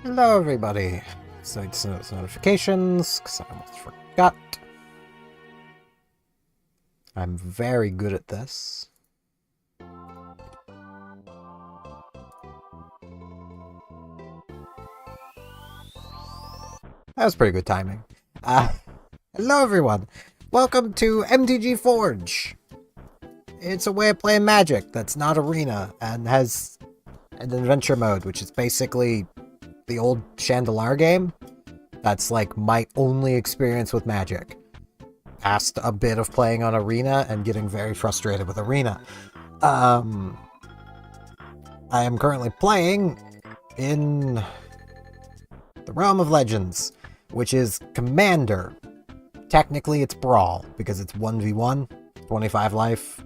Hello everybody! So it's notifications, because I almost forgot. I'm very good at this. That was pretty good timing. Hello everyone! Welcome to MTG Forge! It's a way of playing Magic that's not Arena, and has an adventure mode, which is basically the old Chandelar game. That's like my only experience with Magic. Past a bit of playing on Arena and getting very frustrated with Arena. I am currently playing in the Realm of Legends, which is Commander. Technically it's Brawl, because it's 1v1, 25 life.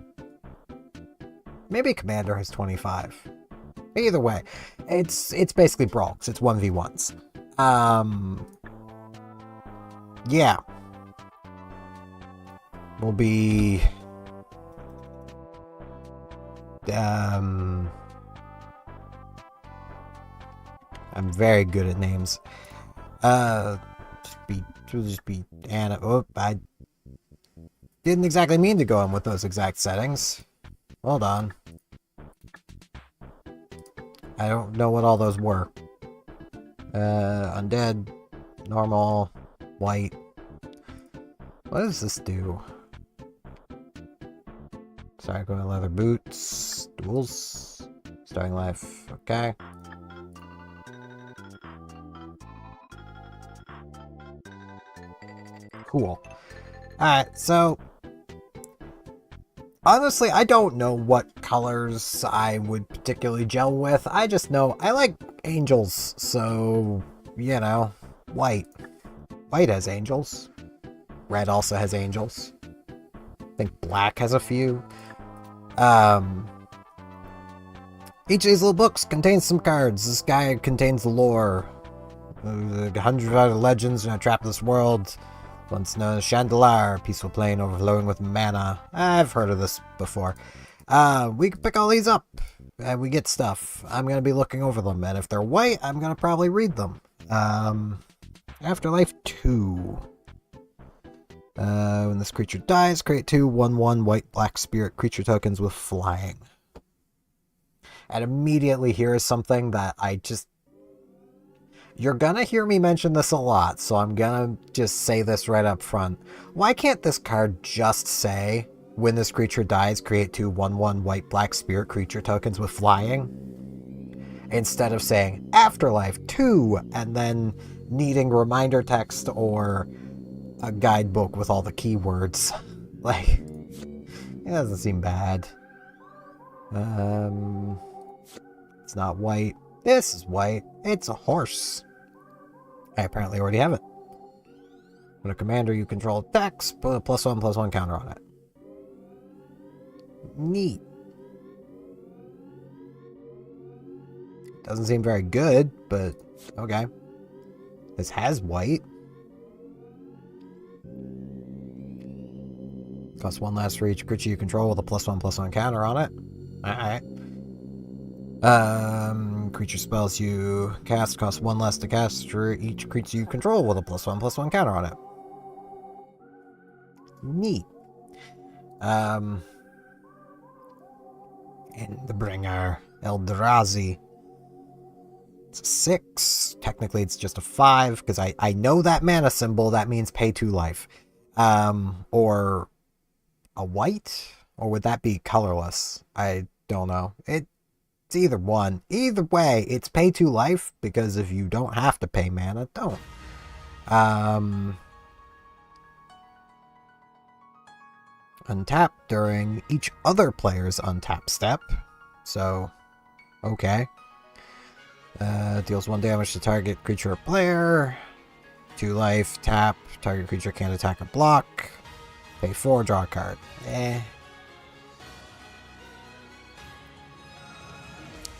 Maybe Commander has 25. Either way, it's basically Brawl, because it's 1v1s. Yeah. Will be... I'm very good at names. Just be Anna. Oh, I didn't exactly mean to go in with those exact settings. Hold on. I don't know what all those were. Undead, normal, white. What does this do? Psycho leather boots, duels, starting life, okay. Cool. Alright, so honestly, I don't know what colors I would particularly gel with. I just know I like angels, so, you know, white. White has angels. Red also has angels. I think black has a few. Each of these little books contains some cards. This guy contains the lore. 100 legends in a trapless world. Once known as Chandelar, peaceful plain overflowing with mana. I've heard of this before. We can pick all these up, and we get stuff. I'm going to be looking over them, and if they're white, I'm going to probably read them. Afterlife 2. When this creature dies, create 2 1/1 white-black spirit creature tokens with flying. And immediately here is something that I just... You're gonna hear me mention this a lot, so I'm gonna just say this right up front. Why can't this card just say, when this creature dies, create 2 1/1 white-black spirit creature tokens with flying? Instead of saying, Afterlife 2, and then needing reminder text or a guidebook with all the keywords. Like, it doesn't seem bad. It's not white. This is white. It's a horse. I apparently already have it. When a commander you control attacks, put a +1/+1 counter on it. Neat. Doesn't seem very good, but okay. This has white. Costs 1 less for each creature you control with a +1/+1 counter on it. Alright. Creature spells you cast cost 1 less to cast for each creature you control with a +1/+1 counter on it. Neat. And the bringer, Eldrazi. It's a 6. Technically it's just a 5, because I know that mana symbol, that means pay 2 life. Or a white? Or would that be colorless? I don't know. It's either one. Either way, it's pay 2 life, because if you don't have to pay mana, don't. Untap during each other player's untap step. So, okay. Deals 1 damage to target creature or player. 2 life, tap. Target creature can't attack or block. Pay 4, draw a card.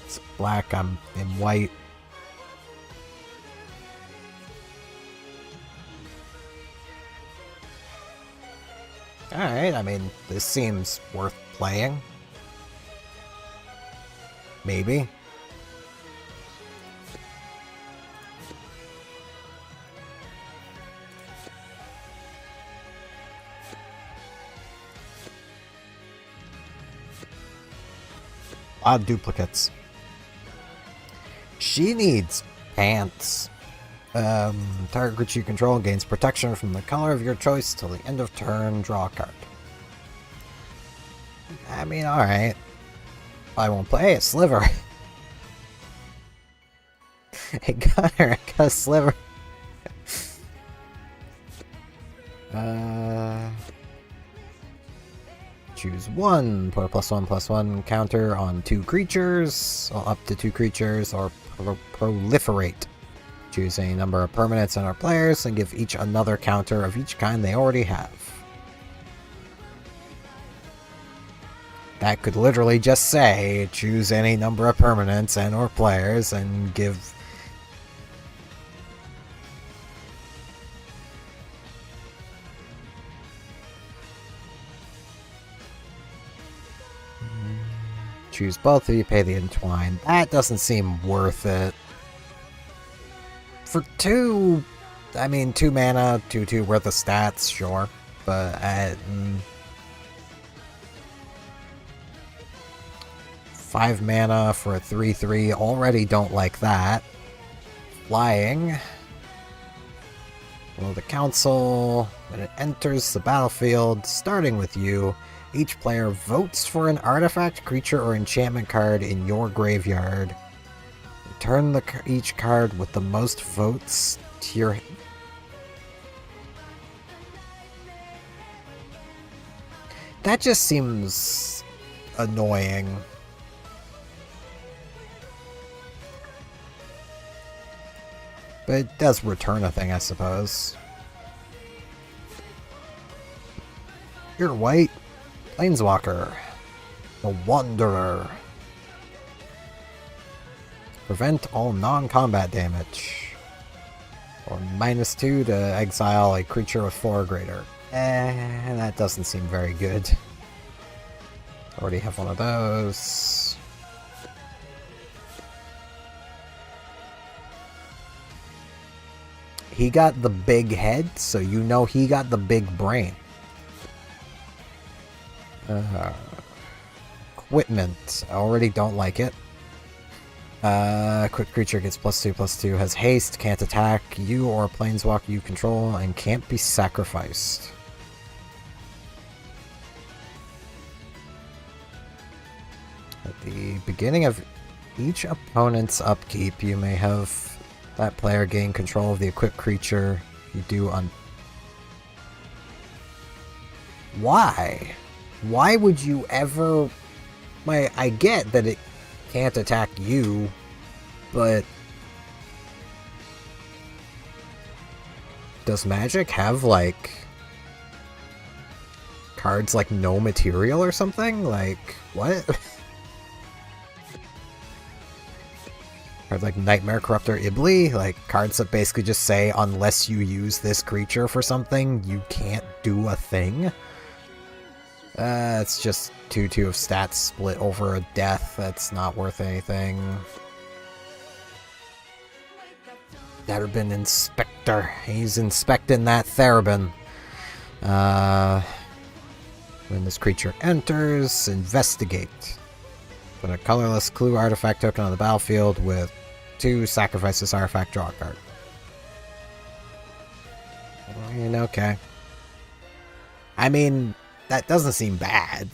It's black, I'm in white. Alright, I mean, this seems worth playing. Maybe. Odd duplicates. She needs pants. Target creature you control gains protection from the color of your choice till the end of turn. Draw a card. I mean, alright. I won't play a Sliver. I got her. I got a Sliver. Choose one. Put a +1/+1 counter on 2 creatures. Well, up to 2 creatures, or proliferate. Choose a number of permanents on our players and give each another counter of each kind they already have. That could literally just say, choose any number of permanents and or players and give... Choose both of you, pay the entwine. That doesn't seem worth it. For 2... I mean, 2 mana, 2/2 worth of stats, sure. But, 5 mana for a 3/3, already don't like that. Flying. Well, the council, when it enters the battlefield, starting with you, each player votes for an artifact, creature, or enchantment card in your graveyard. Return each card with the most votes to your... That just seems annoying. But it does return a thing, I suppose. You're white. Planeswalker. The Wanderer. Prevent all non-combat damage. Or -2 to exile a creature with 4 or greater. That doesn't seem very good. Already have one of those. He got the big head, so you know he got the big brain. Equipment. I already don't like it. Quick creature gets +2/+2, has haste, can't attack you or a planeswalker you control, and can't be sacrificed. At the beginning of each opponent's upkeep, you may have that player gain control of the equipped creature. You do on... Why? Why would you ever... I get that it can't attack you, but... Does Magic have, like... cards like no material or something? Like, what? Cards like Nightmare Corruptor Ibli, like cards that basically just say unless you use this creature for something, you can't do a thing. It's just 2/2 of stats split over a death. That's not worth anything. Therabin Inspector. He's inspecting that Therabin. When this creature enters, investigate. Put a colorless clue artifact token on the battlefield with 2, sacrifice this artifact, draw a card. Okay. I mean, that doesn't seem bad.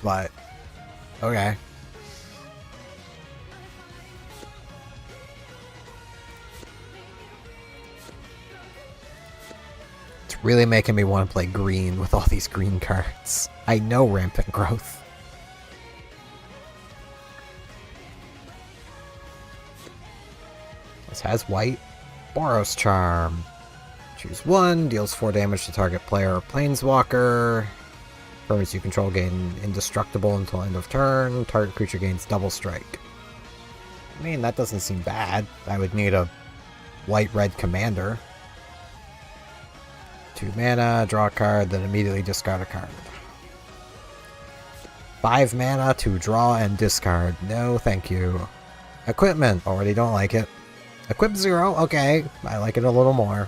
But, okay. It's really making me want to play green with all these green cards. I know Rampant Growth. This has white. Boros Charm. Choose 1, deals 4 damage to target player or planeswalker. Permanents you control gain indestructible until end of turn. Target creature gains double strike. I mean, that doesn't seem bad. I would need a white-red commander. 2 mana, draw a card, then immediately discard a card. 5 mana to draw and discard. No, thank you. Equipment. Already don't like it. Equip 0, okay. I like it a little more.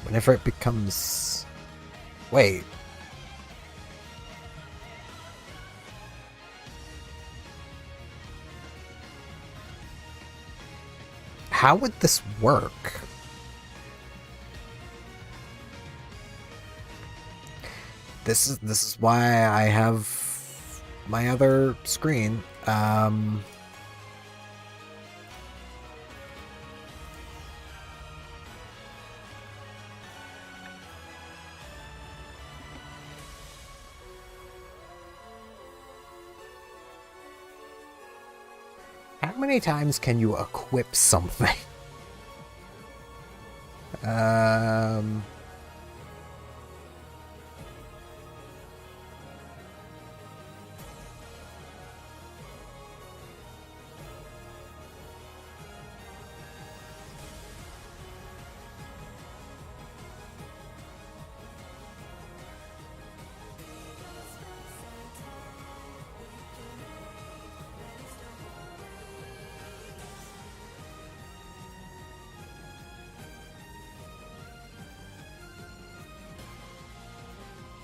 Whenever it becomes... Wait. How would this work? This is why I have my other screen. How many times can you equip something?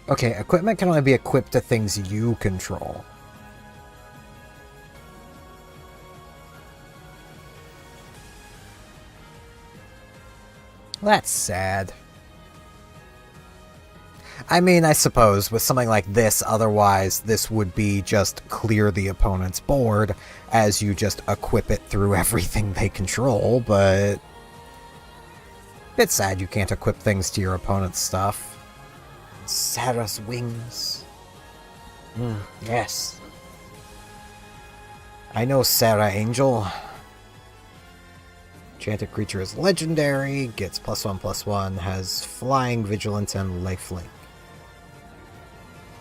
Okay, equipment can only be equipped to things you control. That's sad. I mean, I suppose with something like this, otherwise this would be just clear the opponent's board as you just equip it through everything they control, but it's sad you can't equip things to your opponent's stuff. Sarah's wings. Yes. I know Sarah Angel. Enchanted creature is legendary, gets +1/+1, has flying, vigilance, and lifelink.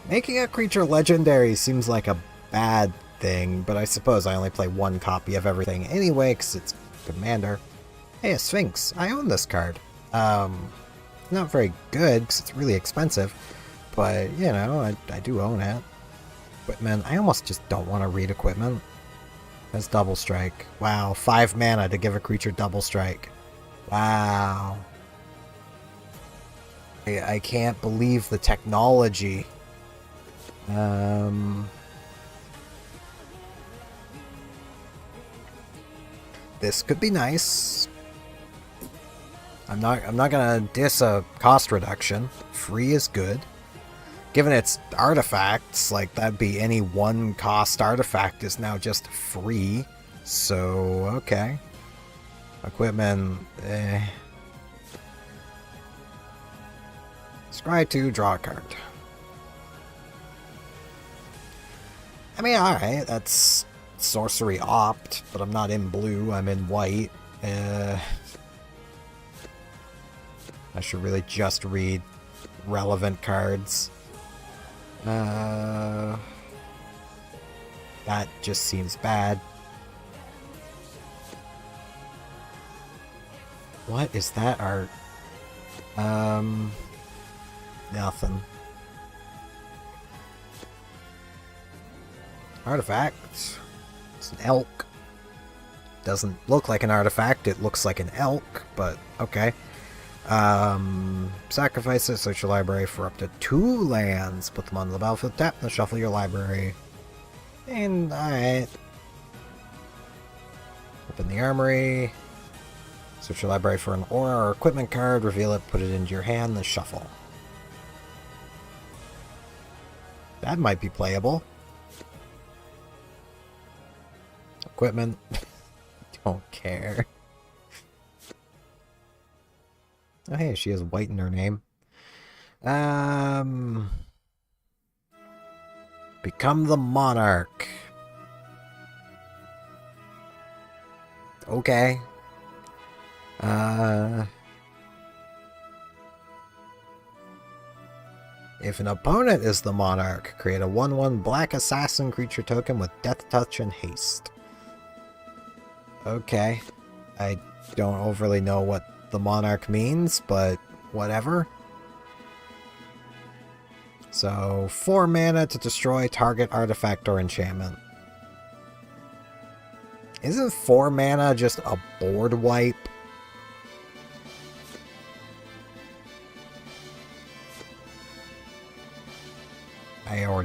Making a creature legendary seems like a bad thing, but I suppose I only play one copy of everything anyway, because it's Commander. Hey, a Sphinx. I own this card. Not very good, because it's really expensive, but, you know, I do own it. Equipment. I almost just don't want to read equipment. That's double strike. Wow, 5 mana to give a creature double strike. Wow. I can't believe the technology. This could be nice. I'm not gonna diss a cost reduction. Free is good. Given its artifacts, like that'd be any one cost artifact is now just free. So okay. Equipment, Scry 2, draw a card. I mean, alright, that's sorcery opt, but I'm not in blue, I'm in white. I should really just read relevant cards. That just seems bad. What is that art? Nothing. Artifact. It's an elk. Doesn't look like an artifact, it looks like an elk, but okay. Sacrifice it, search your library for up to 2 lands. Put them on the battlefield, tap, and shuffle your library. And, alright. Open the armory. Search your library for an aura or equipment card, reveal it, put it into your hand, then shuffle. That might be playable. Equipment. Don't care. Oh hey, she has white in her name. Become the monarch. Okay. If an opponent is the monarch, create a 1/1 black assassin creature token with death touch and haste. Okay. I don't overly know what the monarch means, but whatever. So 4 mana to destroy target artifact or enchantment. Isn't 4 mana just a board wipe?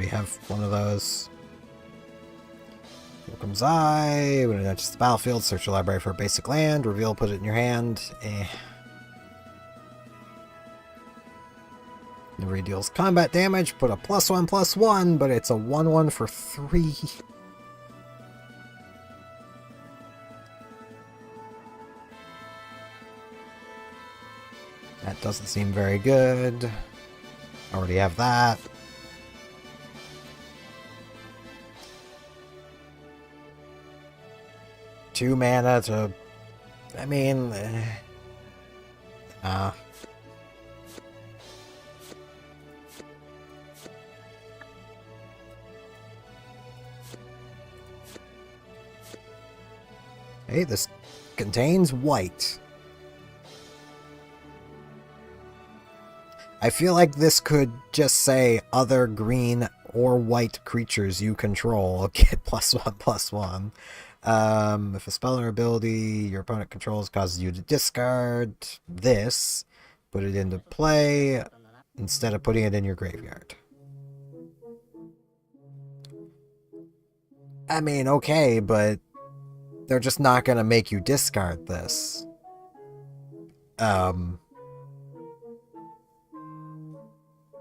already have one of those. Here comes I. When it enters the battlefield, search your library for a basic land. Reveal, put it in your hand. Never deals combat damage. Put a +1/+1, but it's a 1/1 for 3. That doesn't seem very good. Already have that. Two mana to... I mean... Hey, this contains white. I feel like this could just say other green or white creatures you control get +1/+1. If a spell or ability your opponent controls causes you to discard this, put it into play instead of putting it in your graveyard. I mean, okay, but they're just not going to make you discard this.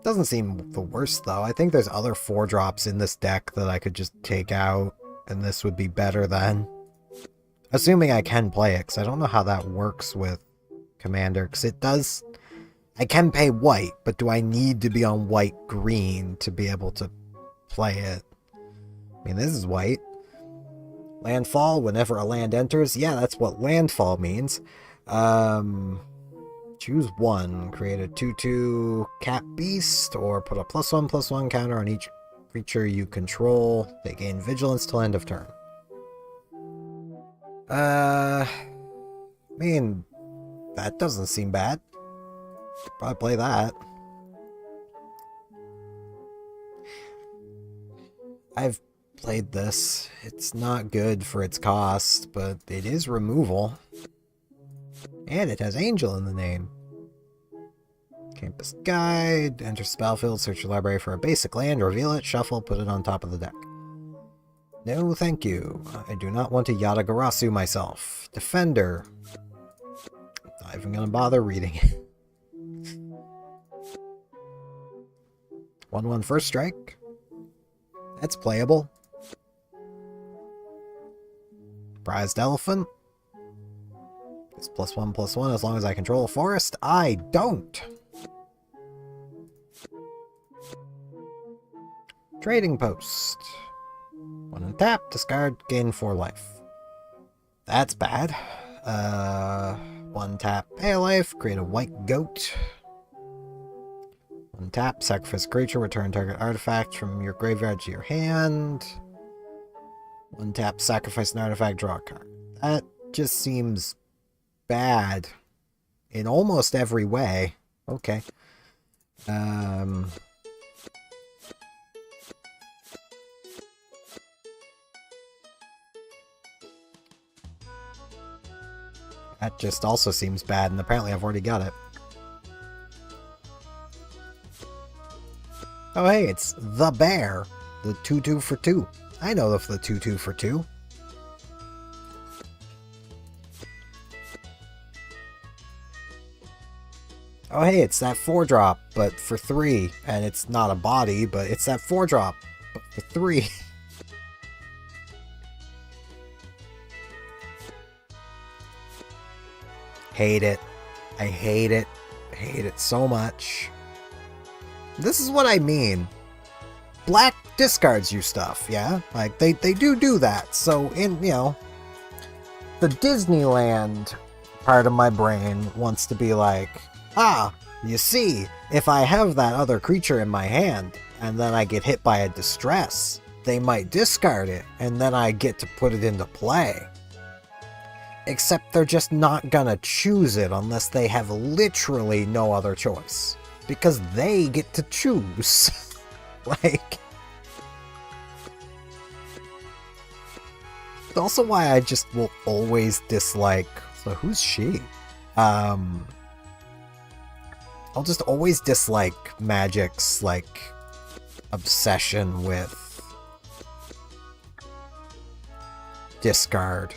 Doesn't seem the worst, though. I think there's other 4-drops in this deck that I could just take out, and this would be better than. Assuming I can play it, because I don't know how that works with Commander, because it does... I can pay white, but do I need to be on white-green to be able to play it? I mean, this is white. Landfall, whenever a land enters. Yeah, that's what landfall means. Choose one. Create a 2/2 cat beast, or put a +1/+1 counter on each creature you control. They gain vigilance till end of turn. I mean, that doesn't seem bad. Probably play that. I've played this. It's not good for its cost, but it is removal. And it has Angel in the name. Campus Guide. Enter Spellfield, search your library for a basic land, reveal it, shuffle, put it on top of the deck. No, thank you. I do not want to Yatagarasu myself. Defender. Not even gonna bother reading it. 1/1 first strike. That's playable. Prized Elephant. It's +1/+1 as long as I control a forest. I don't! Trading Post. 1 and tap, discard, gain 4 life. That's bad. 1 tap, pay a life, create a white goat. 1 tap, sacrifice a creature, return target artifact from your graveyard to your hand. 1 tap, sacrifice an artifact, draw a card. That just seems bad in almost every way. Okay. That just also seems bad, and apparently I've already got it. Oh hey, it's the bear. The 2/2 for 2. I know of the 2/2 for 2. Oh hey, it's that 4-drop, but for 3. And it's not a body, but it's that 4-drop, but for 3. Hate it. I hate it. I hate it so much. This is what I mean. Black discards you stuff, yeah? Like, they do that. So, in, you know, the Disneyland part of my brain wants to be like, ah, you see, if I have that other creature in my hand, and then I get hit by a distress, they might discard it, and then I get to put it into play. Except they're just not gonna choose it unless they have literally no other choice. Because they get to choose. Like... It's also why I just will always dislike... So who's she? I'll just always dislike Magic's, like, obsession with discard.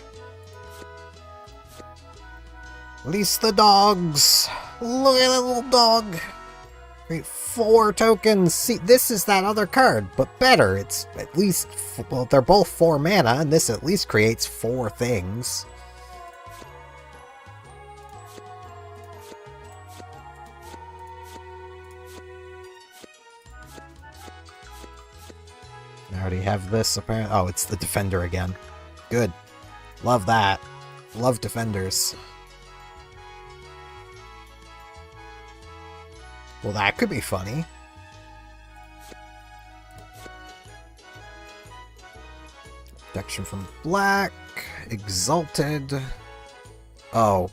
Release the dogs! Look at that little dog! Great, 4 tokens! See, this is that other card, but better. It's at least, well, they're both 4 mana, and this at least creates 4 things. I already have this, apparently. Oh, it's the Defender again. Good. Love that. Love Defenders. Well, that could be funny. Protection from black. Exalted. Oh.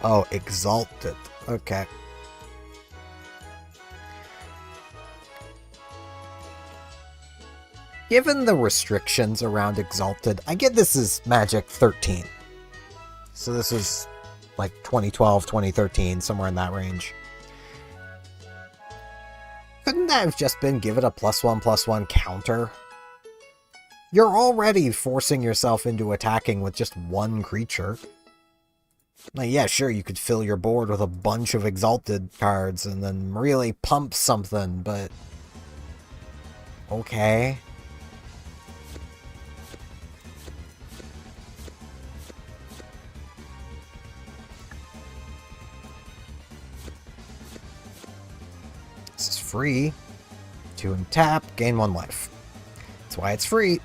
Oh, Exalted. Okay. Given the restrictions around Exalted, I get this is Magic 13. So this is like 2012, 2013, somewhere in that range. Couldn't that have just been give it a +1/+1 counter? You're already forcing yourself into attacking with just 1 creature. Like, yeah, sure, you could fill your board with a bunch of Exalted cards and then really pump something, but... okay. This is free. 2 and tap, gain 1 life. That's why it's free.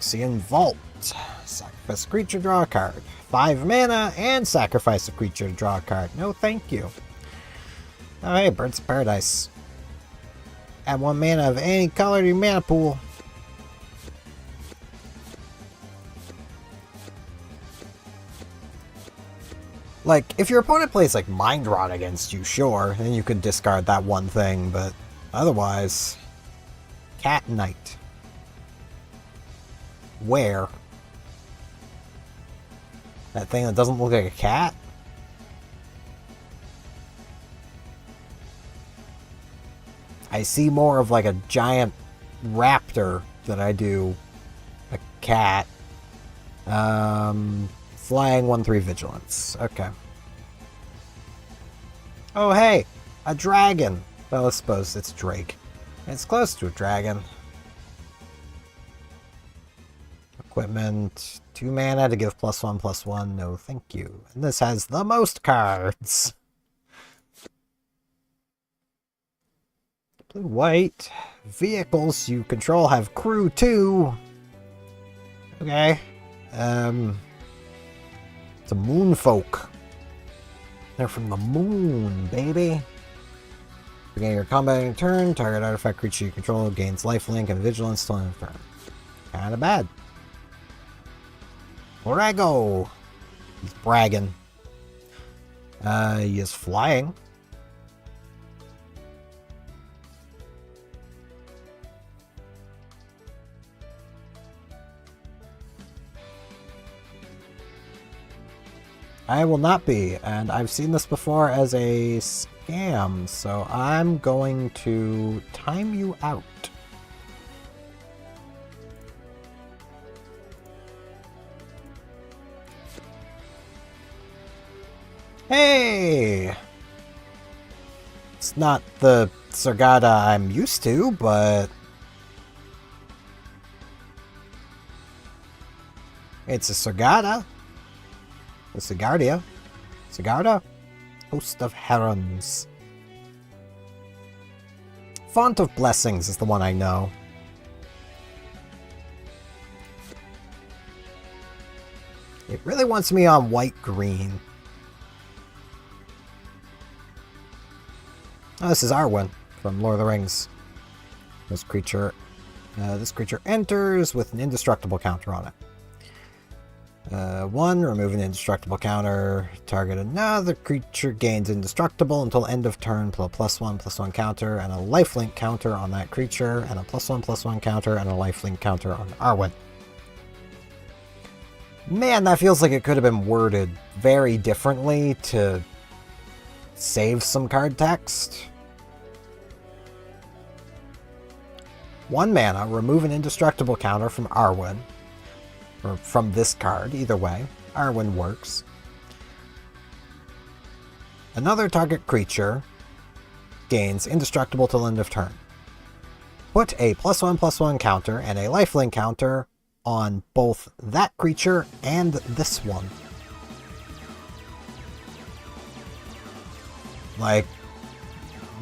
Xian Vault. Sacrifice a creature, draw a card. 5 mana, and sacrifice a creature to draw a card. No, thank you. Oh, hey, Birds of Paradise. Add 1 mana of any color to your mana pool. Like, if your opponent plays, like, Mind Rot against you, sure, then you could discard that one thing, but otherwise... Cat Knight. Where? That thing that doesn't look like a cat? I see more of, like, a giant raptor than I do a cat. Flying 1/3 vigilance. Okay. Oh, hey! A dragon! Well, I suppose it's Drake. It's close to a dragon. Equipment. 2 mana to give +1/+1. No, thank you. And this has the most cards. Blue-white. Vehicles you control have crew 2. Okay. It's a moon folk. They're from the moon, baby. Beginning your combat in turn, target artifact creature you control gains lifelink and vigilance till end of turn. Kinda bad. Orago! He's bragging. He is flying. I will not be, and I've seen this before as a scam, so I'm going to time you out. Hey! It's not the Sargada I'm used to, but... it's a Sargada. A Sigardia. Sigarda? Host of Herons. Font of Blessings is the one I know. It really wants me on white-green. Oh, this is Arwen from Lord of the Rings. This creature enters with an indestructible counter on it. 1, remove an indestructible counter. Target another creature gains indestructible until end of turn. Put a +1/+1 counter and a lifelink counter on that creature, and a +1/+1 counter and a lifelink counter on Arwen. Man, that feels like it could have been worded very differently to save some card text. 1 mana, remove an indestructible counter from Arwen. Or from this card, either way. Arwen works. Another target creature gains indestructible till end of turn. Put a +1/+1 counter and a lifelink counter on both that creature and this one. Like,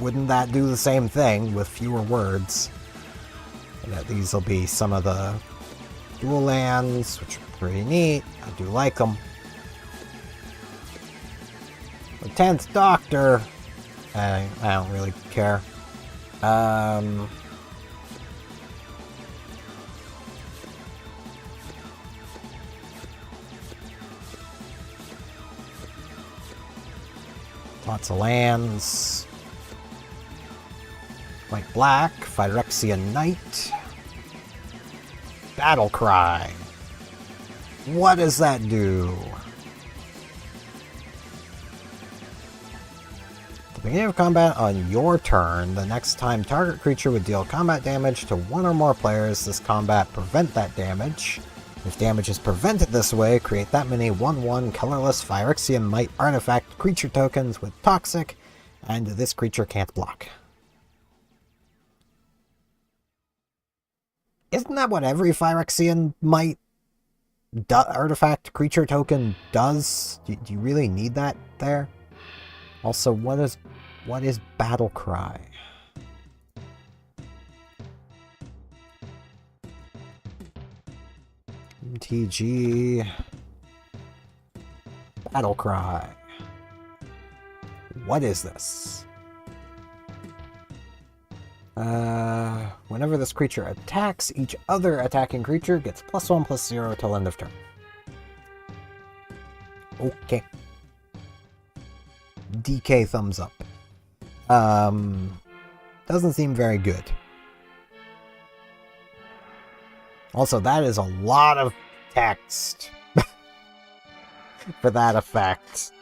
wouldn't that do the same thing with fewer words? And these will be some of the dual lands, which are pretty neat. I do like them. The 10th Doctor. I don't really care. Lots of lands. White black, Phyrexian Knight. Battle Cry. What does that do? At the beginning of combat on your turn, the next time target creature would deal combat damage to 1 or more players, this combat prevent that damage. If damage is prevented this way, create that many 1/1 colorless Phyrexian Might artifact creature tokens with Toxic, and this creature can't block. Isn't that what every Phyrexian Might artifact creature token does? Do you really need that there? Also, what is Battle Cry? MTG Battle Cry. What is this? Whenever this creature attacks, each other attacking creature gets +1/+0 till end of turn. Okay. DK thumbs up. Doesn't seem very good. Also, that is a lot of text for that effect.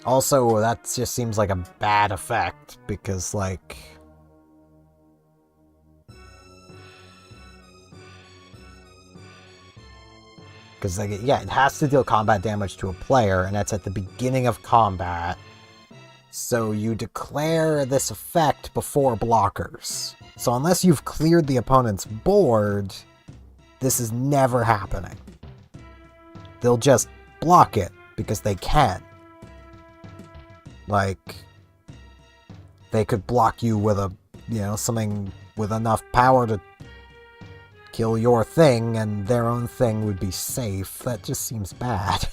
Also, that just seems like a bad effect, because, like... Because, like, yeah, it has to deal combat damage to a player, and that's at the beginning of combat. So you declare this effect before blockers. So unless you've cleared the opponent's board, this is never happening. They'll just block it, because they can. Like, they could block you with a, something with enough power to kill your thing, and their own thing would be safe. That just seems bad.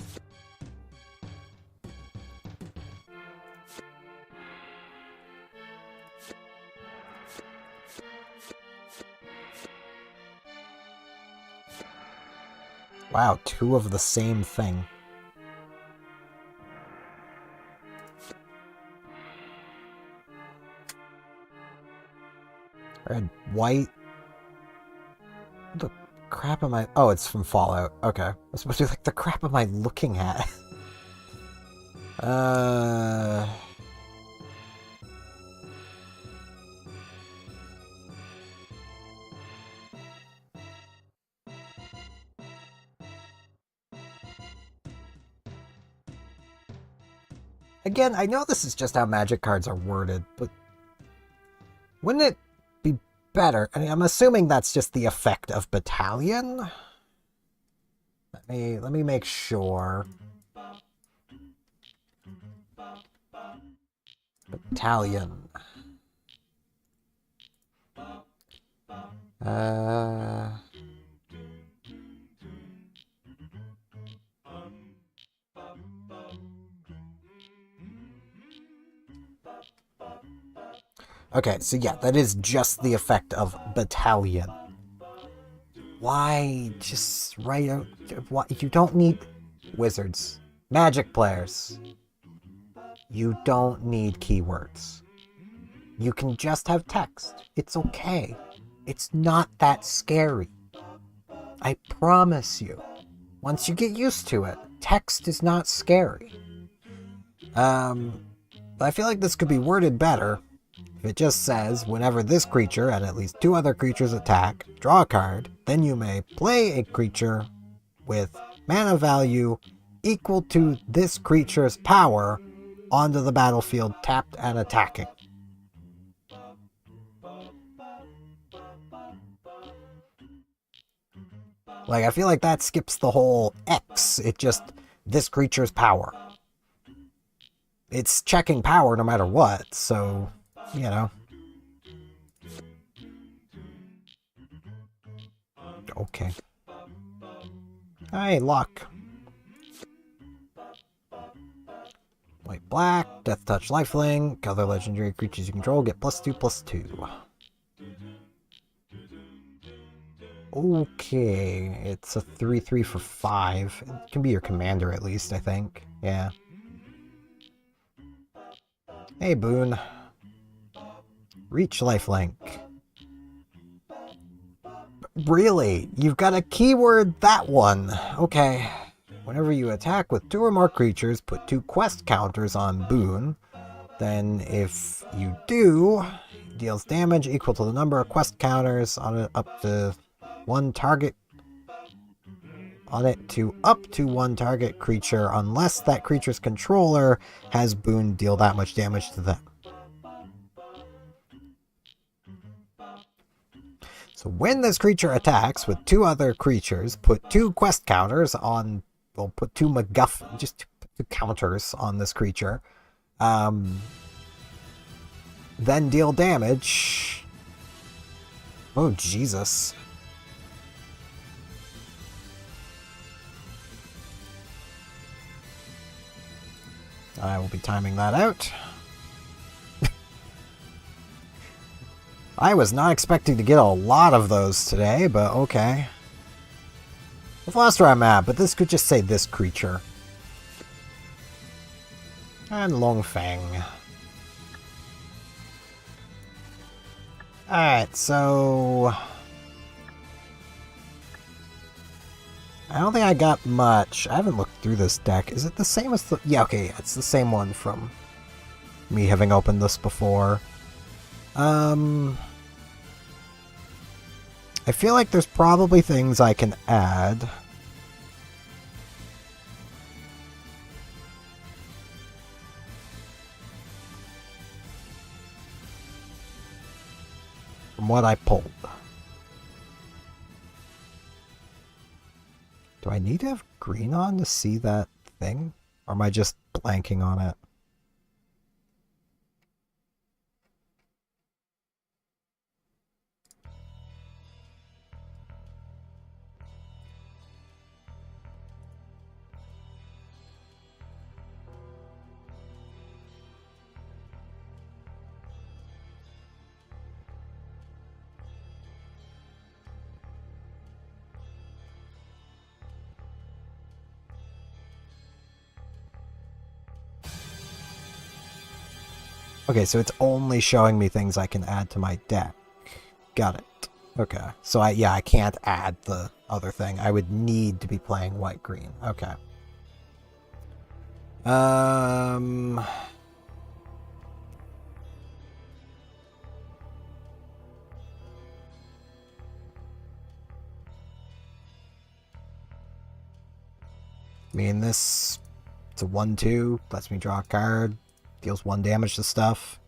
Wow, 2 of the same thing. Red, white. What the crap am I... Oh, it's from Fallout. Okay. I was supposed to be like, the crap am I looking at? Again, I know this is just how Magic cards are worded, but wouldn't it be better? I mean, I'm assuming that's just the effect of Battalion. Let me make sure. Battalion. Okay, so yeah, that is just the effect of Battalion. Why just write out... What? You don't need... Wizards. Magic players. You don't need keywords. You can just have text. It's okay. It's not that scary. I promise you. once you get used to it. Text is not scary. But I feel like this could be worded better if it just says, whenever this creature and at least 2 other creatures attack, draw a card, then you may play a creature with mana value equal to this creature's power onto the battlefield, tapped and attacking. Like, I feel like that skips the whole X. It just, this creature's power. It's checking power no matter what, so, you know. Okay. Hey, luck. White, black, Death Touch, Lifelink. Other legendary creatures you control get +2/+2. Okay, it's a 3/3 for 5. It can be your commander at least, I think. Yeah. Hey, Boone. Reach lifelink. Really? You've got a keyword that one. Okay. Whenever you attack with 2 or more creatures, put 2 quest counters on Boone. Then if you do, it deals damage equal to the number of quest counters on it up to 1 target up to 1 target creature unless that creature's controller has Boone deal that much damage to them. So when this creature attacks with 2 other creatures, put 2 quest counters on, well, put 2 MacGuffin, just 2 counters on this creature. Then deal damage. Oh, Jesus. I will be timing that out. I was not expecting to get a lot of those today, but okay. I've lost where I'm at, but this could just say this creature. And Longfang. Alright, so... I don't think I got much. I haven't looked through this deck. Is it the same as the... Yeah, okay, it's the same one from me having opened this before. I feel like there's probably things I can add. From what I pulled. Do I need to have green on to see that thing? Or am I just blanking on it? Okay, so it's only showing me things I can add to my deck. Got it. Okay. So I can't add the other thing. I would need to be playing white-green. Okay. I mean, it's a 1/2, lets me draw a card. Deals 1 damage to stuff.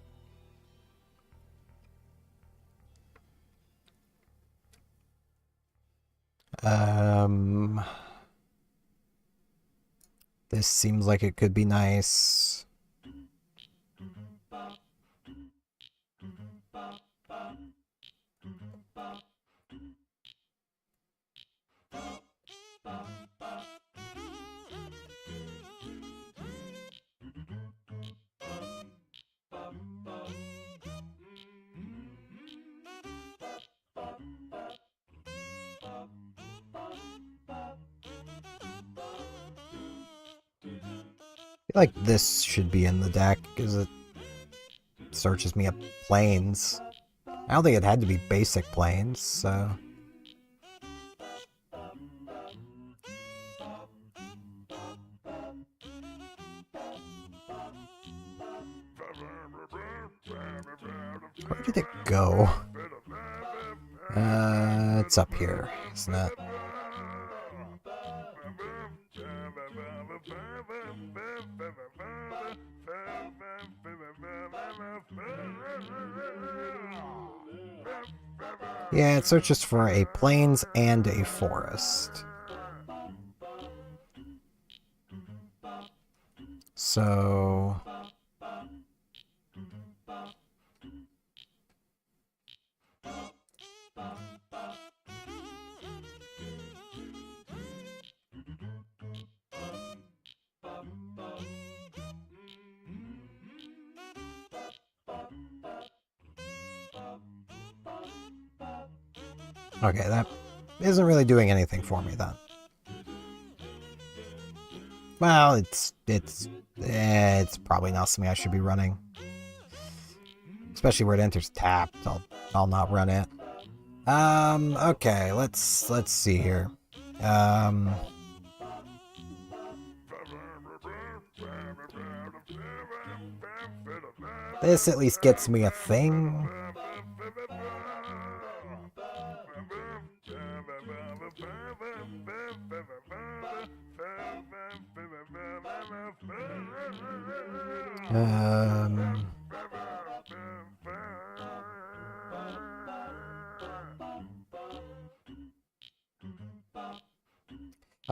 This seems like it could be nice. I feel like this should be in the deck because it searches me up planes. I don't think it had to be basic planes, so... Where did it go? It's up here, isn't it? Yeah, it searches for a plains and a forest. So... Okay, that isn't really doing anything for me then. Well, it's probably not something I should be running. Especially where it enters tapped. I'll not run it. Okay, let's see here. This at least gets me a thing.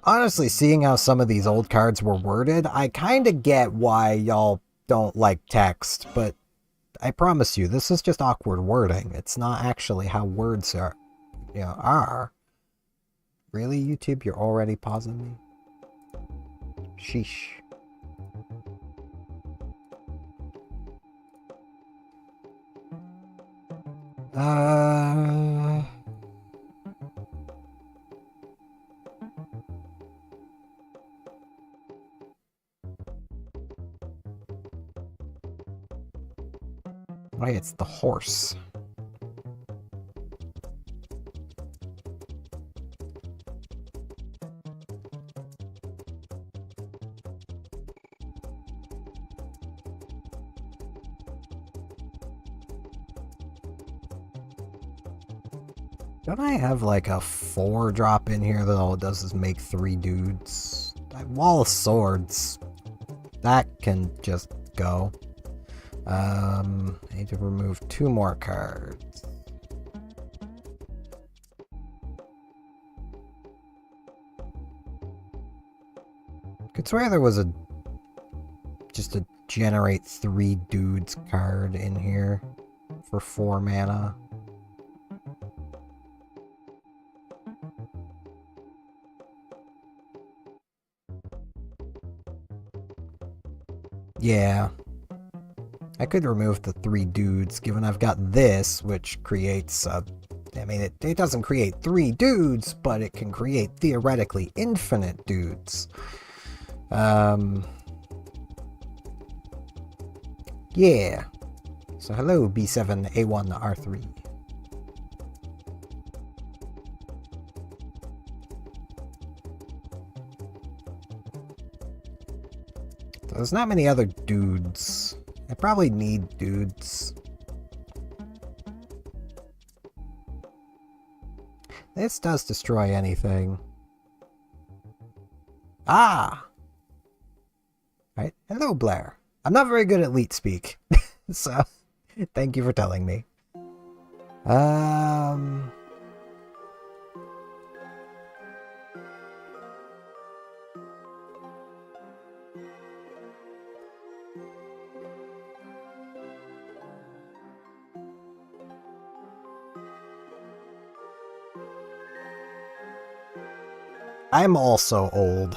Honestly, seeing how some of these old cards were worded, I kind of get why y'all don't like text, but I promise you, this is just awkward wording. It's not actually how words are. Really, YouTube? You're already pausing me? Sheesh. Wait, it's the horse. Don't I have like a 4-drop in here that all it does is make 3 dudes? Wall of Swords. That can just go. I need to remove 2 more cards. Could swear there was just a generate 3 dudes card in here for 4 mana. Yeah. I could remove the 3 dudes, given I've got this, which creates I mean, it doesn't create 3 dudes, but it can create theoretically infinite dudes. Yeah. So hello, B7, A1, R3. So there's not many other dudes. I probably need dudes. This does destroy anything. Ah! Right. Hello, Blair. I'm not very good at leet speak, so thank you for telling me. I'm also old,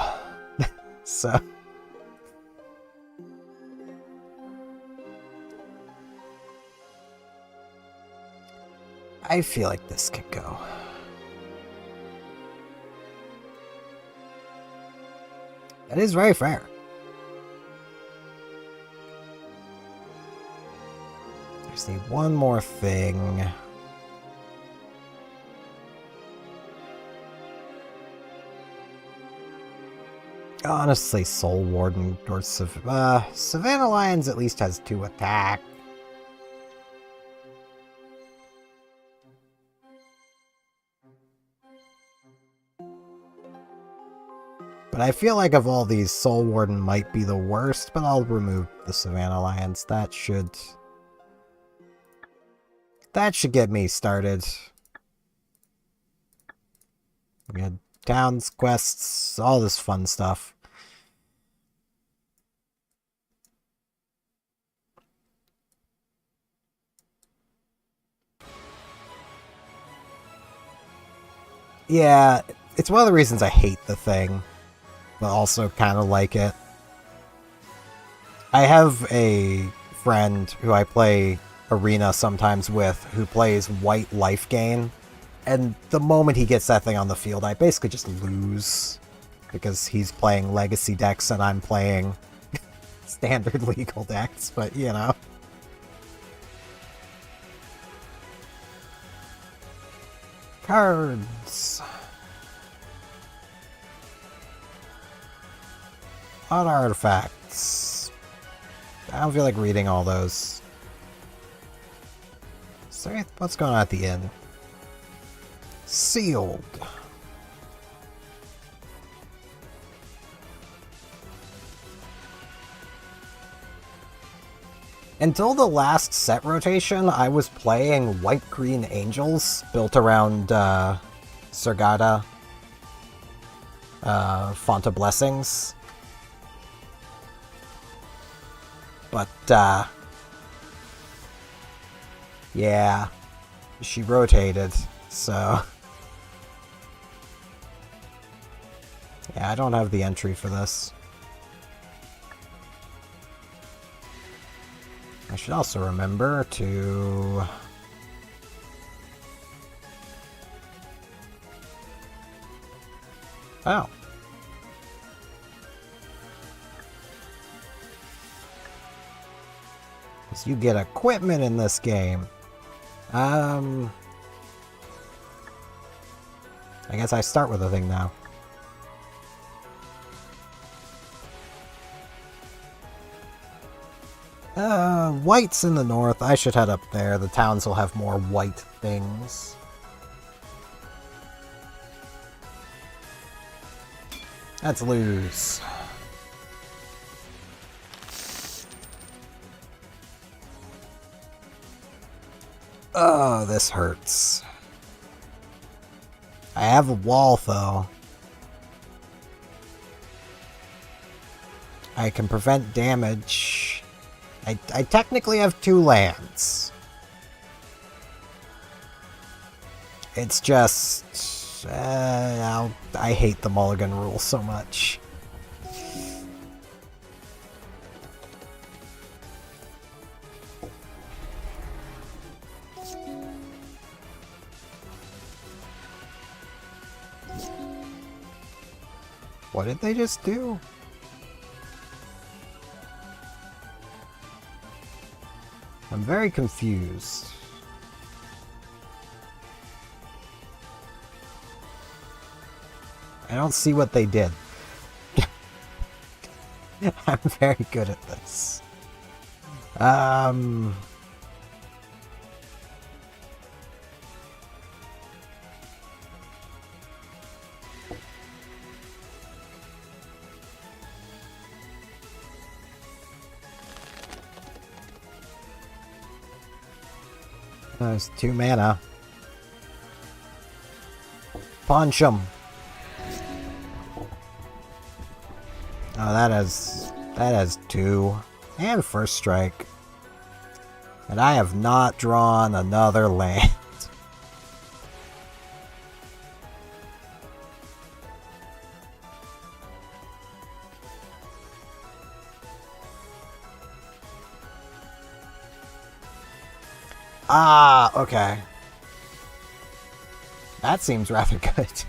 so... I feel like this could go. That is very fair. I just need one more thing. Honestly, Soul Warden or Savannah Lions at least has 2 attack. But I feel like of all these, Soul Warden might be the worst, but I'll remove the Savannah Lions. That should get me started. We had towns, quests, all this fun stuff. Yeah, it's one of the reasons I hate the thing, but also kind of like it. I have a friend who I play Arena sometimes with who plays White Life Gain, and the moment he gets that thing on the field, I basically just lose, because he's playing Legacy decks and I'm playing standard legal decks, but you know. Cards. On artifacts. I don't feel like reading all those. So what's going on at the end? Sealed. Until the last set rotation, I was playing White-Green Angels, built around Surgata, Font of Blessings. But, yeah, she rotated, so... Yeah, I don't have the entry for this. I should also remember to... Oh. Because you get equipment in this game. I guess I start with a thing now. White's in the north. I should head up there. The towns will have more white things. Let's lose. Oh, this hurts. I have a wall, though. I can prevent damage. I technically have 2 lands. It's just... I hate the mulligan rule so much. What did they just do? I'm very confused. I don't see what they did. I'm very good at this. There's 2 mana. Punch 'em. Oh, that has 2. And first strike. And I have not drawn another land. Ah, okay. That seems rather good.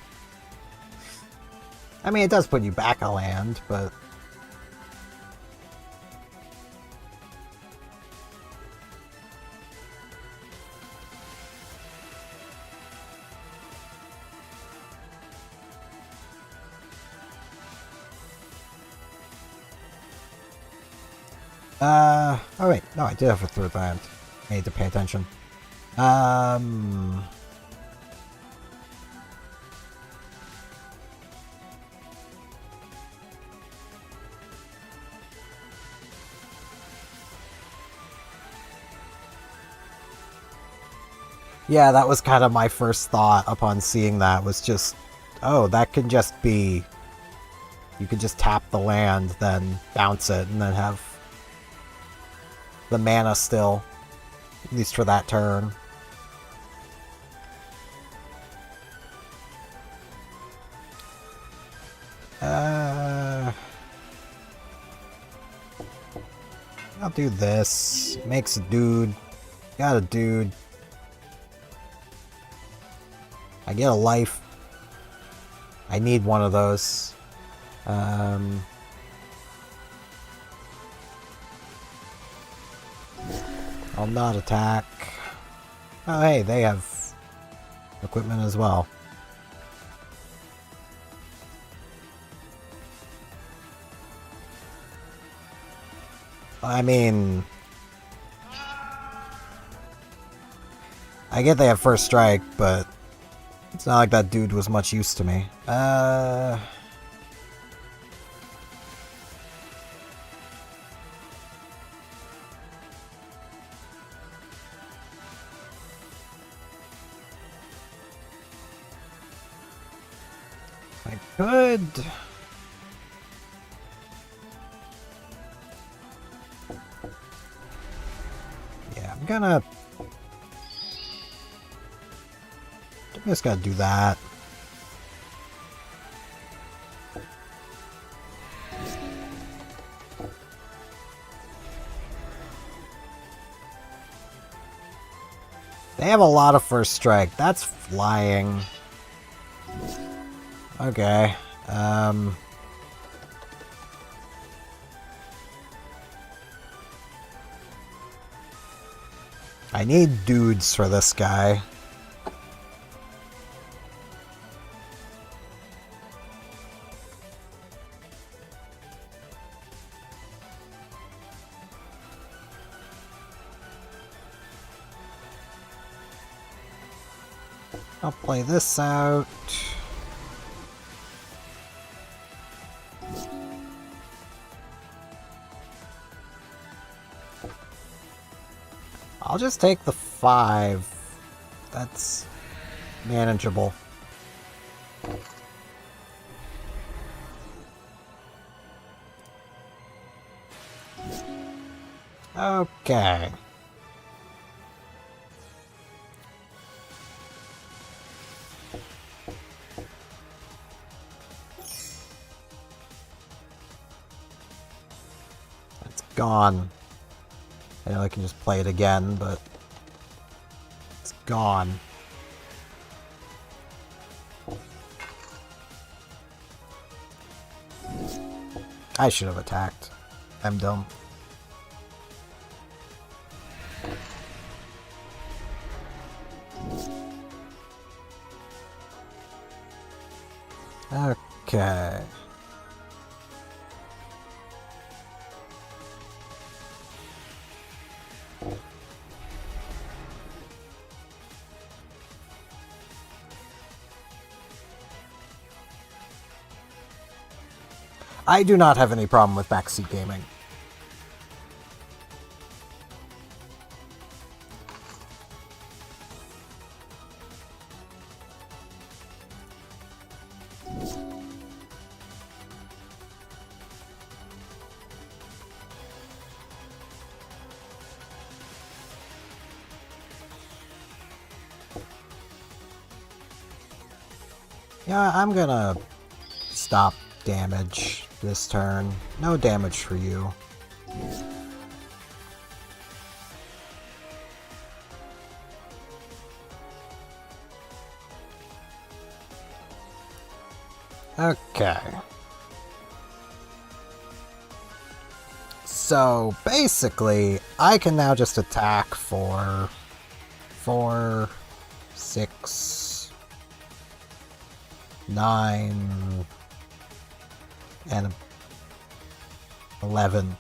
I mean, it does put you back a land, but... Oh wait, no, I did have a 3rd land. I need to pay attention. Yeah, that was kind of my first thought upon seeing that, was just, oh, that can just be... You could just tap the land, then bounce it, and then have the mana still, at least for that turn. I'll do this. Makes a dude. Got a dude. I get a life. I need one of those. I'll not attack. Oh hey, they have equipment as well. I mean... I get they have first strike, but it's not like that dude was much use to me. I could... Yeah, I'm gonna... I just gotta do that. They have a lot of first strike. That's flying. Okay. I need dudes for this guy. I'll play this out. I'll just take the 5. That's manageable. Okay. It's gone. I know I can just play it again, but it's gone. I should have attacked. I'm dumb. Okay. I do not have any problem with backseat gaming. Yeah, I'm gonna stop damage this turn. No damage for you. Okay. So basically, I can now just attack for 4, 6, 9, and 11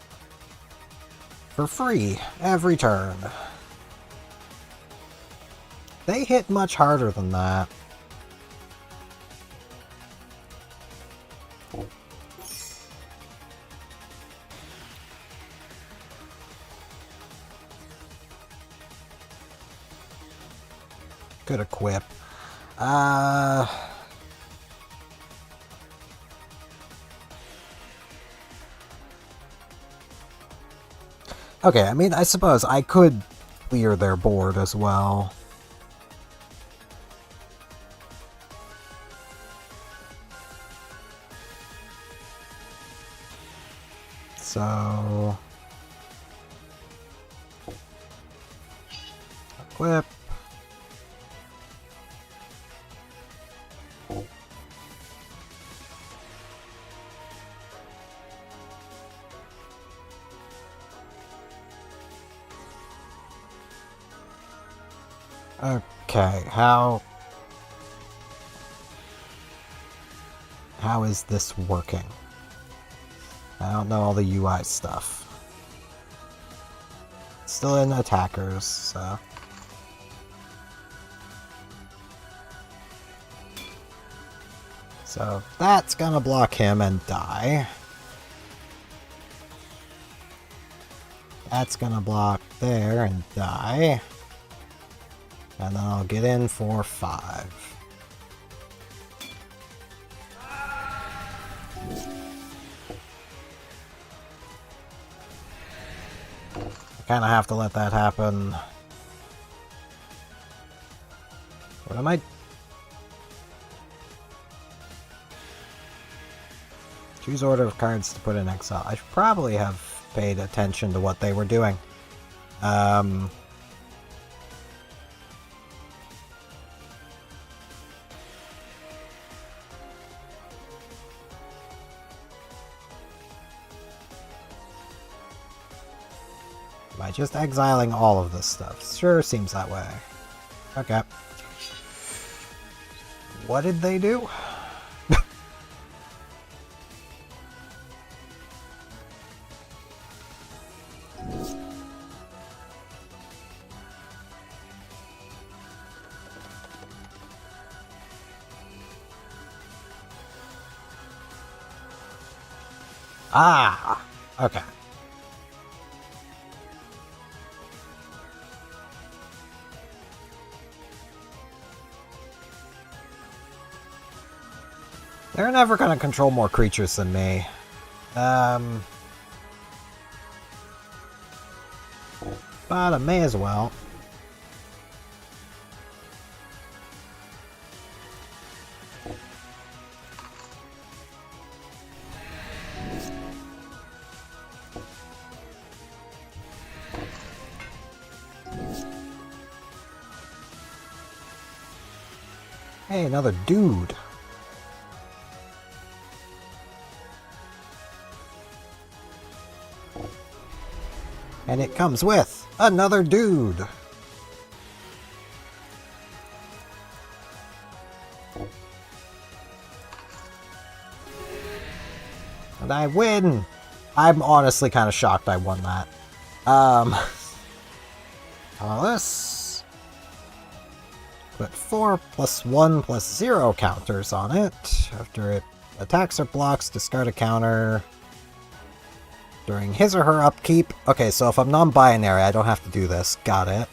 for free every turn. They hit much harder than that. Good equip. Okay, I mean, I suppose I could clear their board as well. So... equip. Okay, how is this working? I don't know all the UI stuff. Still in attackers, so... So that's gonna block him and die. That's gonna block there and die. And then I'll get in for 5. I kind of have to let that happen. What am I... Choose order of cards to put in exile. I should probably have paid attention to what they were doing. By just exiling all of this stuff. Sure seems that way. Okay. What did they do? Ah! Okay. They're never gonna control more creatures than me. But I may as well. Hey, another dude. And it comes with another dude. And I win. I'm honestly kind of shocked I won that. This. Put 4 + 1 + 0 counters on it. After it attacks or blocks, discard a counter. During his or her upkeep. Okay, so if I'm non-binary, I don't have to do this. Got it.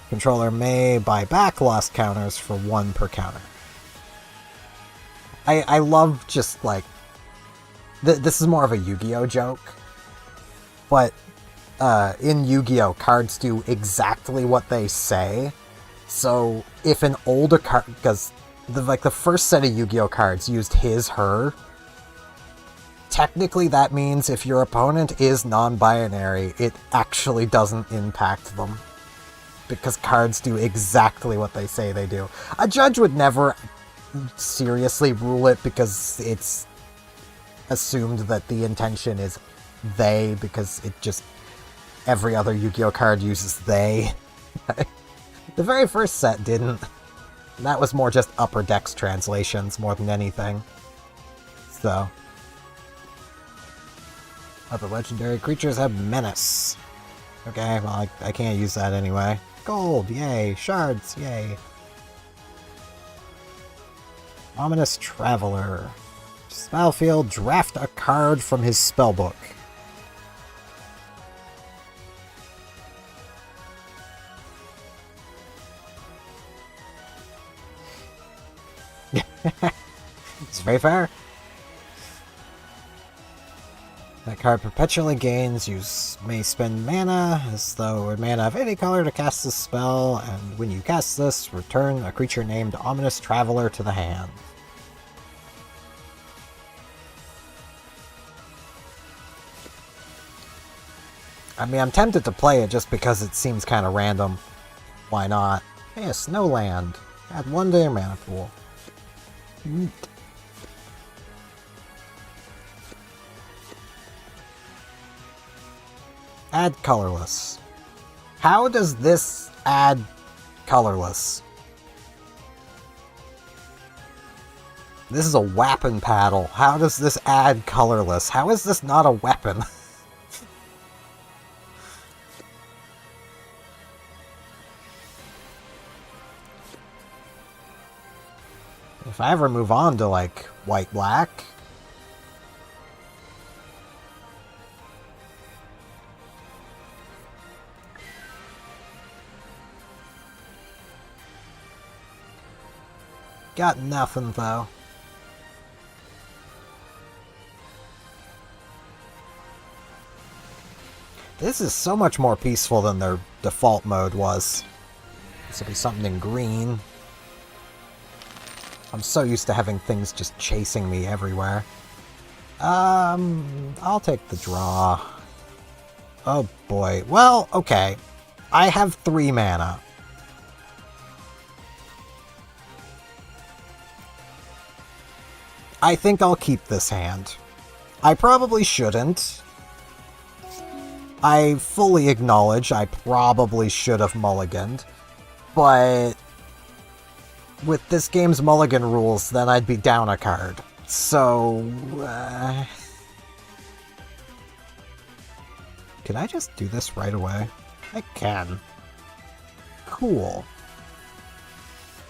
Controller may buy back lost counters for 1 per counter. I love just, like... this is more of a Yu-Gi-Oh! Joke. But, in Yu-Gi-Oh! Cards do exactly what they say. So, if an older card... Because, the first set of Yu-Gi-Oh! Cards used his, her... Technically, that means if your opponent is non-binary, it actually doesn't impact them. Because cards do exactly what they say they do. A judge would never seriously rule it because it's assumed that the intention is they, because it just... Every other Yu-Gi-Oh! Card uses they. The very first set didn't. That was more just upper decks translations more than anything. So... Other legendary creatures have menace. Okay, well, I can't use that anyway. Gold, yay. Shards, yay. Ominous Traveler. Battlefield, draft a card from his spellbook. It's very fair. That card perpetually gains. You may spend mana as though a mana of any color to cast this spell, and when you cast this, return a creature named Ominous Traveler to the hand. I mean, I'm tempted to play it just because it seems kind of random. Why not? Hey, a Snowland. Add 1 to your mana pool. Neat. Add colorless. How does this add colorless? This is a weapon paddle. How does this add colorless? How is this not a weapon? If I ever move on to, like, white-black... Got nothing, though. This is so much more peaceful than their default mode was. This will be something in green. I'm so used to having things just chasing me everywhere. I'll take the draw. Oh boy. Well, okay. I have 3 mana. I think I'll keep this hand. I probably shouldn't. I fully acknowledge I probably should have mulliganed, but with this game's mulligan rules, then I'd be down a card. So, can I just do this right away? I can. Cool.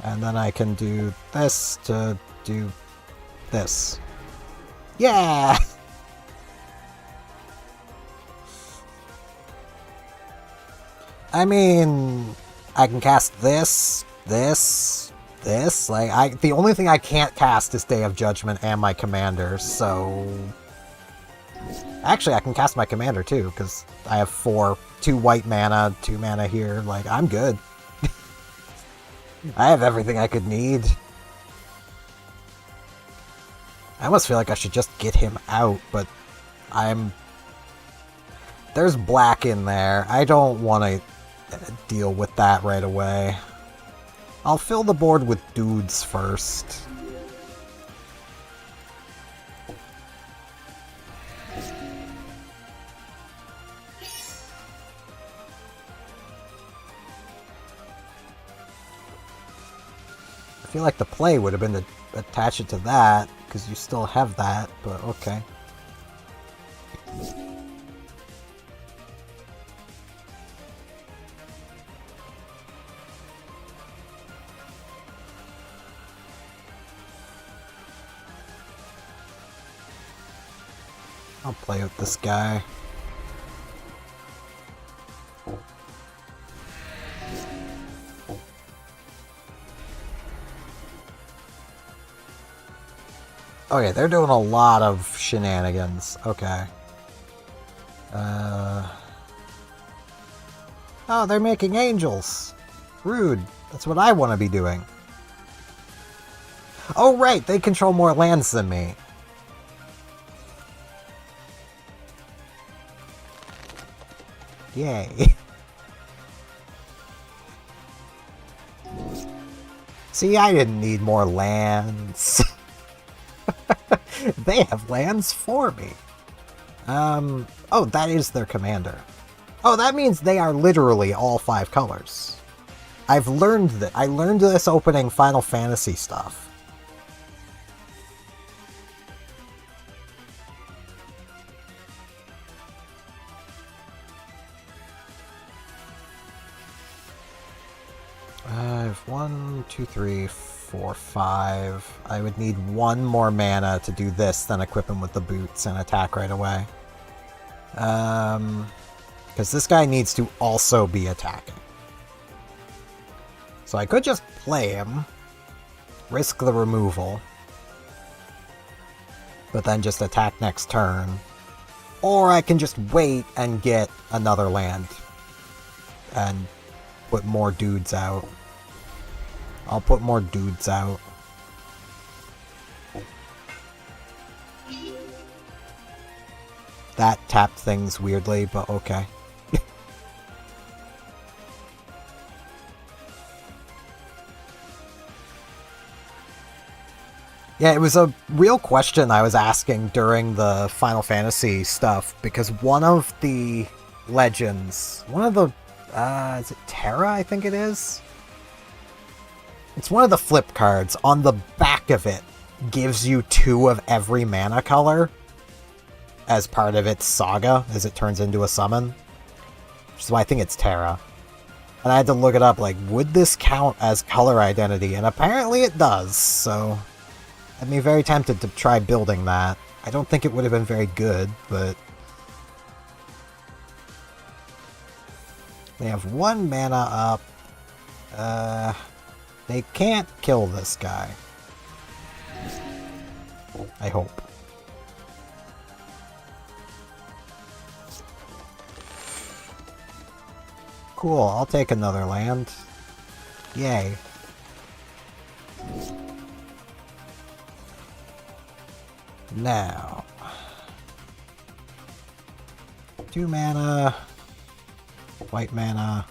And then I can do this to do this. Yeah! I mean, I can cast this, this, like, the only thing I can't cast is Day of Judgment and my commander, so... Actually, I can cast my commander too, because I have 2 white mana, 2 mana here, like, I'm good. I have everything I could need. I almost feel like I should just get him out, but there's black in there. I don't want to deal with that right away. I'll fill the board with dudes first. I feel like the play would have been to attach it to that, because you still have that, but okay. I'll play with this guy. Okay, they're doing a lot of shenanigans. Okay. Oh, they're making angels. Rude. That's what I want to be doing. Oh, right, they control more lands than me. Yay. See, I didn't need more lands. They have lands for me. Oh, that is their commander. Oh, that means they are literally all 5 colors. I've learned that. I learned this opening Final Fantasy stuff. I have 1, 2, 3, 4, 5. I would need 1 more mana to do this, then equip him with the boots and attack right away. Because this guy needs to also be attacking. So I could just play him. risk the removal, but then just attack next turn. Or I can just wait and get another land and put more dudes out. I'll put more dudes out. That tapped things weirdly, but okay. Yeah, it was a real question I was asking during the Final Fantasy stuff, because one of the legends, one of the, is it Terra, I think it is? It's one of the flip cards. On the back of it gives you 2 of every mana color as part of its saga, as it turns into a summon. Which is why I think it's Terra. And I had to look it up, like, would this count as color identity? And apparently it does, so I'd be very tempted to try building that. I don't think it would have been very good, but they have 1 mana up. They can't kill this guy. I hope. Cool, I'll take another land. Yay. Now, 2 mana, white mana,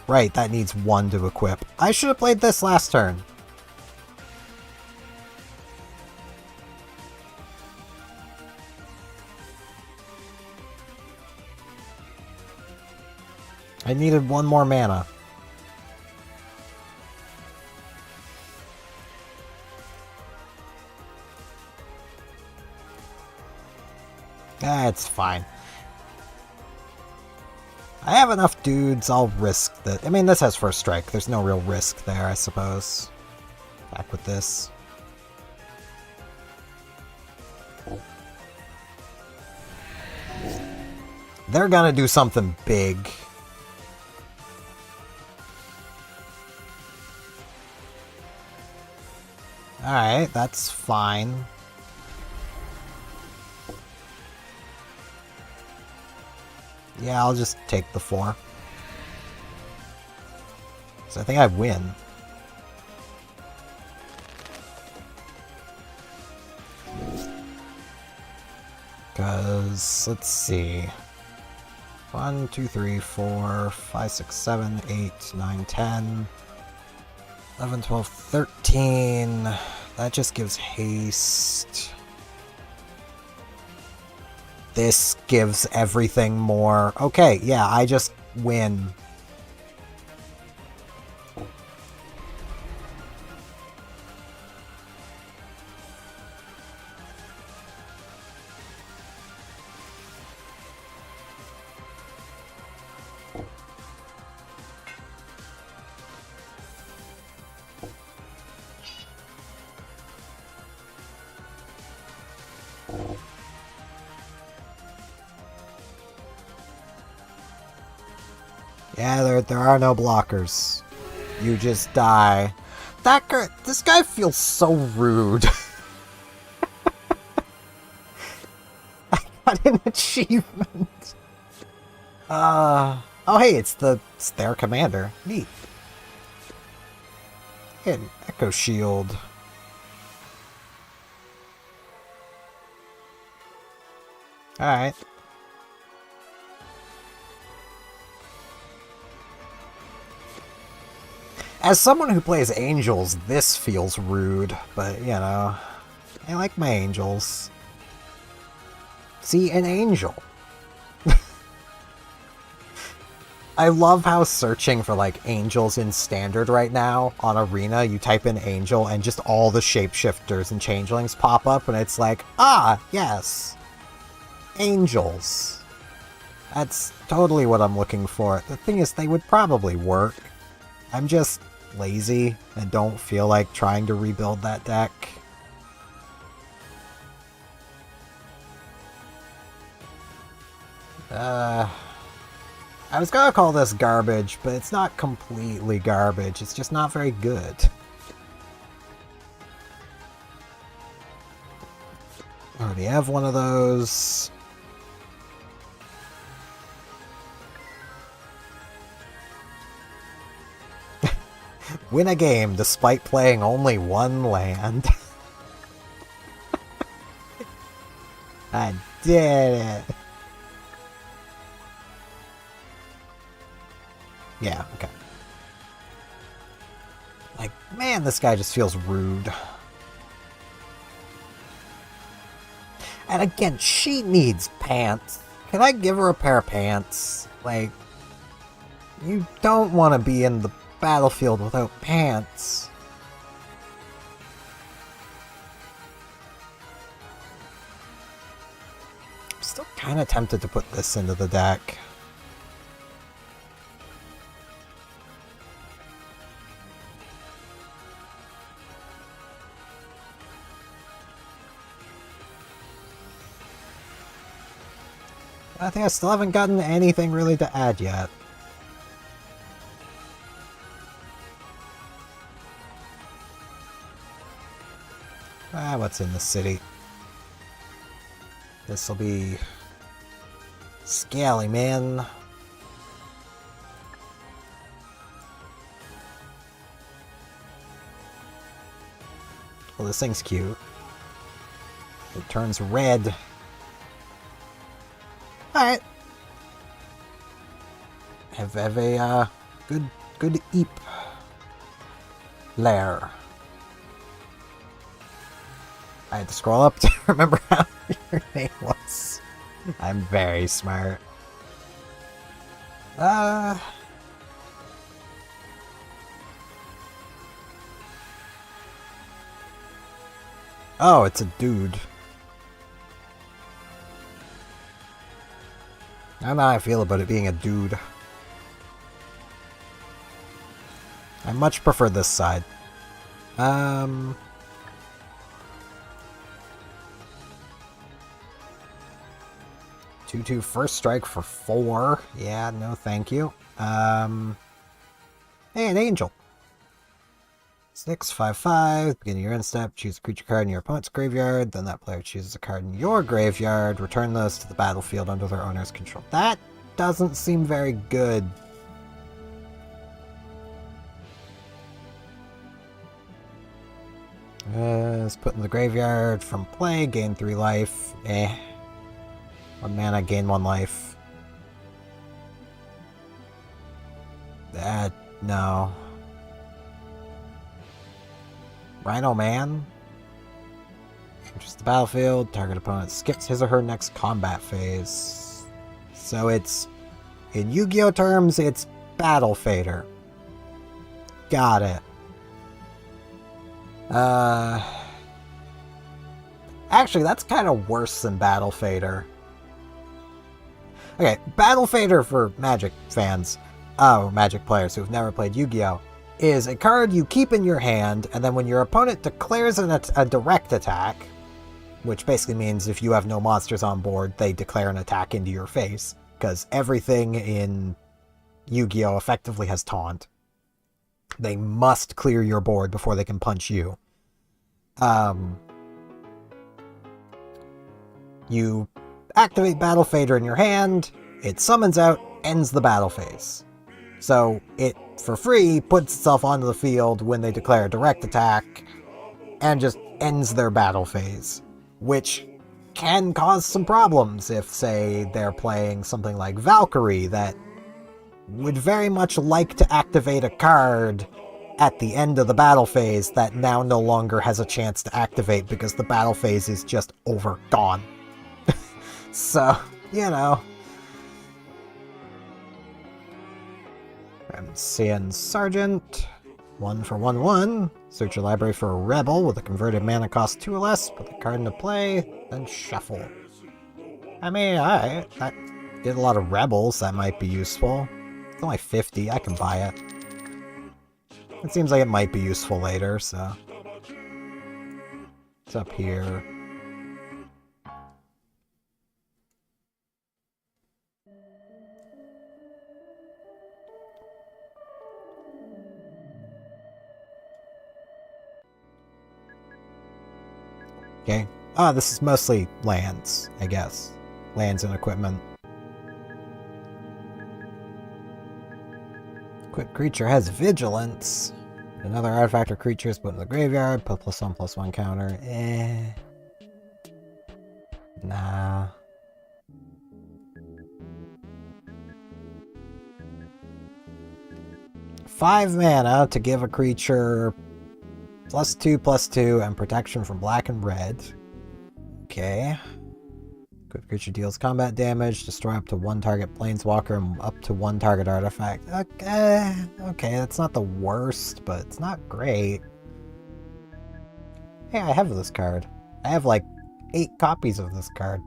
right, that needs 1 to equip. I should have played this last turn. I needed 1 more mana. That's fine. I have enough dudes, I'll risk that. I mean, this has first strike. There's no real risk there, I suppose. Back with this. They're gonna do something big. Alright, that's fine. Yeah, I'll just take the 4. So I think I win. Because, let's see. 1, 2, 3, 4, 5, 6, 7, 8, 9, 10, 11, 12, 13. That just gives haste. This gives everything more. Okay, yeah, I just win. Yeah, there are no blockers. You just die. That guy, this guy feels so rude. I got an achievement. Oh hey, it's their commander. Neat. An Echo Shield. Alright. As someone who plays angels, this feels rude, but, you know, I like my angels. See, an angel. I love how searching for, like, angels in Standard right now on Arena, you type in angel and just all the shapeshifters and changelings pop up, and it's like, ah, yes, angels. That's totally what I'm looking for. The thing is, they would probably work. I'm just lazy and don't feel like trying to rebuild that deck. I was gonna call this garbage, but it's not completely garbage. It's just not very good. Already have one of those. Win a game despite playing only one land. I did it. Yeah, okay. Like, man, this guy just feels rude. And again, she needs pants. Can I give her a pair of pants? Like, you don't want to be in the battlefield without pants. I'm still kind of tempted to put this into the deck. I think I still haven't gotten anything really to add yet. What's in the city? This'll be... Scaly, man. Well, this thing's cute. It turns red. Alright. Have a, good eep. Lair. I had to scroll up to remember how your name was. I'm very smart. Oh, it's a dude. I don't know how I feel about it being a dude. I much prefer this side. 2/2 first strike for 4. Yeah, no thank you. Hey, an angel. 6/5/5. Beginning your end step, choose a creature card in your opponent's graveyard. Then that player chooses a card in your graveyard. Return those to the battlefield under their owner's control. That doesn't seem very good. Let's put in the graveyard from play. Gain 3 life. 1 mana, gain 1 life. No. Rhino Man. Enters the battlefield. Target opponent skips his or her next combat phase. So it's... In Yu-Gi-Oh terms, it's Battle Fader. Got it. Actually, that's kind of worse than Battle Fader. Okay, Battle Fader for Magic fans, Magic players who've never played Yu-Gi-Oh, is a card you keep in your hand, and then when your opponent declares a direct attack, which basically means if you have no monsters on board, they declare an attack into your face, because everything in Yu-Gi-Oh effectively has taunt. They must clear your board before they can punch you. You activate Battle Fader in your hand, it summons out, ends the battle phase. So it, for free, puts itself onto the field when they declare a direct attack, and just ends their battle phase. Which can cause some problems if, say, they're playing something like Valkyrie that would very much like to activate a card at the end of the battle phase that now no longer has a chance to activate because the battle phase is just gone. So, you know. I'm seeing Sergeant. 1 for 1/1. Search your library for a Rebel with a converted mana cost 2 or less. Put the card into play, then shuffle. I mean, I did a lot of Rebels. That might be useful. It's only 50. I can buy it. It seems like it might be useful later, so. It's up here. Okay. Ah, this is mostly lands, I guess. Lands and equipment. Equipped creature has vigilance. Another artifact or creature is put in the graveyard. Put +1/+1 counter. Nah. Five mana to give a creature +2/+2 and protection from black and red. Okay. Equipped creature deals combat damage, destroy up to one target planeswalker and up to one target artifact. Okay, that's not the worst, but it's not great. Hey, I have this card. I have like 8 copies of this card.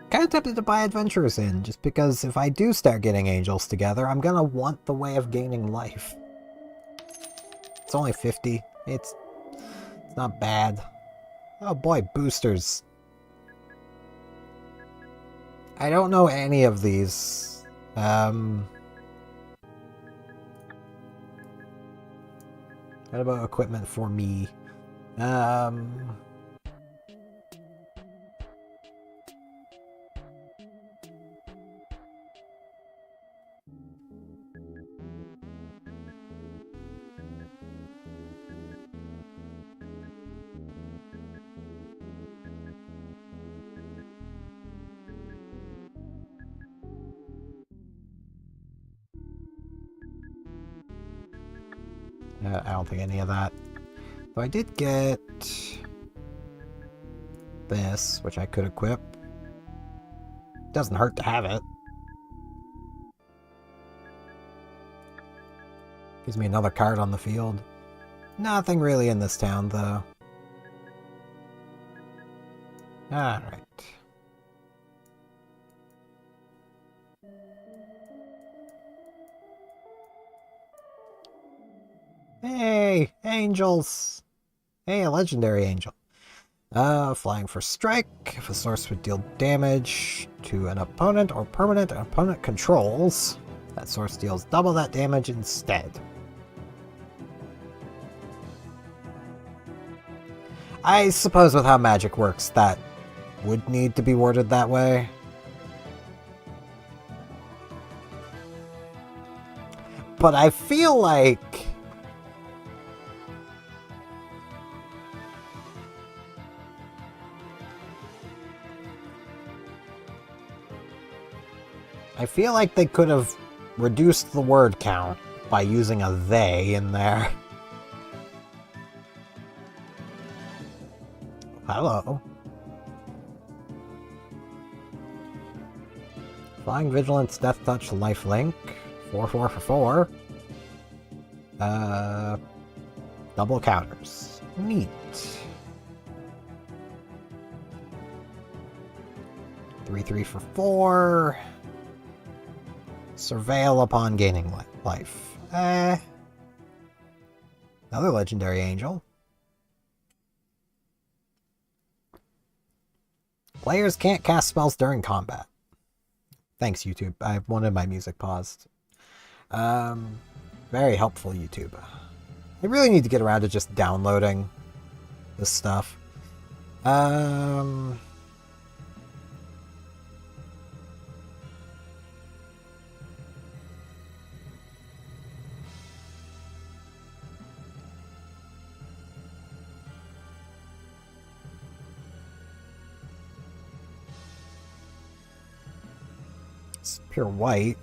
Kind of tempted to buy Adventurers In, just because if I do start getting angels together, I'm gonna want the way of gaining life. It's only 50. It's not bad. Oh boy, boosters. I don't know any of these. What about equipment for me? I don't think any of that. So I did get this, which I could equip. Doesn't hurt to have it. Gives me another card on the field. Nothing really in this town, though. Alright. Hey, angels! Hey, a legendary angel. Flying for strike. If a source would deal damage to an opponent or permanent an opponent controls, that source deals double that damage instead. I suppose with how magic works, that would need to be worded that way. But I feel like they could have reduced the word count by using a they in there. Hello. Flying Vigilance, Death Touch, Lifelink. 4/4 for 4. Double counters. Neat. 3/3 for 4. Surveil upon gaining life. Another legendary angel. Players can't cast spells during combat. Thanks, YouTube. I wanted my music paused. Very helpful, YouTube. I really need to get around to just downloading this stuff. Pure white.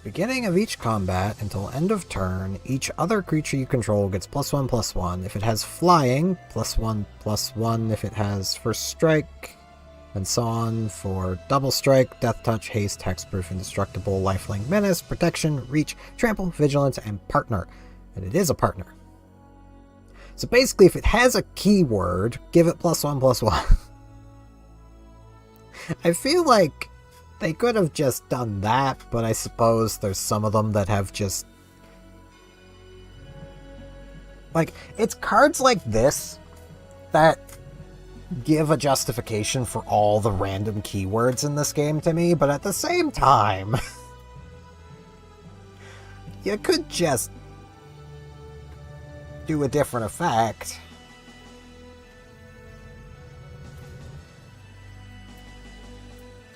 Beginning of each combat until end of turn, each other creature you control gets +1/+1. If it has flying, +1/+1. If it has first strike, and so on for double strike, death touch, haste, hexproof, indestructible, lifelink, menace, protection, reach, trample, vigilance, and partner. And it is a partner. So basically, if it has a keyword, give it +1/+1. I feel like they could have just done that, but I suppose there's some of them that have just... Like, it's cards like this that give a justification for all the random keywords in this game to me, but at the same time, you could just do a different effect.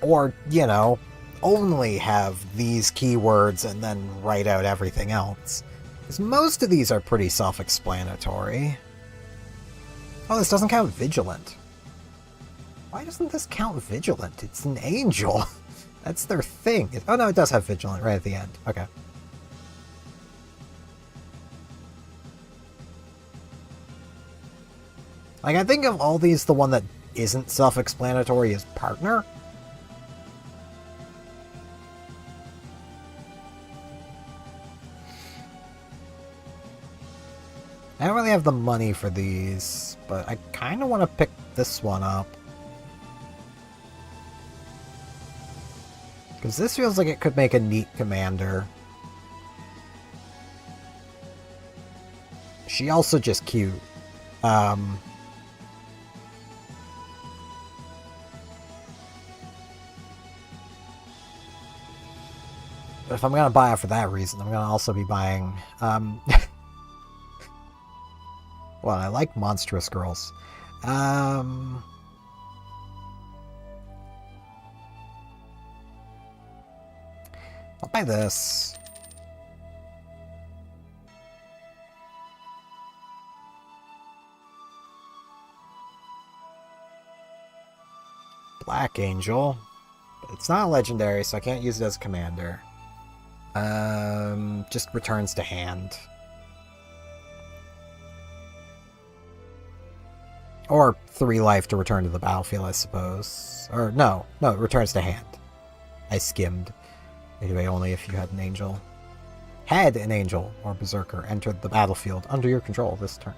Or, you know, only have these keywords and then write out everything else. Because most of these are pretty self-explanatory. Oh, this doesn't count Vigilant. Why doesn't this count Vigilant? It's an angel. That's their thing. Oh no, it does have Vigilant right at the end. Okay. Like, I think of all these, the one that isn't self-explanatory is Partner. I don't really have the money for these, but I kind of want to pick this one up. Because this feels like it could make a neat commander. She also just cute. But if I'm going to buy it for that reason, I'm going to also be buying... well, I like monstrous girls. I'll buy this. Black Angel. It's not a legendary, so I can't use it as commander. Just returns to hand. Or 3 life to return to the battlefield, I suppose. Or no, it returns to hand. I skimmed. Anyway, only if you had an angel. Had an angel or berserker entered the battlefield under your control this turn.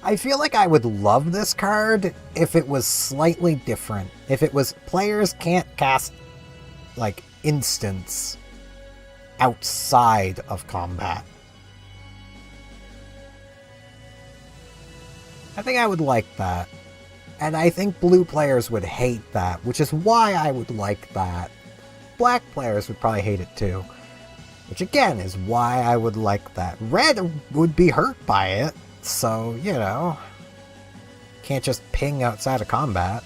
I feel like I would love this card if it was slightly different. If it was players can't cast, like, instants outside of combat. I think I would like that. And I think blue players would hate that, which is why I would like that. Black players would probably hate it too. Which again is why I would like that. Red would be hurt by it, so, you know. Can't just ping outside of combat.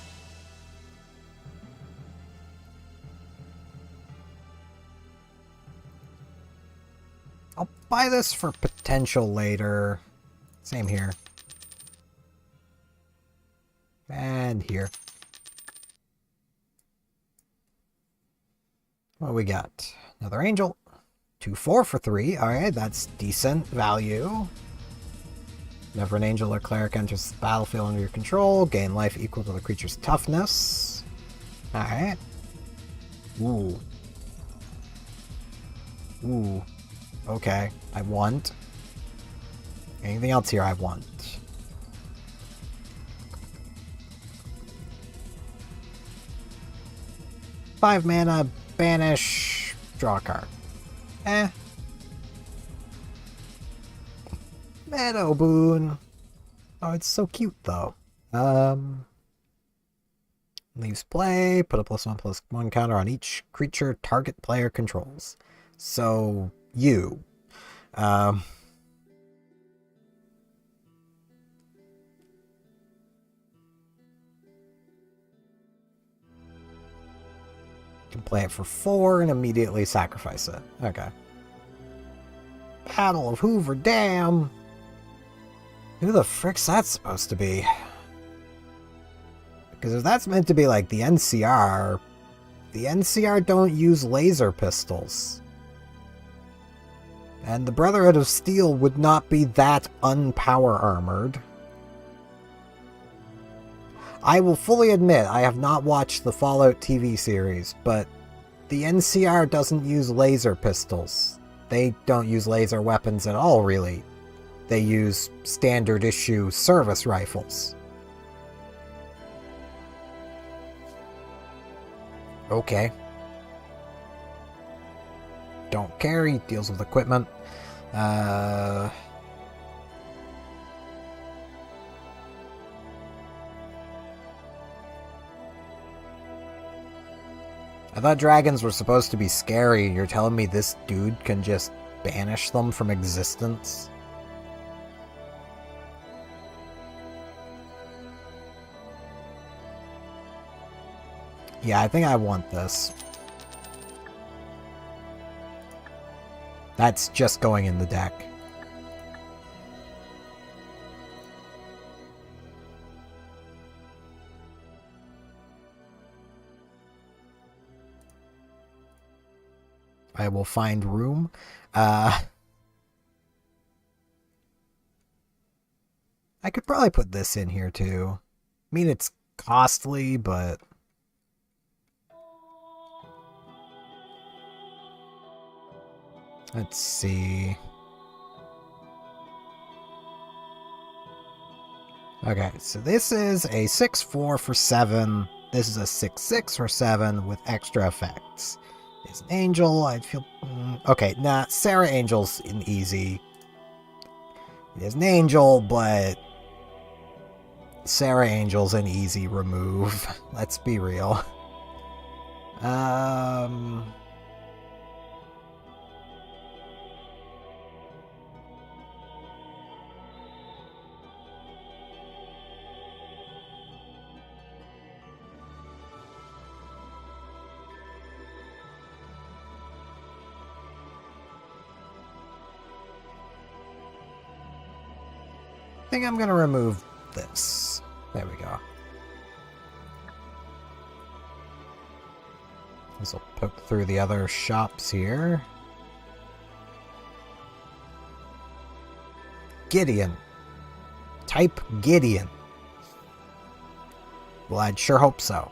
I'll buy this for potential later. Same here. And here. What we got? Another angel. 2/4 for 3. Alright, that's decent value. Whenever an angel or cleric enters the battlefield under your control, gain life equal to the creature's toughness. Alright. Ooh. Ooh. Okay. I want. Anything else here I want? Five mana, banish, draw a card. Meadow Boon. Oh, it's so cute though. Leaves play, put a +1/+1 counter on each creature target player controls. So, you. Can play it for 4 and immediately sacrifice it. Okay. Battle of Hoover Dam. Who the frick's that supposed to be? Because if that's meant to be like the NCR don't use laser pistols. And the Brotherhood of Steel would not be that unpower armored. I will fully admit I have not watched the Fallout TV series, but the NCR doesn't use laser pistols. They don't use laser weapons at all, really. They use standard issue service rifles. Okay. don't care. He deals with equipment. I thought dragons were supposed to be scary. You're telling me this dude can just banish them from existence? Yeah, I think I want this. That's just going in the deck. I will find room. I could probably put this in here too. I mean, it's costly, but... Let's see. Okay, so this is a 6/4 for 7. This is a 6/6 for 7 with extra effects. Is an angel. I'd feel... okay, nah, Sarah Angel's an easy. It is an angel, but... Sarah Angel's an easy remove. Let's be real. I think I'm gonna remove this. There we go. This will poke through the other shops here. Gideon. Type Gideon. Well, I'd sure hope so.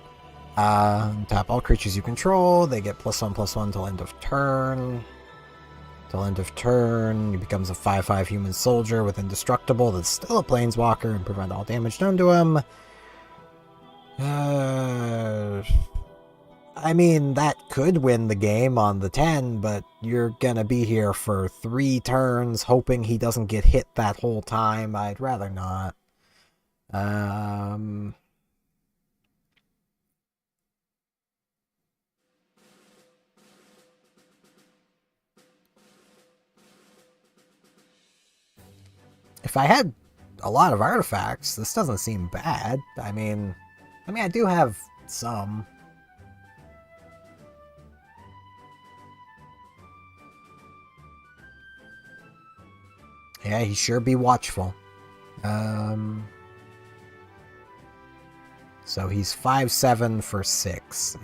Tap all creatures you control. They get +1/+1 till end of turn. Till end of turn, he becomes a 5/5 human soldier with indestructible that's still a planeswalker and prevent all damage done to him. I mean, that could win the game on the 10, but you're gonna be here for 3 turns hoping he doesn't get hit that whole time. I'd rather not. If I had a lot of artifacts, this doesn't seem bad. I mean, I do have some. Yeah, he sure be watchful. So he's 5/7 for 6.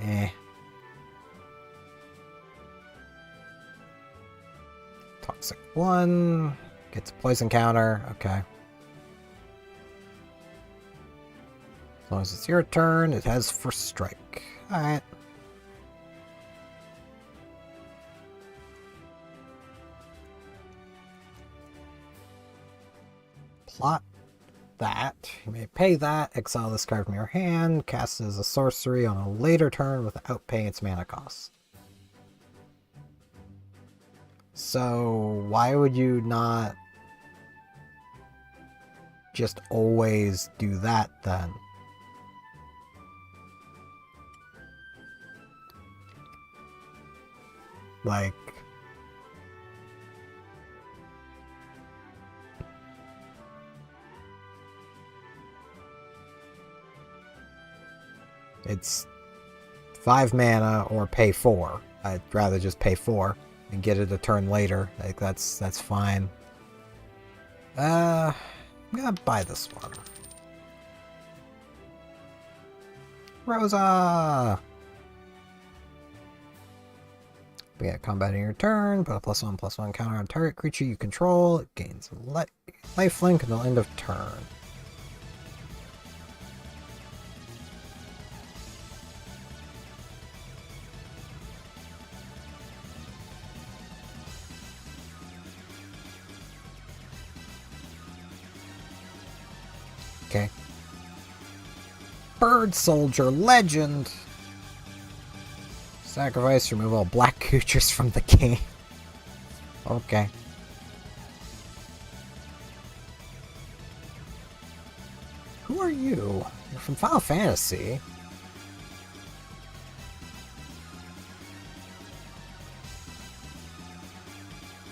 Toxic 1. Gets a poison counter. Okay. As long as it's your turn, it has first strike. Alright. Plot that. You may pay that, exile this card from your hand, cast it as a sorcery on a later turn without paying its mana cost. So, why would you not just always do that then? Like... it's 5 mana or pay 4. I'd rather just pay 4 and get it a turn later. Like that's fine. I'm gonna buy this one. Rosa! Begin combat in your turn. Put a +1/+1 counter on target creature you control. It gains lifelink until end of turn. Okay. Bird Soldier Legend. Sacrifice, remove all black creatures from the game. Okay. Who are you? You're from Final Fantasy.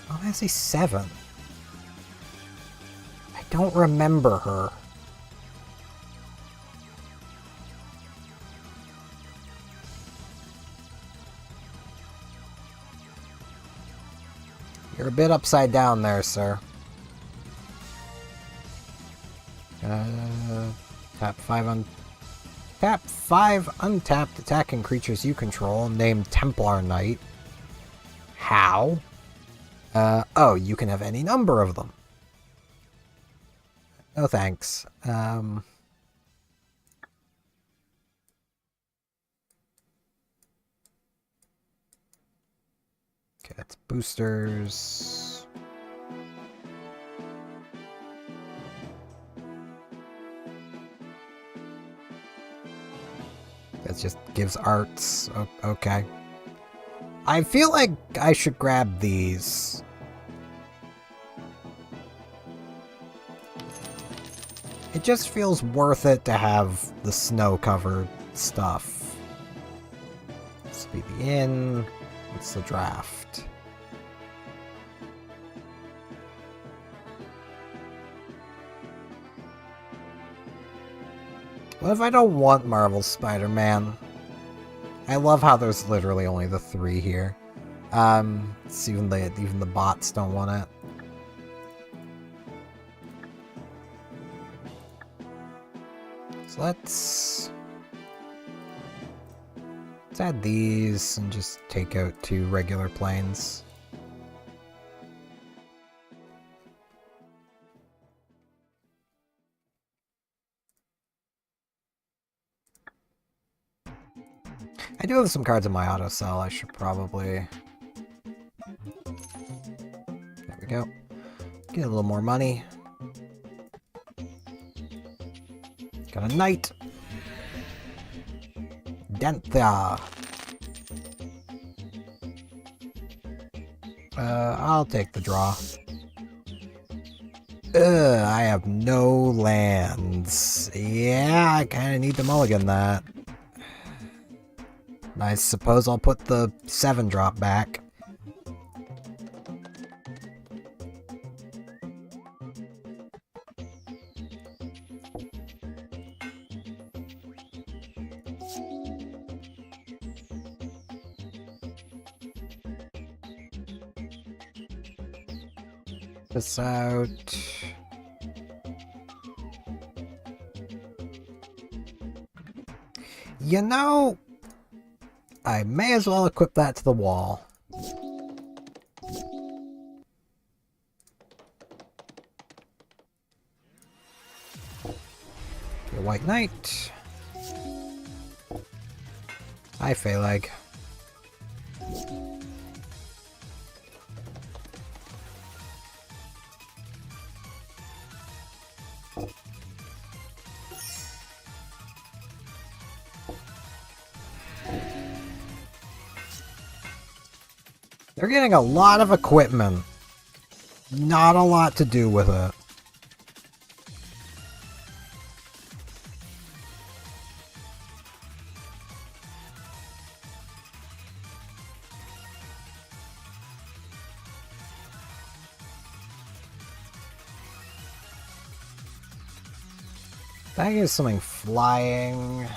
Final Fantasy 7. I don't remember her. You're a bit upside down there, sir. Tap 5 untapped attacking creatures you control named Templar Knight. How? Oh, you can have any number of them. No thanks. Okay, that's boosters. That just gives arts. Okay. I feel like I should grab these. It just feels worth it to have the snow-covered stuff. This will be the inn. What's the draft? What if I don't want Marvel Spider-Man? I love how there's literally only the 3 here. It's even the bots don't want it. So let's add these and just take out 2 regular planes. I do have some cards in my auto cell. I should probably... There we go. Get a little more money. Got a knight. Dentha. I'll take the draw. I have no lands. Yeah, I kind of need to mulligan that. I suppose I'll put the 7-drop back. This out. You know, I may as well equip that to the wall. The White Knight. Hi, Phaleg. They're getting a lot of equipment. Not a lot to do with it. That gives something flying.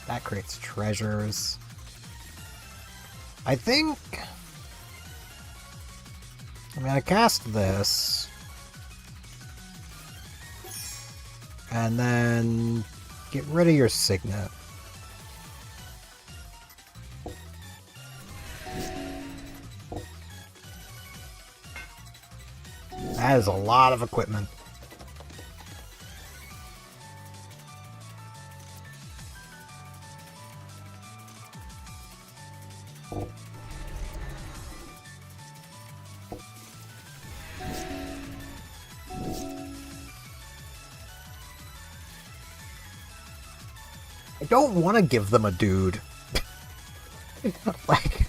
That creates treasures. I think... I'm gonna cast this. And then get rid of your signet. That is a lot of equipment. I don't want to give them a dude. Like,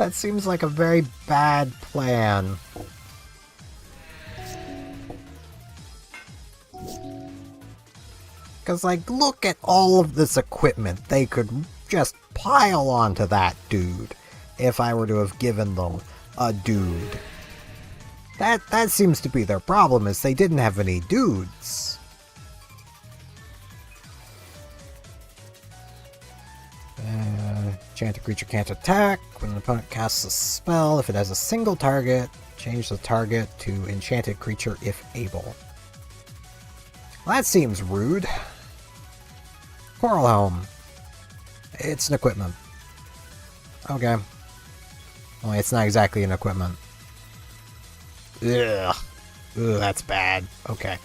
That seems like a very bad plan. Because, like, look at all of this equipment they could just pile onto that dude if I were to have given them a dude. That seems to be their problem, is they didn't have any dudes. Enchanted creature can't attack. When an opponent casts a spell, if it has a single target, change the target to enchanted creature if able. Well, that seems rude. Coral Helm. It's an equipment. Okay. Only it's not exactly an equipment. Ugh. Ugh, that's bad. Okay.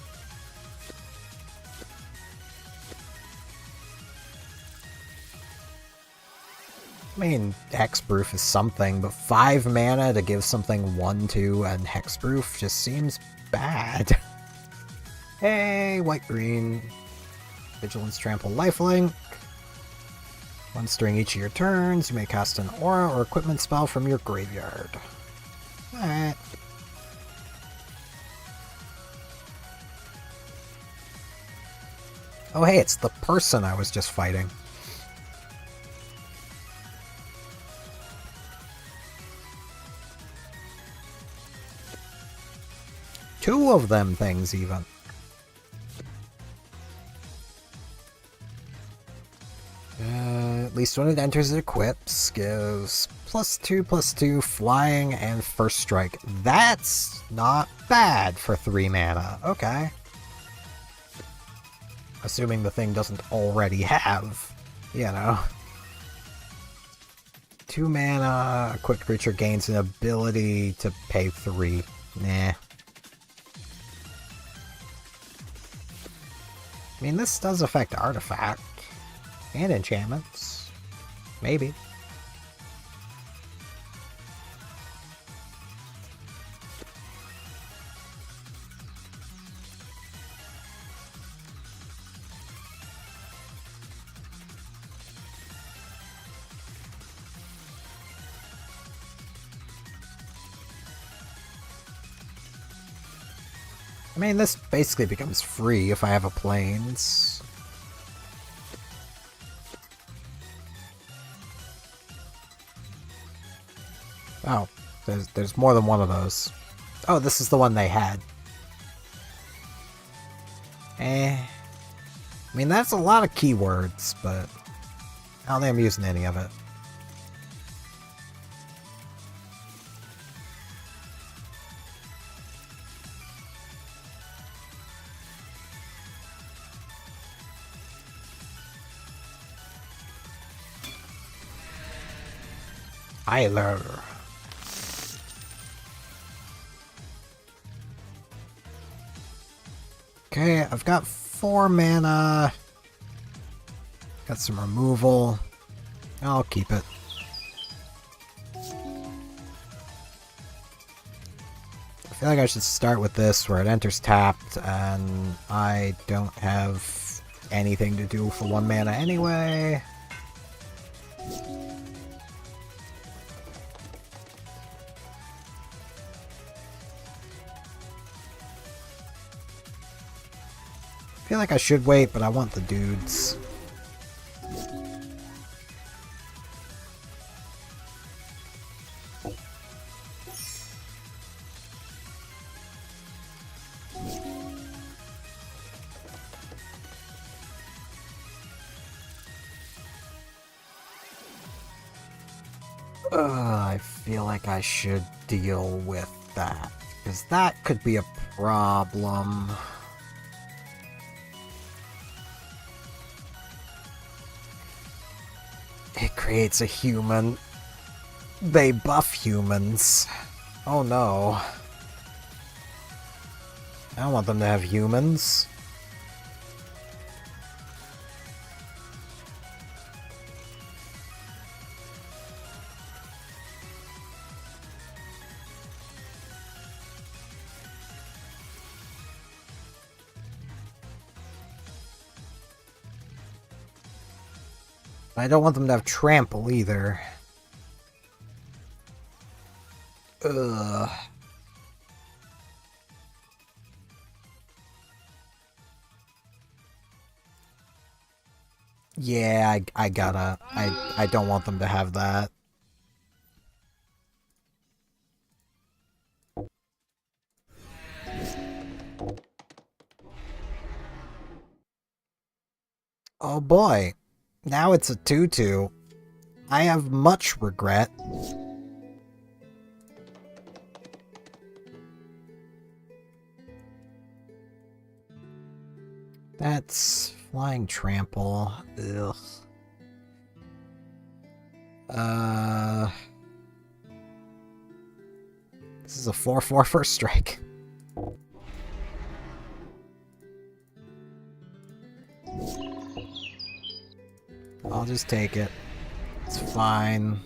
I mean, Hexproof is something, but 5 mana to give something 1/2 and Hexproof just seems bad. Hey, white-green. Vigilance, Trample, Lifelink. Once during each of your turns, you may cast an aura or equipment spell from your graveyard. Alright. Oh hey, it's the person I was just fighting. Two of them things, even. At least when it enters, it equips. Gives +2/+2 flying and first strike. That's not bad for 3 mana. Okay. Assuming the thing doesn't already have, you know. 2 mana, a quick creature gains an ability to pay 3. Nah. I mean, this does affect artifact. And enchantments. Maybe. I mean, this basically becomes free if I have a plains. Oh, there's more than one of those. Oh, this is the one they had. I mean, that's a lot of keywords, but I don't think I'm using any of it. Eiler. Okay, I've got 4 mana. Got some removal. I'll keep it. I feel like I should start with this where it enters tapped and I don't have anything to do for 1 mana anyway. I feel like I should wait, but I want the dudes. I feel like I should deal with that, because that could be a problem. It creates a human. They buff humans. Oh no. I don't want them to have humans. I don't want them to have trample either. Ugh. Yeah, I gotta. I don't want them to have that. Oh boy. Now it's a 2-2. I have much regret. That's flying trample. Ugh. This is a 4/4 first strike. I'll just take it. It's fine.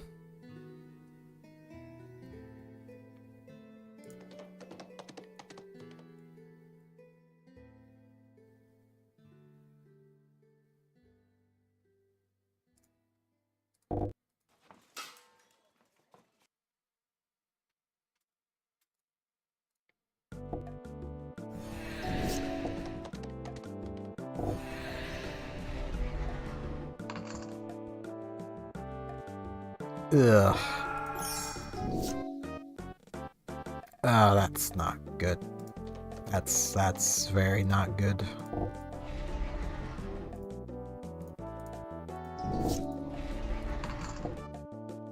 Ugh. Oh, that's not good. That's very not good.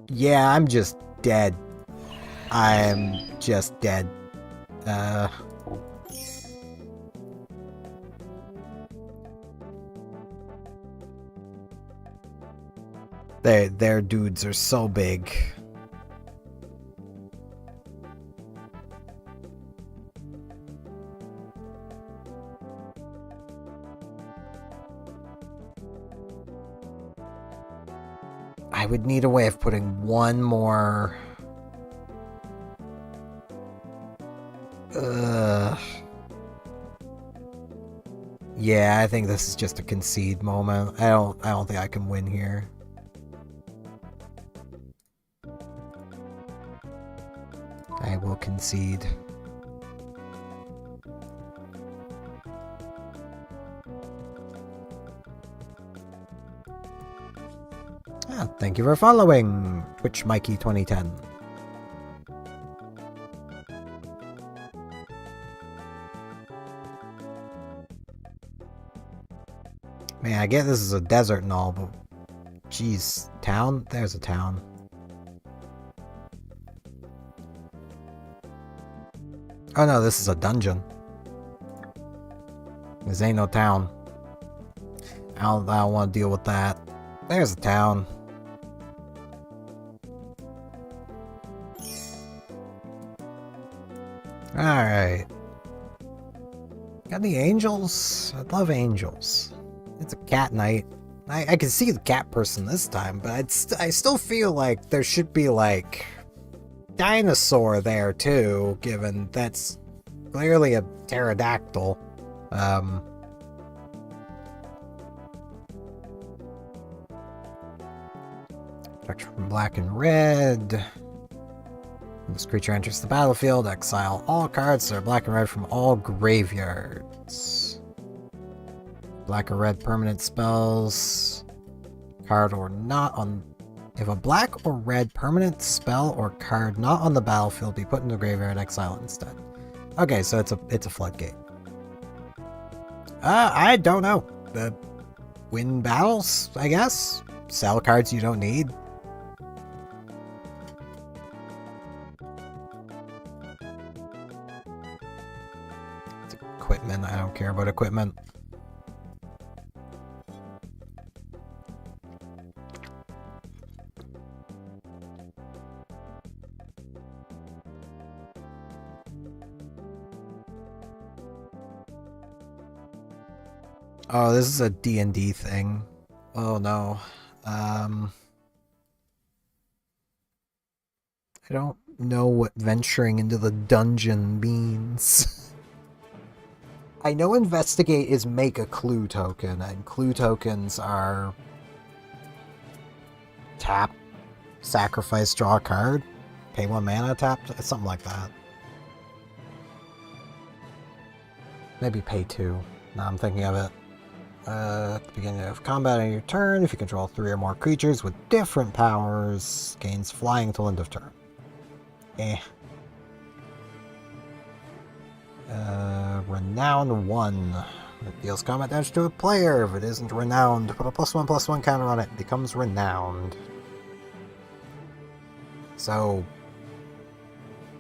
Yeah, I'm just dead. I'm just dead. Their dudes are so big. I would need a way of putting one more... Yeah, I think this is just a concede moment. I don't think I can win here. I will concede. Thank you for following, Twitch Mikey 2010. Man, I get this is a desert and all, but... Jeez, town? There's a town. Oh no, this is a dungeon. This ain't no town. I don't want to deal with that. There's a town. Alright. Got any angels? I love angels. It's a cat night. I can see the cat person this time, but I still feel like there should be, like, dinosaur there, too, given that's clearly a pterodactyl. Protection from black and red. When this creature enters the battlefield, exile all cards that are black and red from all graveyards. Black or red permanent spells. Card or not on... If a black or red permanent spell or card not on the battlefield be put into the graveyard, exile it instead. Okay, so it's a floodgate. I don't know. Win battles, I guess? Sell cards you don't need. It's equipment, I don't care about equipment. Oh, this is a D&D thing. Oh no. I don't know what venturing into the dungeon means. I know investigate is make a clue token, and clue tokens are tap, sacrifice, draw a card, pay 1 mana tapped? Something like that. Maybe pay 2. Now I'm thinking of it. At the beginning of combat on your turn, if you control 3 or more creatures with different powers, gains flying till end of turn. Renown 1. It deals combat damage to a player. If it isn't renowned, put a +1/+1 counter on it. It becomes renowned. So,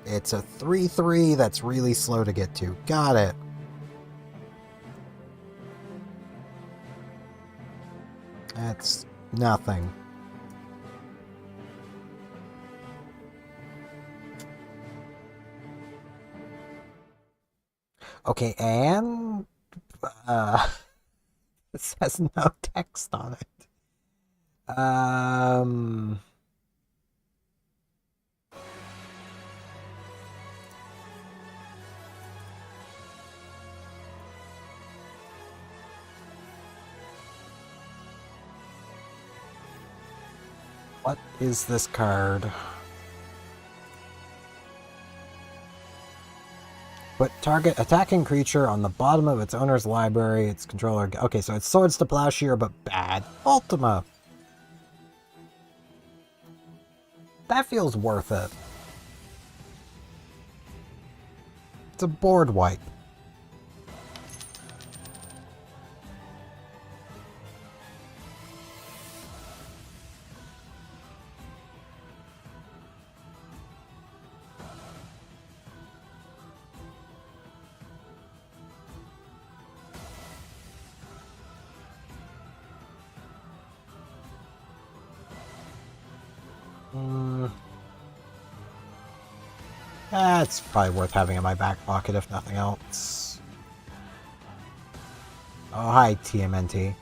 it's a 3/3 that's really slow to get to. Got it. That's nothing. Okay, and this has no text on it. What is this card? Put target attacking creature on the bottom of its owner's library, its controller... Okay, so it's Swords to Plowshare, but bad. Ultima! That feels worth it. It's a board wipe. That's probably worth having in my back pocket, if nothing else. Oh, hi, TMNT.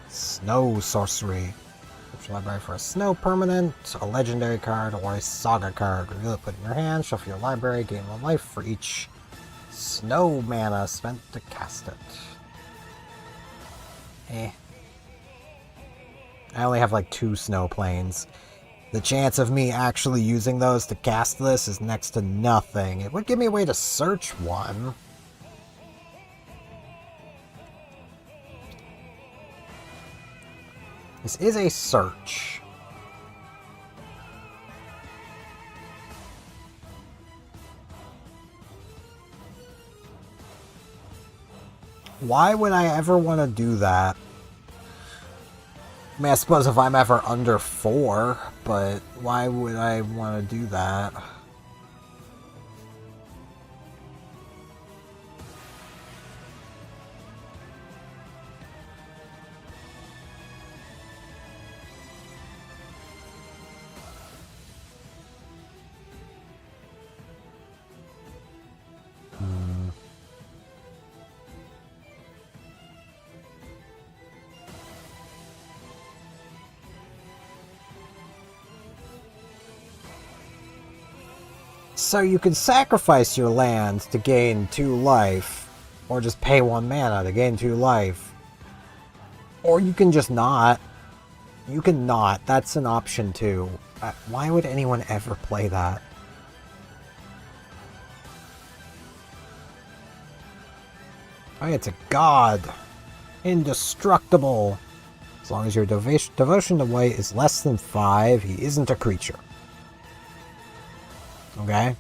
Snow Sorcery. Search your library for a snow permanent, a legendary card, or a saga card. Reveal it, put it in your hand, shuffle your library, gain 1 life for each snow mana spent to cast it. I only have like 2 snow planes. The chance of me actually using those to cast this is next to nothing. It would give me a way to search one. This is a search. Why would I ever want to do that? I mean, I suppose if I'm ever under 4, but why would I want to do that? So you can sacrifice your land to gain 2 life, or just pay 1 mana to gain 2 life. Or you can just not. You can not. That's an option too. Why would anyone ever play that? Oh, it's a god. Indestructible. As long as your devotion to white is less than 5, he isn't a creature. Okay?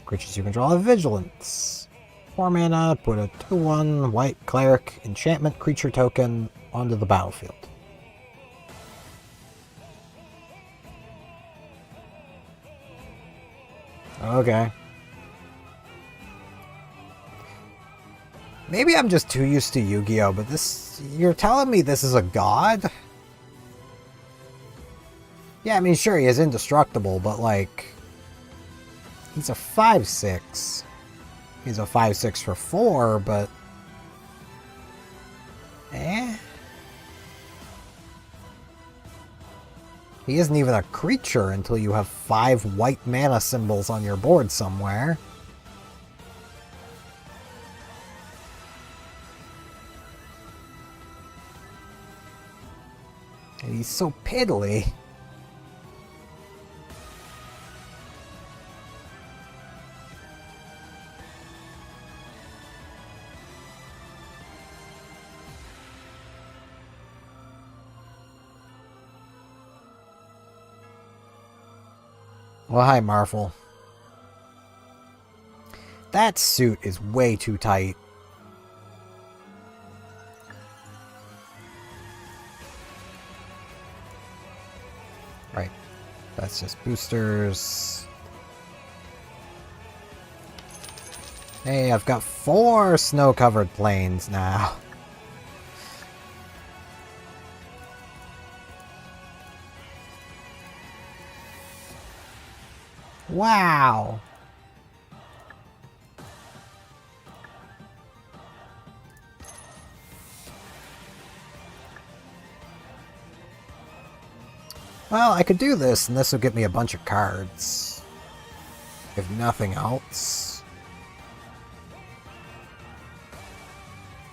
Creatures you control have vigilance. 4 mana, put a 2/1 white cleric enchantment creature token onto the battlefield. Okay. Maybe I'm just too used to Yu-Gi-Oh, but this... You're telling me this is a god? Yeah, I mean, sure, he is indestructible, but like... He's a 5/6. He's a 5/6 for 4, but... He isn't even a creature until you have 5 white mana symbols on your board somewhere. he's so piddly. Well, hi, Marvel. That suit is way too tight. Right. That's just boosters. Hey, I've got 4 snow-covered plains now. Wow! Well, I could do this, and this will get me a bunch of cards. If nothing else.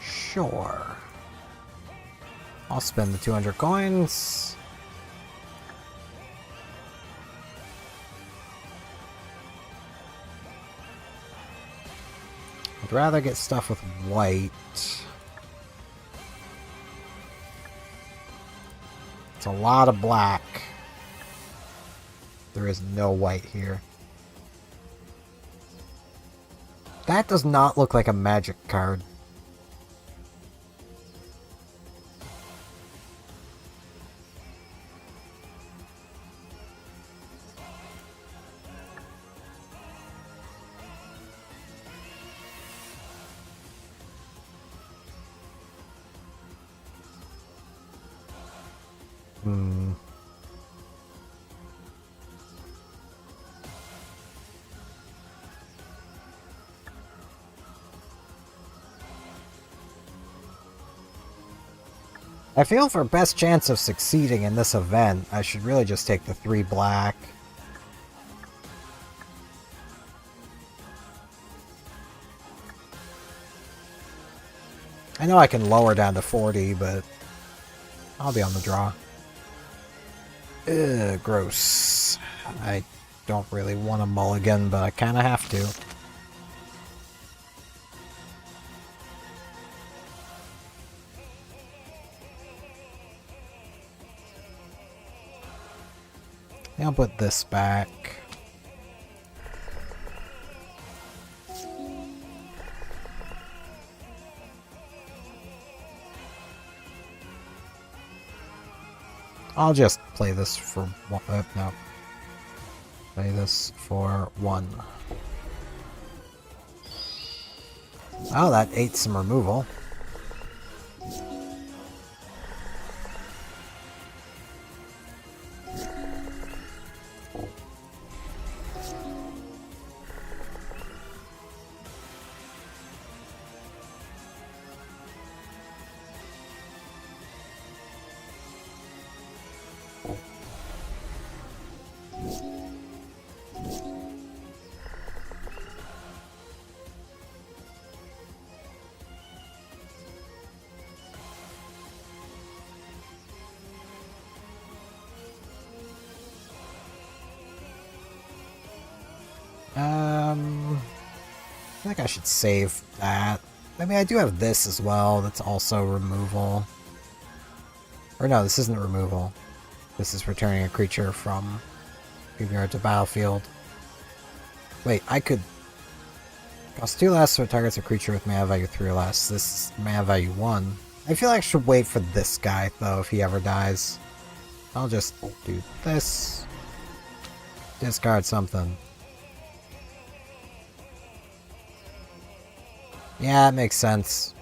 Sure. I'll spend the 200 coins. I'd rather get stuff with white. It's a lot of black. There is no white here. That does not look like a magic card. I feel for best chance of succeeding in this event, I should really just take the 3 black. I know I can lower down to 40, but I'll be on the draw. Ugh, gross. I don't really want a mulligan, but I kinda have to. I'll put this back. I'll just play this for one. No. Play this for 1. Oh, that ate some removal. I think I should save that. I mean, I do have this as well. That's also removal. Or no, this isn't removal. This is returning a creature from graveyard to battlefield. Wait, I could... Cost 2 less, so it targets a creature with mana value 3 or less. This is mana value 1. I feel like I should wait for this guy, though, if he ever dies. I'll just do this. Discard something. Yeah, it makes sense.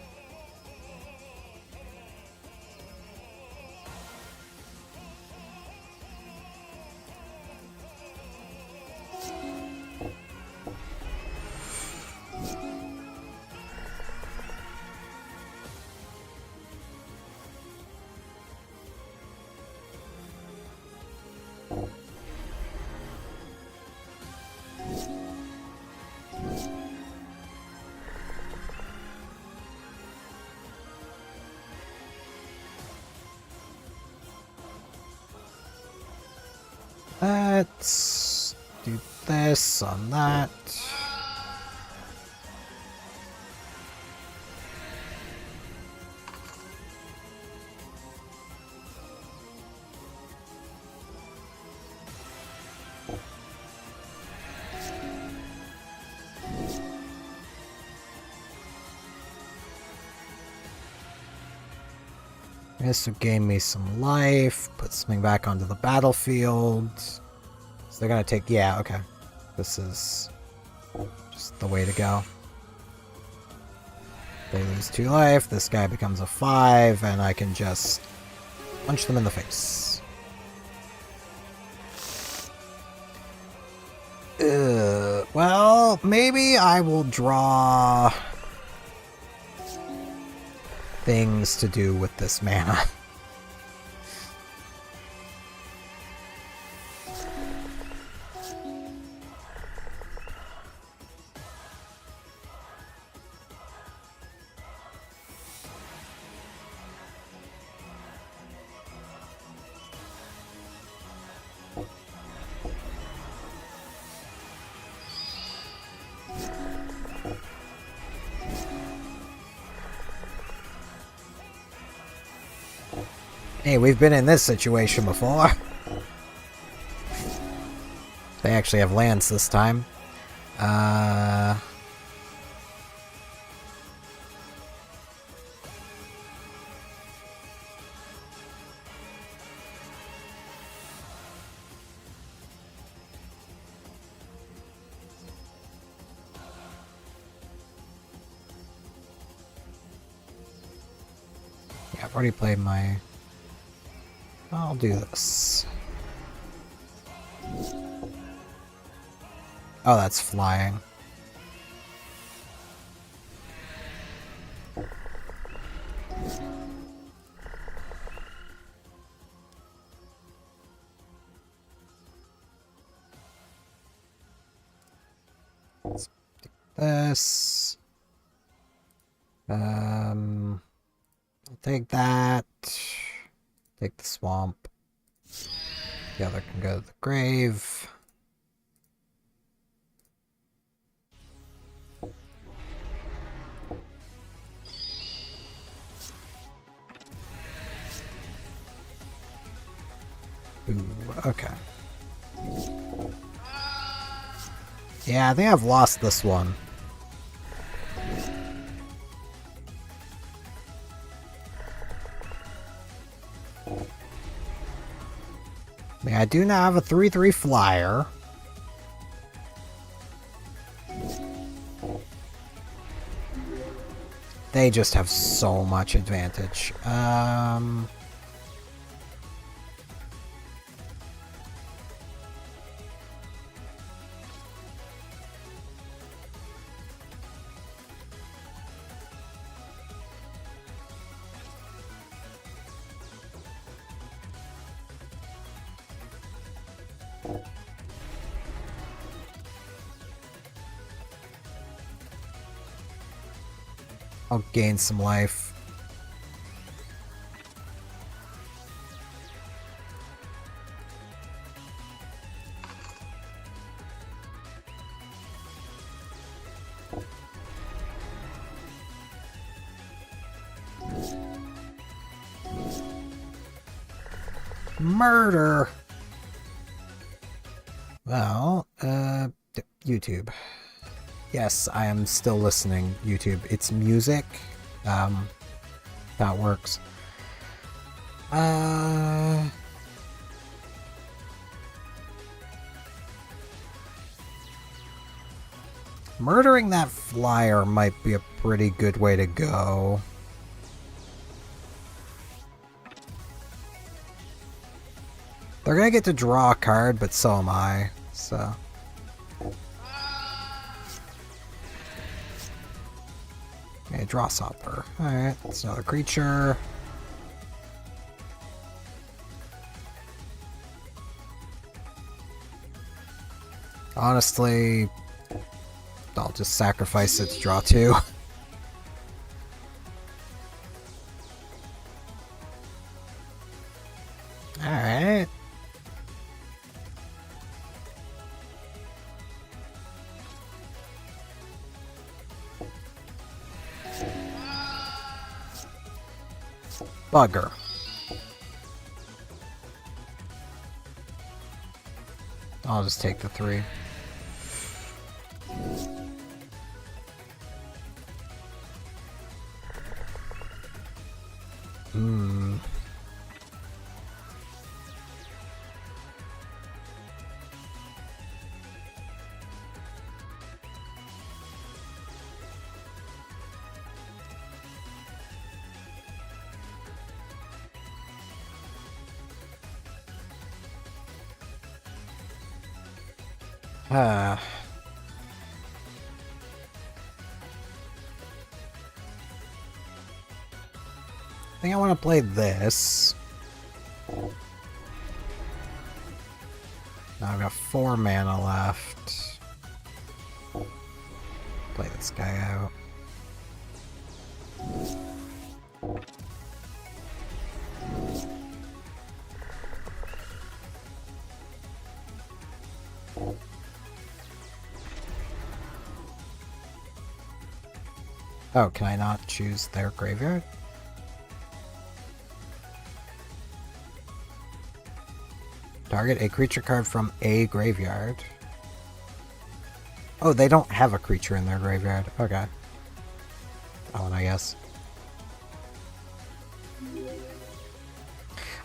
Let's do this on that. This would gain me some life, put something back onto the battlefield. So they're gonna take, yeah, okay. This is just the way to go. They lose 2 life, this guy becomes a 5, and I can just punch them in the face. Well, maybe I will draw things to do with this mana. Hey, we've been in this situation before. They actually have lands this time. Yeah, I've already played my... I'll do this. Oh, that's flying. Let's do this. I'll take that. Take the swamp. The other can go to the grave. Ooh, okay. Yeah, I think I've lost this one. I mean, I do now have a 3/3 flyer. They just have so much advantage. I'll gain some life. Murder! Well, YouTube. Yes, I am still listening, YouTube. It's music. That works. Murdering that flyer might be a pretty good way to go. They're gonna get to draw a card, but so am I, so... Okay, draw Sopper. Alright, that's another creature. Honestly, I'll just sacrifice it to draw 2. Alright. Bugger. I'll just take the 3. I think I want to play this. Now I've got 4 mana left. Play this guy out. Oh, can I not choose their graveyard? Target a creature card from a graveyard. Oh, they don't have a creature in their graveyard. Okay. Oh, and I guess.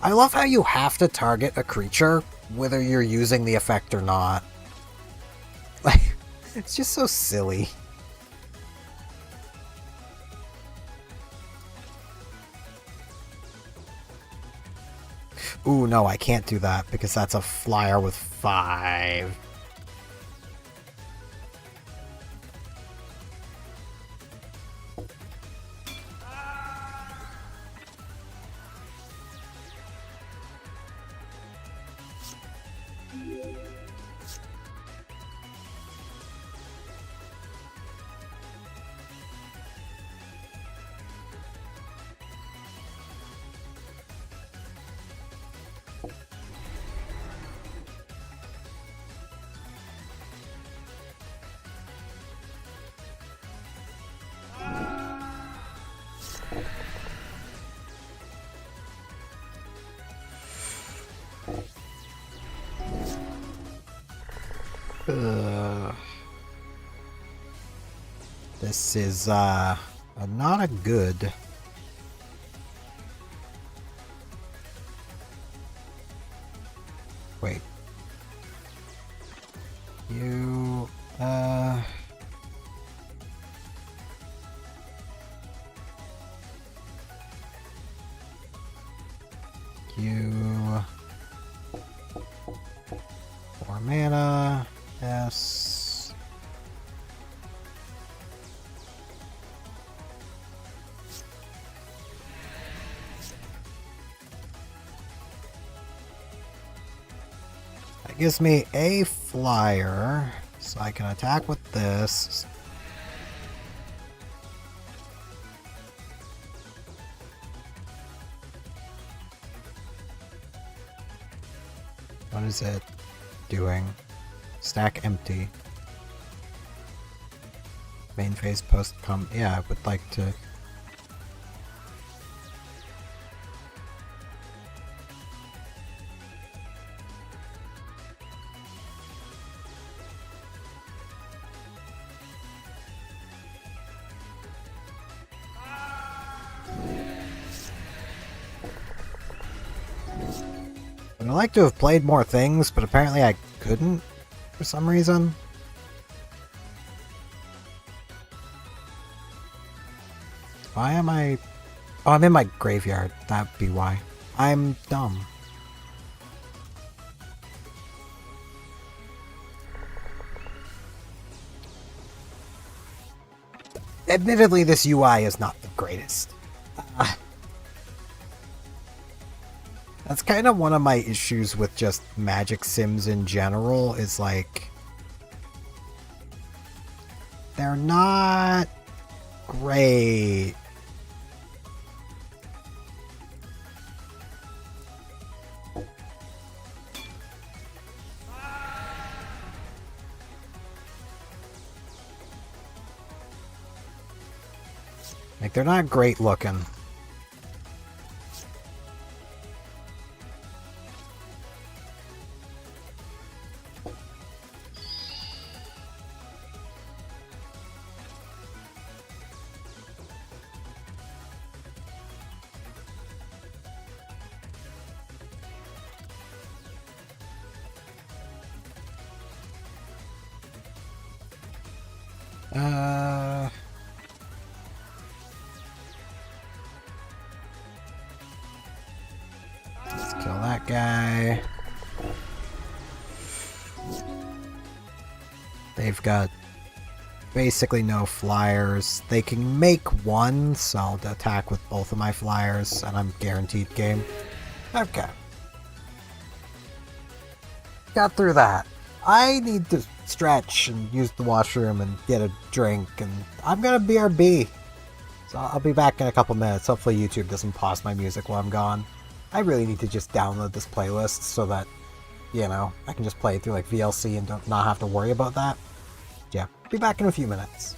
I love how you have to target a creature, whether you're using the effect or not. Like, it's just so silly. Ooh, no, I can't do that because that's a flyer with 5. This is not a good. Wait. You you 4 mana. Yes. That gives me a flyer, so I can attack with this. What is it doing? Stack empty. Main phase post come. Yeah, I would like to. I'd like to have played more things, but apparently I couldn't for some reason. Why am I... Oh, I'm in my graveyard. That'd be why. I'm dumb. Admittedly, this UI is not the greatest. That's kind of one of my issues with just Magic Sims in general, is like... they're not great. Like, they're not great looking. Let's kill that guy. They've got basically no flyers. They can make one, so I'll attack with both of my flyers, and I'm guaranteed game. Okay. Got through that. I need to stretch and use the washroom and get a drink, and I'm gonna BRB. So I'll be back in a couple minutes. Hopefully YouTube doesn't pause my music while I'm gone. I really need to just download this playlist so that, you know, I can just play it through like VLC and not have to worry about that. Yeah, be back in a few minutes.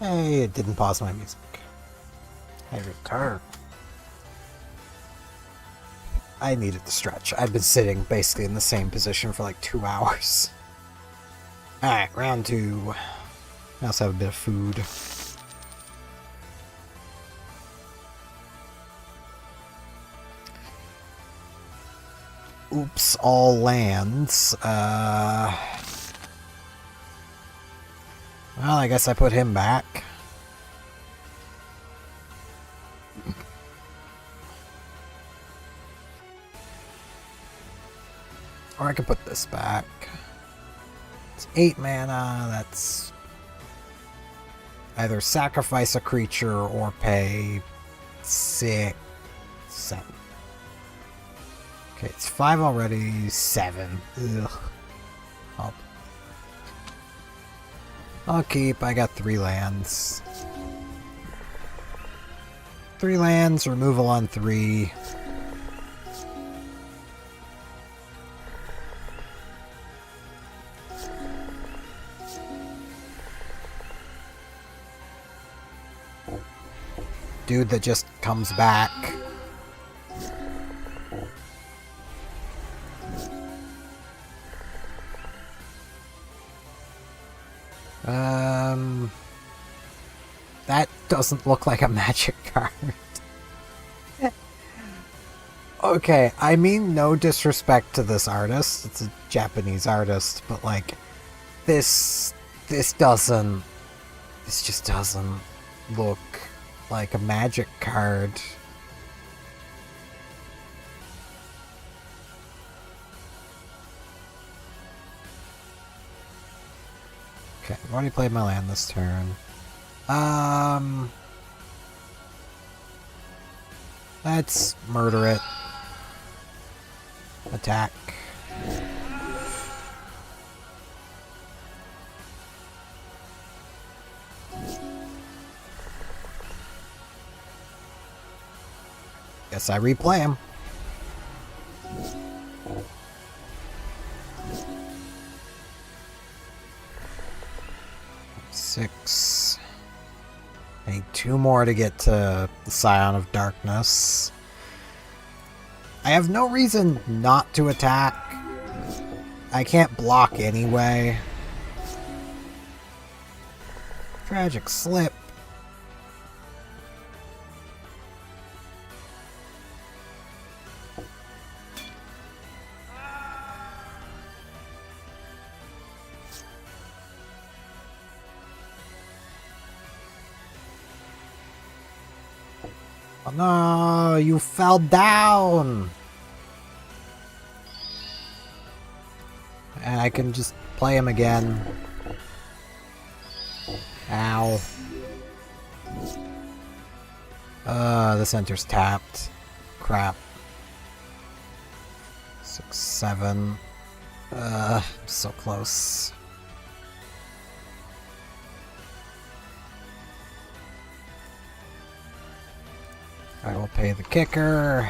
Hey, it didn't pause my music. I return. I needed to stretch. I've been sitting basically in the same position for like 2 hours. Alright, round 2. I also have a bit of food. Oops, all lands. Well, I guess I put him back. Or I could put this back. It's 8 mana, that's either sacrifice a creature or pay 6, 7. Okay, it's 5 already, 7. Ugh. I'll keep, I got 3 lands. 3 lands, removal on 3. Dude that just comes back. That doesn't look like a magic card. Okay, I mean no disrespect to this artist. It's a Japanese artist, but like this just doesn't look like a magic card. Okay, I've already played my land this turn. Let's murder it. Attack. Guess I replay him. Six. I need 2 more to get to the Scion of Darkness. I have no reason not to attack. I can't block anyway. Tragic Slip. Oh no, you fell down! And I can just play him again. Ow. The center's tapped. Crap. 6, 7. So close. I will pay the kicker.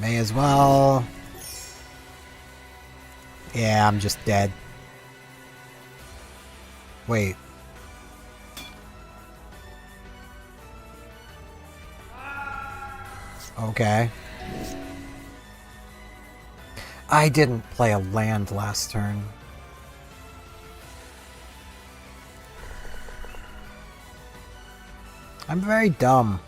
May as well. Yeah, I'm just dead. Wait. Okay. I didn't play a land last turn. I'm very dumb.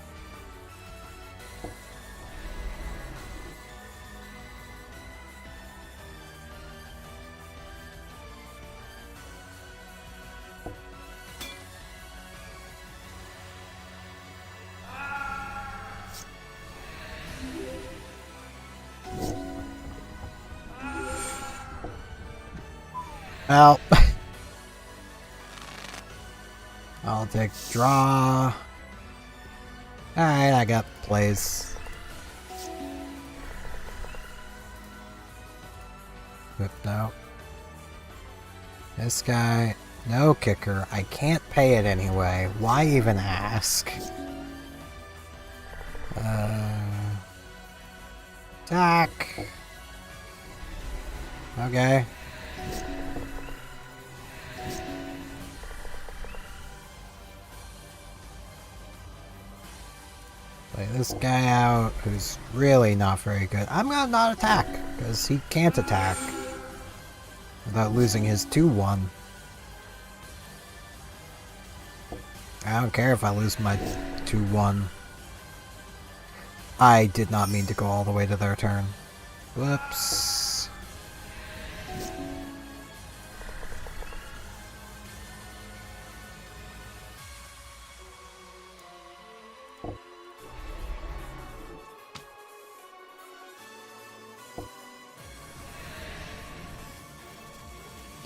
Well, I'll take draw. Alright, I got plays. Whipped out. This guy, no kicker. I can't pay it anyway. Why even ask? Attack. Play this guy out, who's really not very good. I'm gonna not attack, because he can't attack without losing his 2-1. I don't care if I lose my 2-1. I did not mean to go all the way to their turn. Whoops.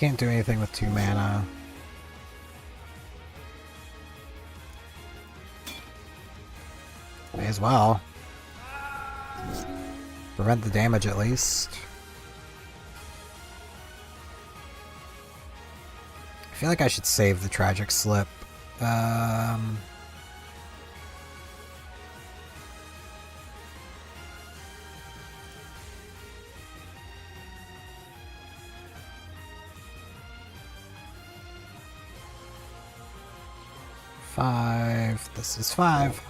Can't do anything with 2 mana. May as well. Prevent the damage at least. I feel like I should save the Tragic Slip. Five. This is 5.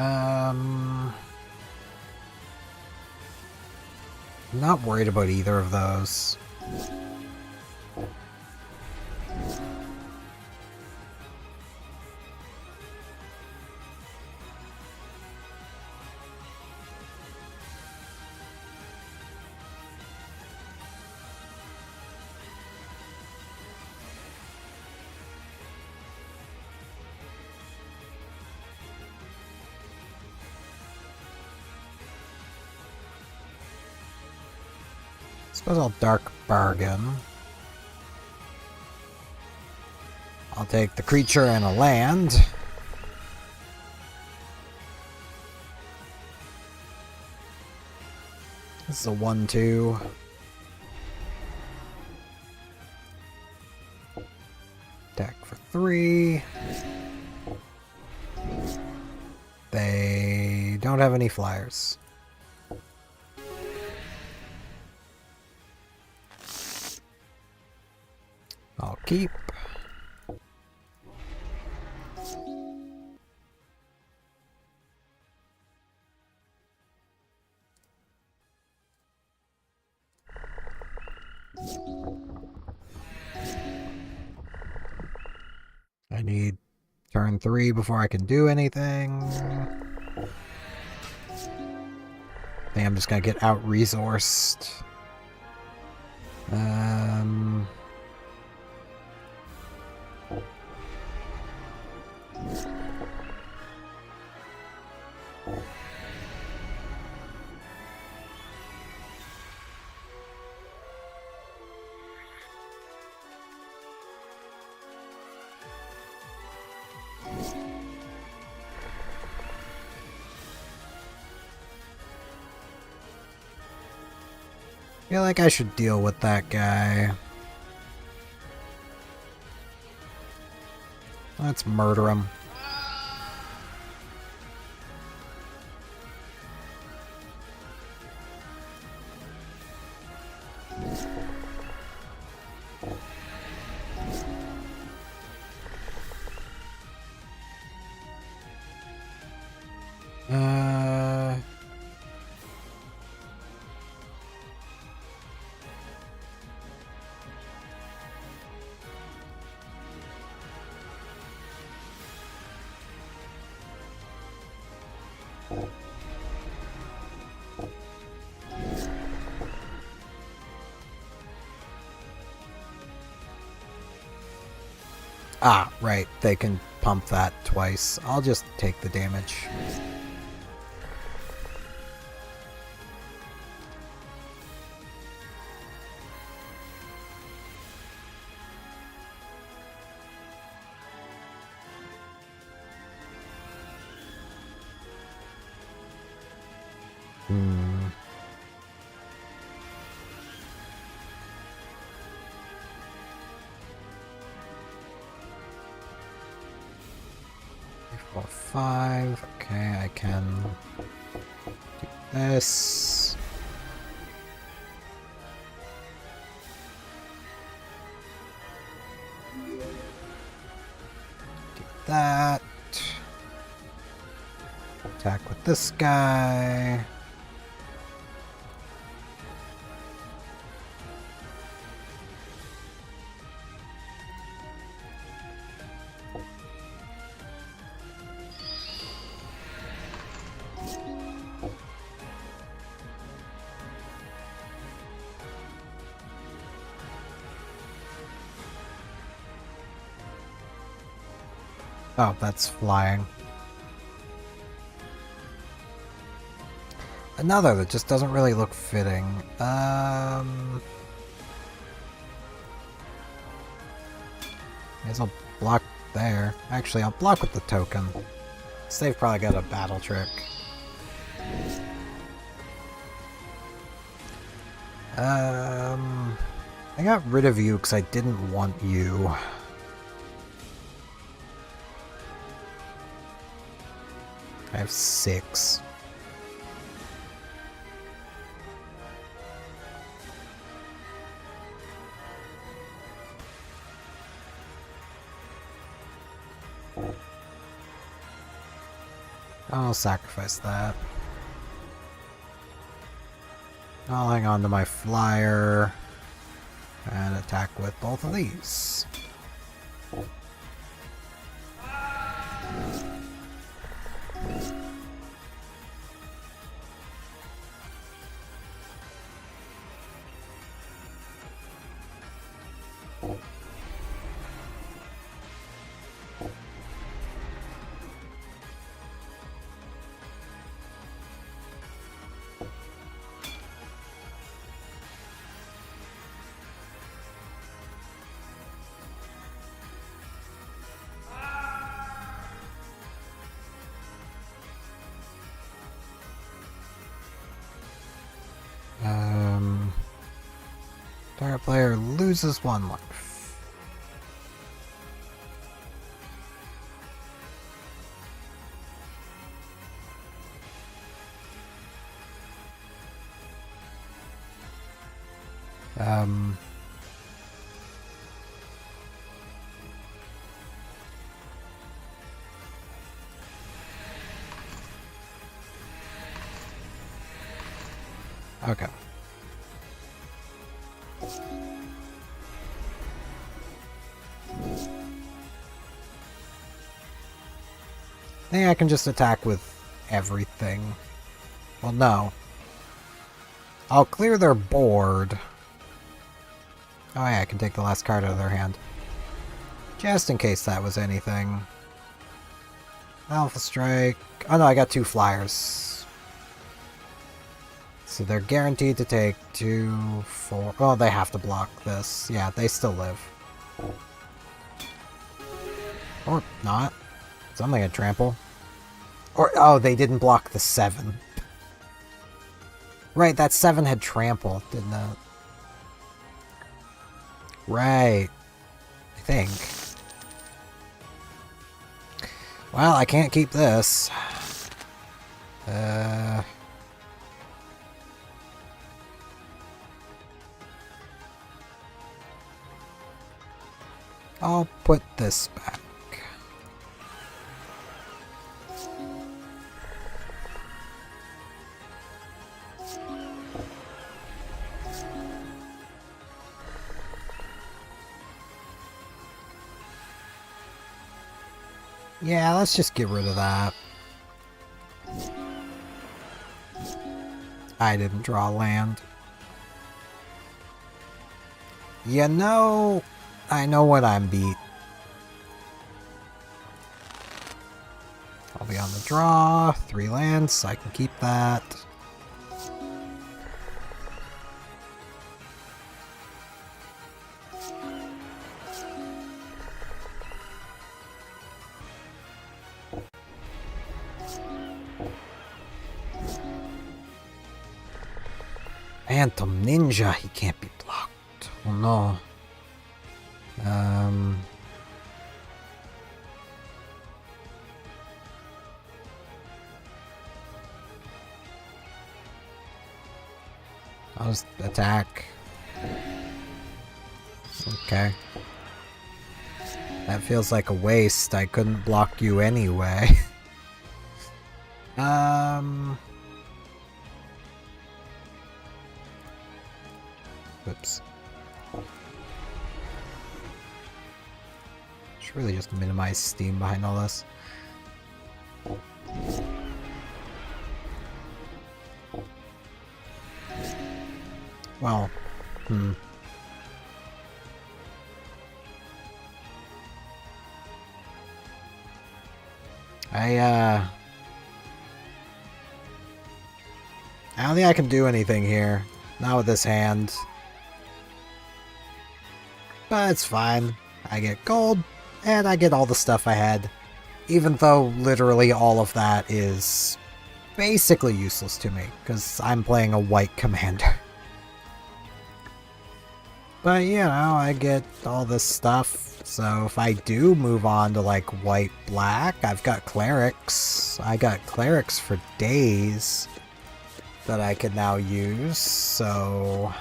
I'm not worried about either of those. Suppose I'll Dark Bargain. I'll take the creature and a land. This is a 1/2. Deck for 3. They don't have any flyers. I'll keep. I need turn 3 before I can do anything. I think I'm just gonna get out-resourced. I feel like I should deal with that guy. Let's murder him. Ah, right. They can pump that twice. I'll just take the damage. Hmm. Four, five. Okay, I can do this. Do that. Attack with this guy. Oh, that's flying. Another that just doesn't really look fitting. I guess I'll block there. Actually, I'll block with the token. So they've probably got a battle trick. I got rid of you because I didn't want you. I have 6. I'll sacrifice that. I'll hang on to my flyer and attack with both of these. Target player loses 1 life. Okay. I think I can just attack with everything. Well, no. I'll clear their board. Oh yeah, I can take the last card out of their hand. Just in case that was anything. Alpha Strike. Oh no, I got 2 flyers. So they're guaranteed to take 2, 4... Oh, they have to block this. Yeah, they still live. Or not. Something at trample. Or, oh, they didn't block the 7. Right, that 7 had trample, didn't it? Right. I think. Well, I can't keep this. I'll put this back. Yeah, let's just get rid of that. I didn't draw land. You know, I know what I'm beat. I'll be on the draw. 3 lands, I can keep that. Phantom Ninja, he can't be blocked. Oh no. I'll just attack. Okay. That feels like a waste. I couldn't block you anyway. Whoops. Should really just minimize steam behind all this. Well, I don't think I can do anything here. Not with this hand. But it's fine. I get gold, and I get all the stuff I had. Even though literally all of that is basically useless to me, because I'm playing a white commander. But, you know, I get all this stuff, so if I do move on to, like, white-black, I've got clerics. I got clerics for days that I could now use, so,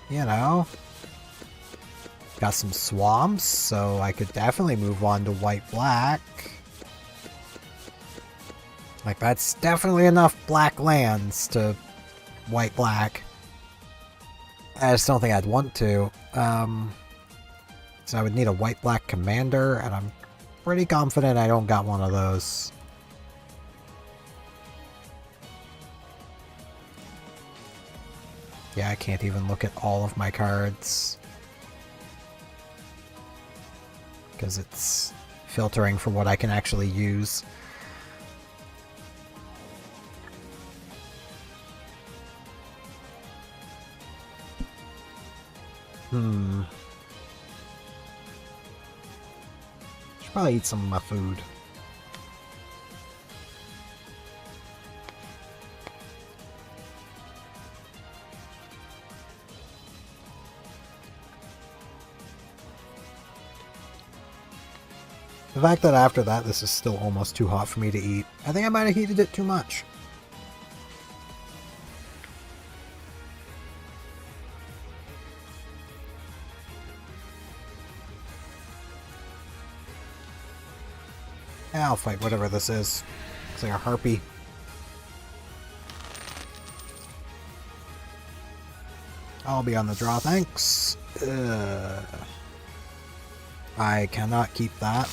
you know. Got some swamps, so I could definitely move on to white-black. Like, that's definitely enough black lands to white-black. I just don't think I'd want to. So I would need a white-black commander, and I'm pretty confident I don't got one of those. Yeah, I can't even look at all of my cards, because it's filtering for what I can actually use. Should probably eat some of my food. The fact that after that this is still almost too hot for me to eat, I think I might have heated it too much. I'll fight whatever this is. Looks like a harpy. I'll be on the draw, thanks. I cannot keep that.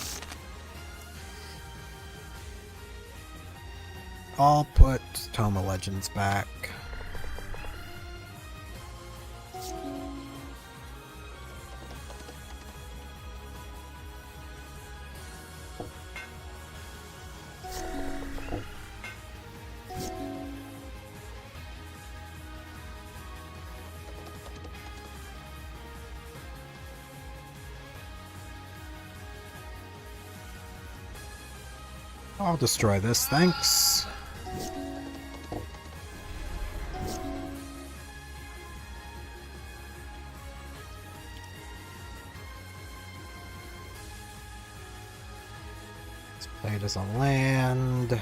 I'll put Tome of Legends back. I'll destroy this, thanks. Let's play it as a land.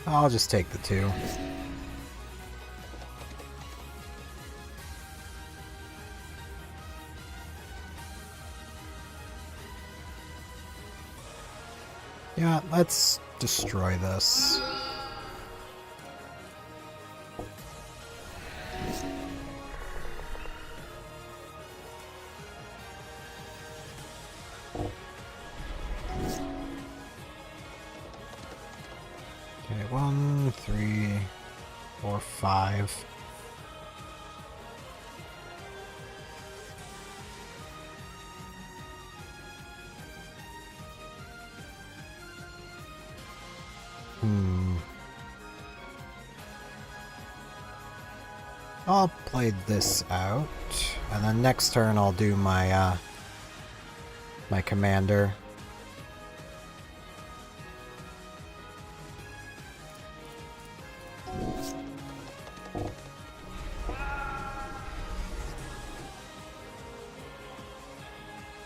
I'll just take the 2. Yeah, let's destroy this. Okay, 1, 3, 4, 5. I'll play this out, and then next turn I'll do my my commander.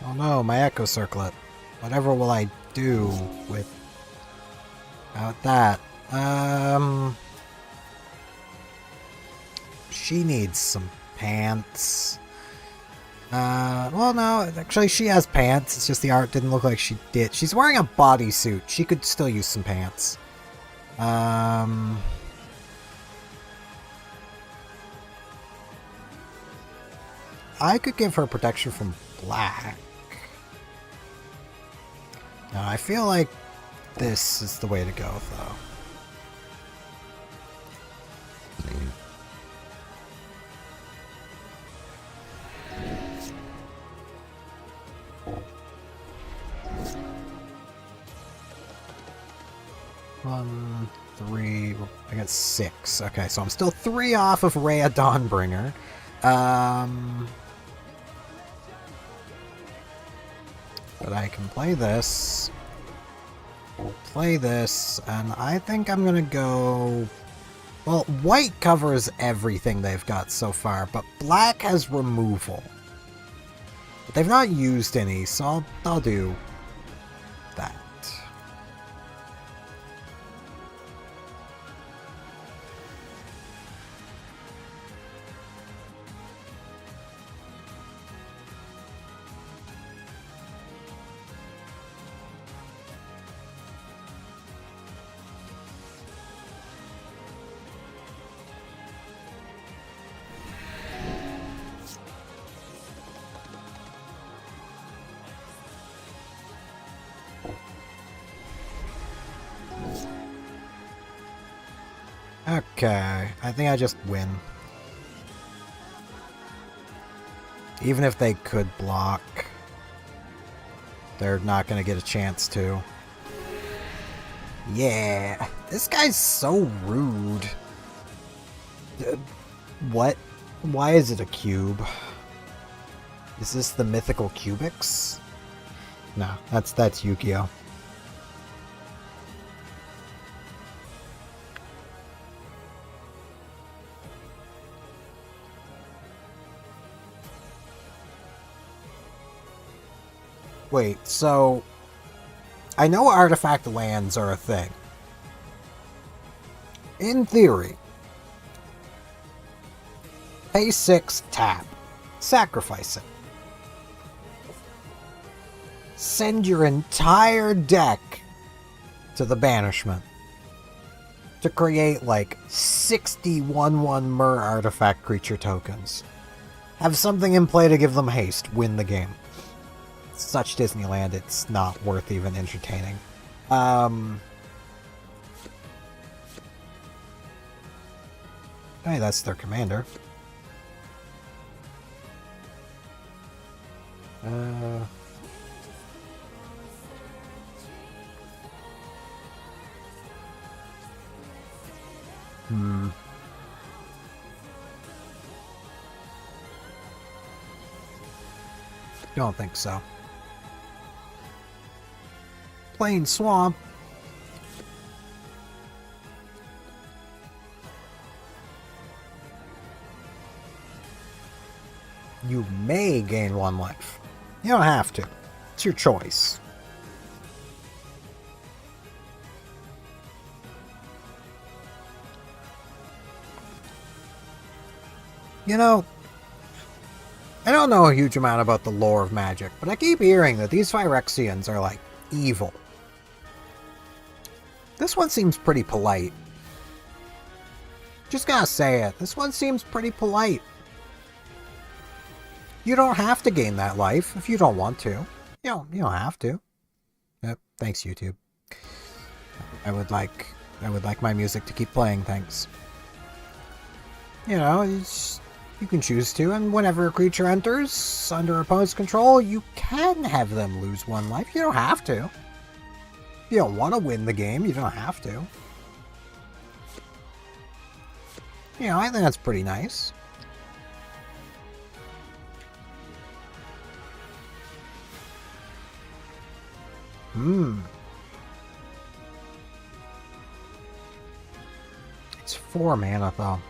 Oh no, my Echo Circlet. Whatever will I do without that? She needs some pants. Well no, actually she has pants, it's just the art didn't look like she did. She's wearing a bodysuit, she could still use some pants. I could give her protection from black. No, I feel like this is the way to go, though. One, three, I got 6. Okay, so I'm still 3 off of Rhea Dawnbringer. But I can play this, and I think I'm gonna go... Well, white covers everything they've got so far, but black has removal. But they've not used any, so I'll do that. Okay, I think I just win. Even if they could block, they're not gonna get a chance to. Yeah, this guy's so rude. What? Why is it a cube? Is this the mythical Cubix? No, that's Yu-Gi-Oh! Wait, so... I know artifact lands are a thing. In theory. Pay 6, tap. Sacrifice it. Send your entire deck to the banishment. To create like 60 1/1 Mer artifact creature tokens. Have something in play to give them haste. Win the game. Such Disneyland, it's not worth even entertaining. Hey, that's their commander. Don't think so. Plain swamp. You may gain 1 life. You don't have to. It's your choice. You know, I don't know a huge amount about the lore of Magic, but I keep hearing that these Phyrexians are like evil. This one seems pretty polite. Just gotta say it. This one seems pretty polite. You don't have to gain that life if you don't want to. You don't have to. Yep, thanks YouTube. I would like my music to keep playing, thanks. You know, you can choose to, and whenever a creature enters under opponent's control, you can have them lose 1 life. You don't have to. If you don't want to win the game, you don't have to. You know, I think that's pretty nice. It's 4 mana though.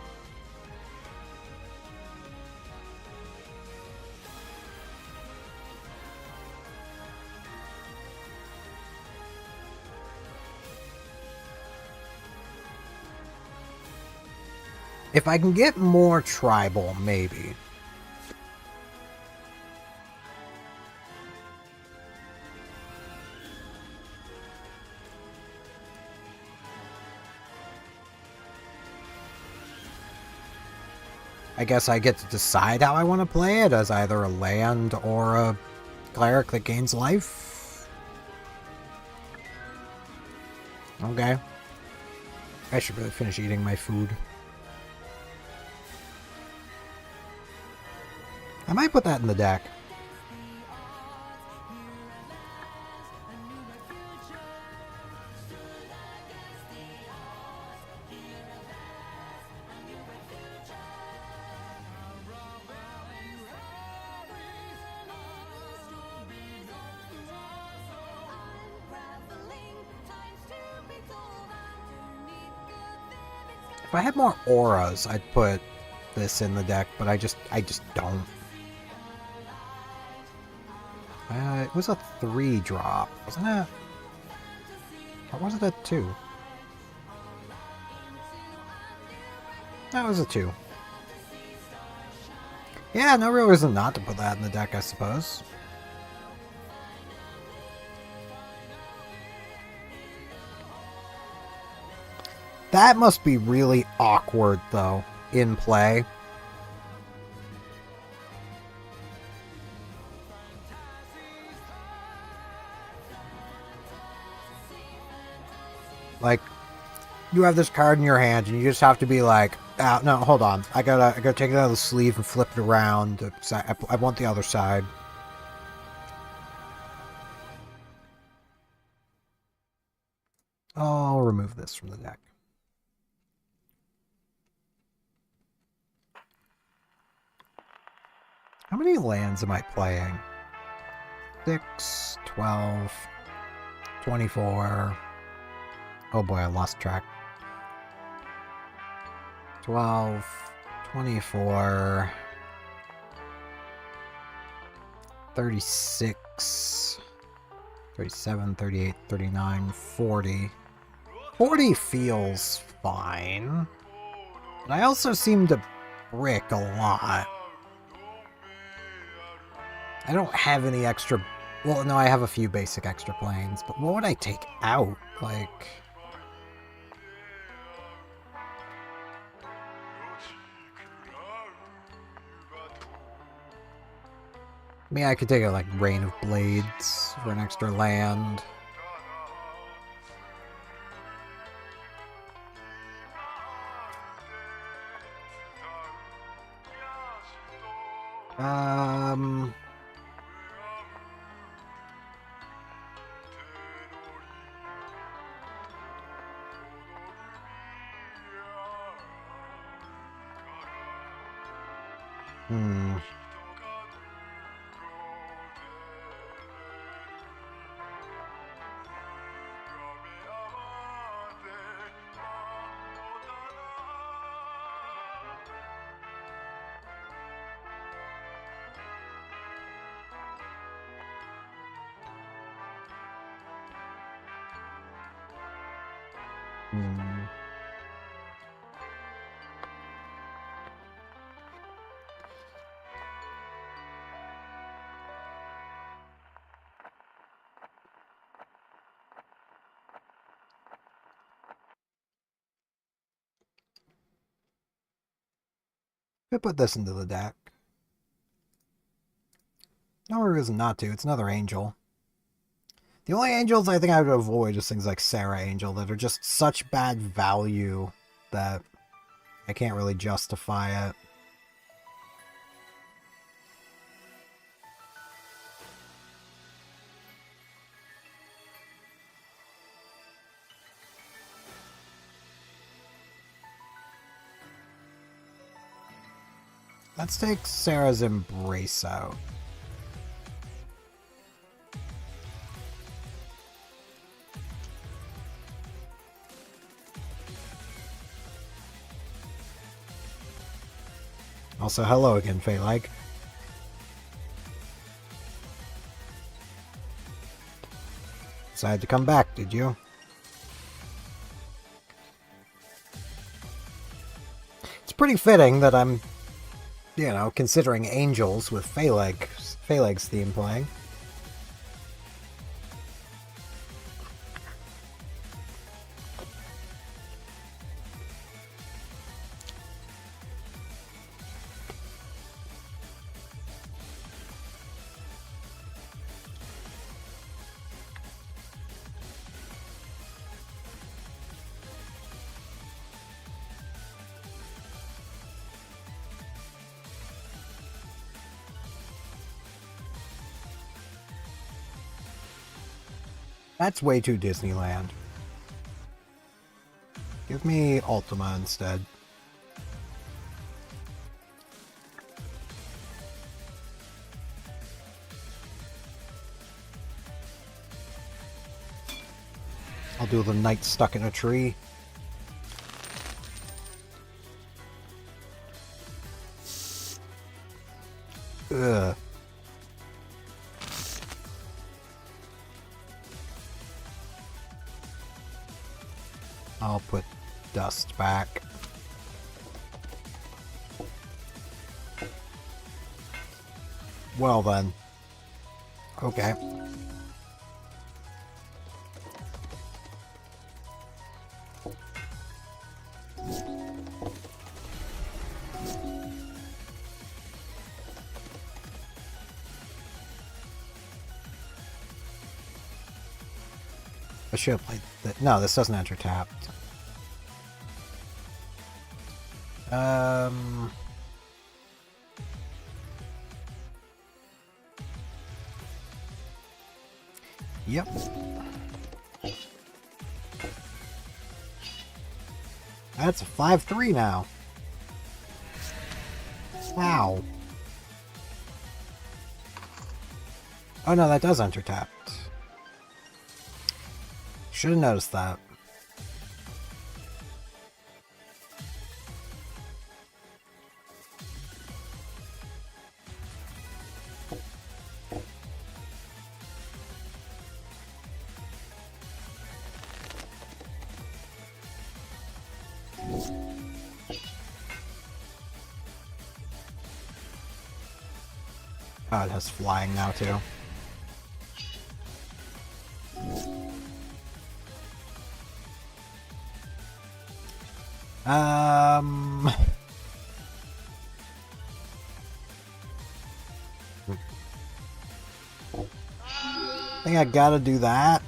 If I can get more tribal, maybe. I guess I get to decide how I want to play it, as either a land or a cleric that gains life. Okay. I should really finish eating my food. I might put that in the deck. If I had more auras, I'd put this in the deck, but I just don't. It was a 3-drop, wasn't it? Or was it a 2? That was a 2. Yeah, no real reason not to put that in the deck, I suppose. That must be really awkward, though, in play. Like, you have this card in your hand, and you just have to be like, oh, no, hold on. I gotta take it out of the sleeve and flip it around. I want the other side. I'll remove this from the deck. How many lands am I playing? 6, 12, 24. Oh boy, I lost track. 12, 24, 36, 37, 38, 39, 40. 40 feels fine. But I also seem to brick a lot. I don't have any extra... Well, no, I have a few basic extra planes, but what would I take out? Like... I mean, I could take a, like, Rain of Blades for an extra land. I put this into the deck. No reason not to. It's another angel. The only angels I think I would avoid is things like Sarah Angel that are just such bad value that I can't really justify it. Let's take Sarah's Embrace out. Also, hello again, Phaleg. Decided to come back, did you? It's pretty fitting that I'm, you know, considering Angels with Phaleg's theme playing. That's way too Disneyland. Give me Ultima instead. I'll do the knight stuck in a tree. Ugh. I'll put dust back. Well then. Okay. I should have played that. No, this doesn't enter tapped. Yep. That's a 5-3 now. Wow. Oh no, that does enter tapped. Should have noticed that. Oh, it has flying now too. I think I gotta do that.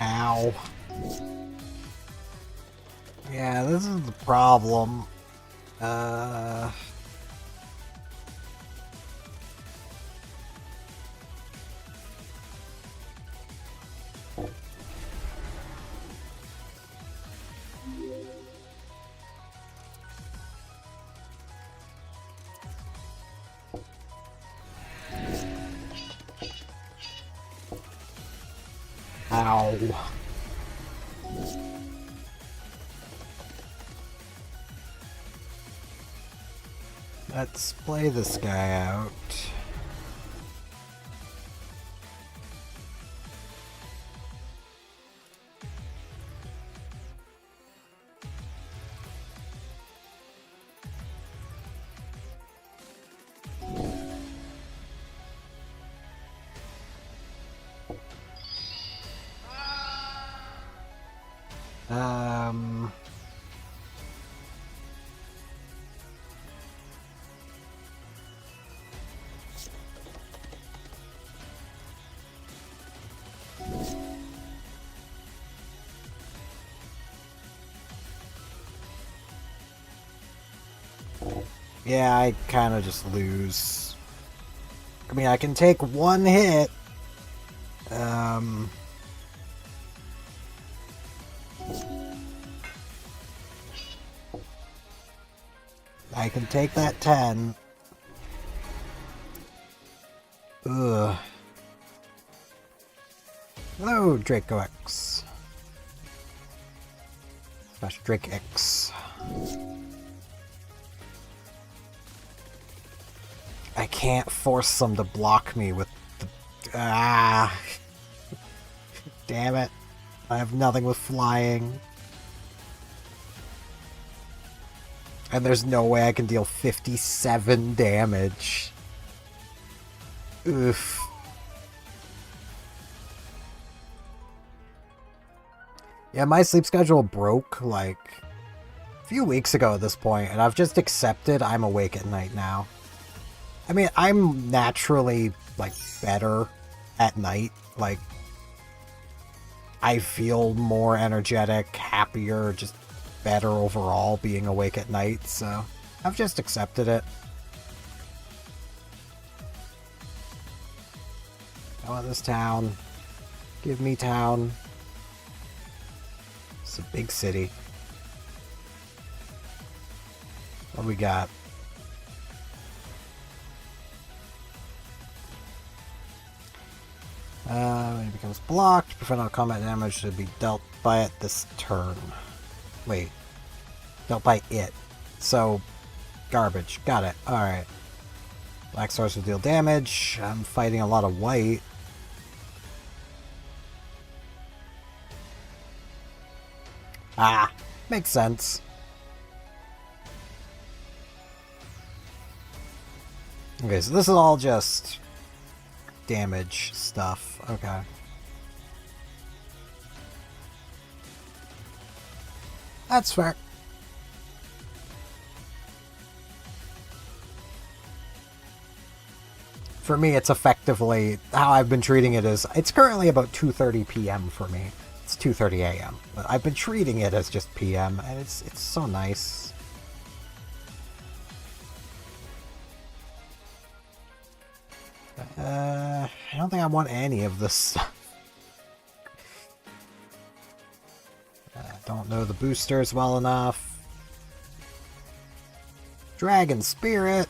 Ow. Yeah, this is the problem. Ow. Let's play this guy out. Yeah, I kind of just lose. I mean, I can take one hit. I can take that 10. Ugh. Hello, Draco X. Slash Drake X. I can't force them to block me with the... Ah! Damn it. I have nothing with flying. And there's no way I can deal 57 damage. Oof. Yeah, my sleep schedule broke, like, a few weeks ago at this point, and I've just accepted I'm awake at night now. I mean, I'm naturally, like, better at night. Like, I feel more energetic, happier, just better overall being awake at night, so I've just accepted it. I want this town. Give me town. It's a big city. What do we got? When it becomes blocked, prevent all combat damage to be dealt by it this turn. Wait. Dealt by it. So, garbage. Got it. Alright. Black stars will deal damage. I'm fighting a lot of white. Ah, makes sense. Okay, so this is all just damage stuff. Okay. That's fair. For me, it's effectively, how I've been treating it is, it's currently about 2:30 p.m. for me. It's 2:30 a.m. But I've been treating it as just p.m. and it's so nice. I don't think I want any of this stuff. I don't know the boosters well enough. Dragon Spirit.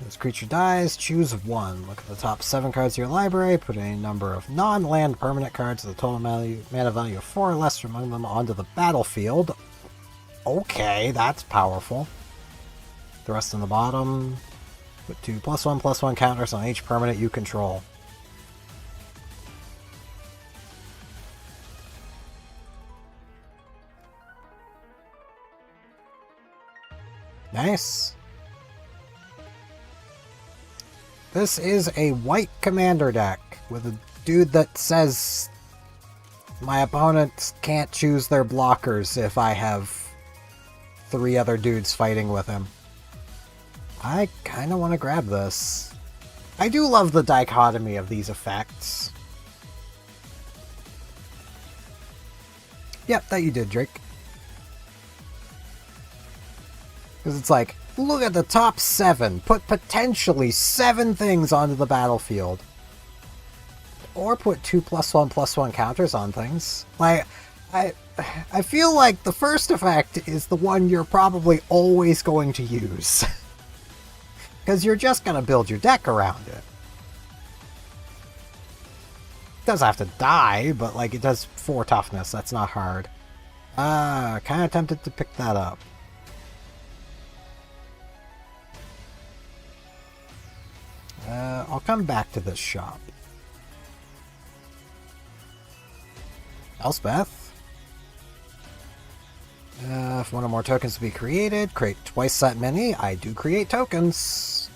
This creature dies, choose one. Look at the top 7 cards of your library, put any number of non-land permanent cards with a total mana value of 4 or less among them onto the battlefield. Okay, that's powerful. The rest on the bottom. Put 2 +1/+1 counters on each permanent you control. Nice. This is a white commander deck with a dude that says my opponents can't choose their blockers if I have 3 other dudes fighting with him. I kind of want to grab this. I do love the dichotomy of these effects. Yep, that you did, Drake. Because it's like, look at the top 7. Put potentially 7 things onto the battlefield. Or put 2 +1/+1 counters on things. Like, I feel like the first effect is the one you're probably always going to use. Because you're just going to build your deck around it. It doesn't have to die, but like it does 4 toughness. That's not hard. Kind of tempted to pick that up. I'll come back to this shop. Elspeth. If 1 or more tokens to be created, create twice that many. I do create tokens.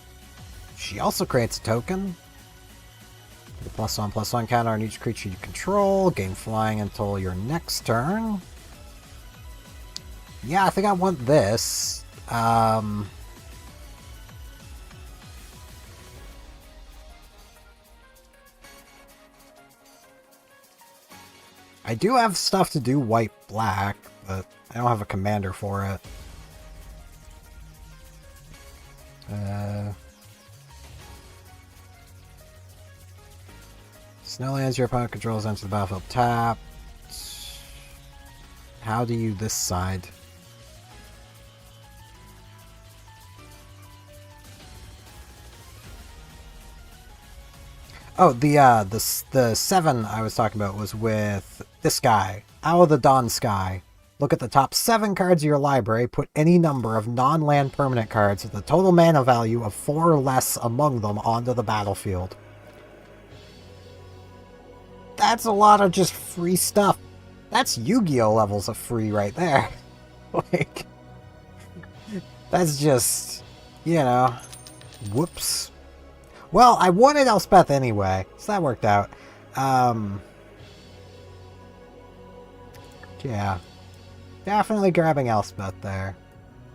She also creates a token. Put a +1/+1 counter on each creature you control. Gain flying until your next turn. Yeah, I think I want this. I do have stuff to do white-black, but I don't have a commander for it. Snowlands your opponent controls enter the battlefield tapped. How do you this side? Oh, the 7 I was talking about was with this guy, Owl of the Dawn Sky. Look at the top 7 cards of your library, put any number of non-land permanent cards with a total mana value of 4 or less among them onto the battlefield. That's a lot of just free stuff. That's Yu-Gi-Oh! Levels of free right there. Like, that's just, you know, whoops. Well, I wanted Elspeth anyway, so that worked out. Yeah. Definitely grabbing Elspeth there.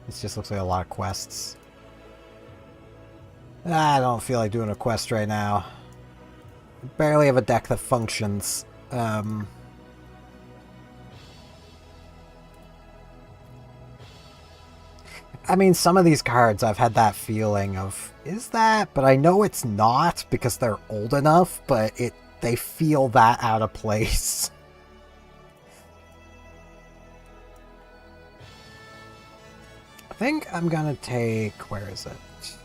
This just looks like a lot of quests. I don't feel like doing a quest right now. I barely have a deck that functions. I mean, some of these cards I've had that feeling of, is that? But I know it's not because they're old enough, but they feel that out of place. I think I'm gonna take, where is it?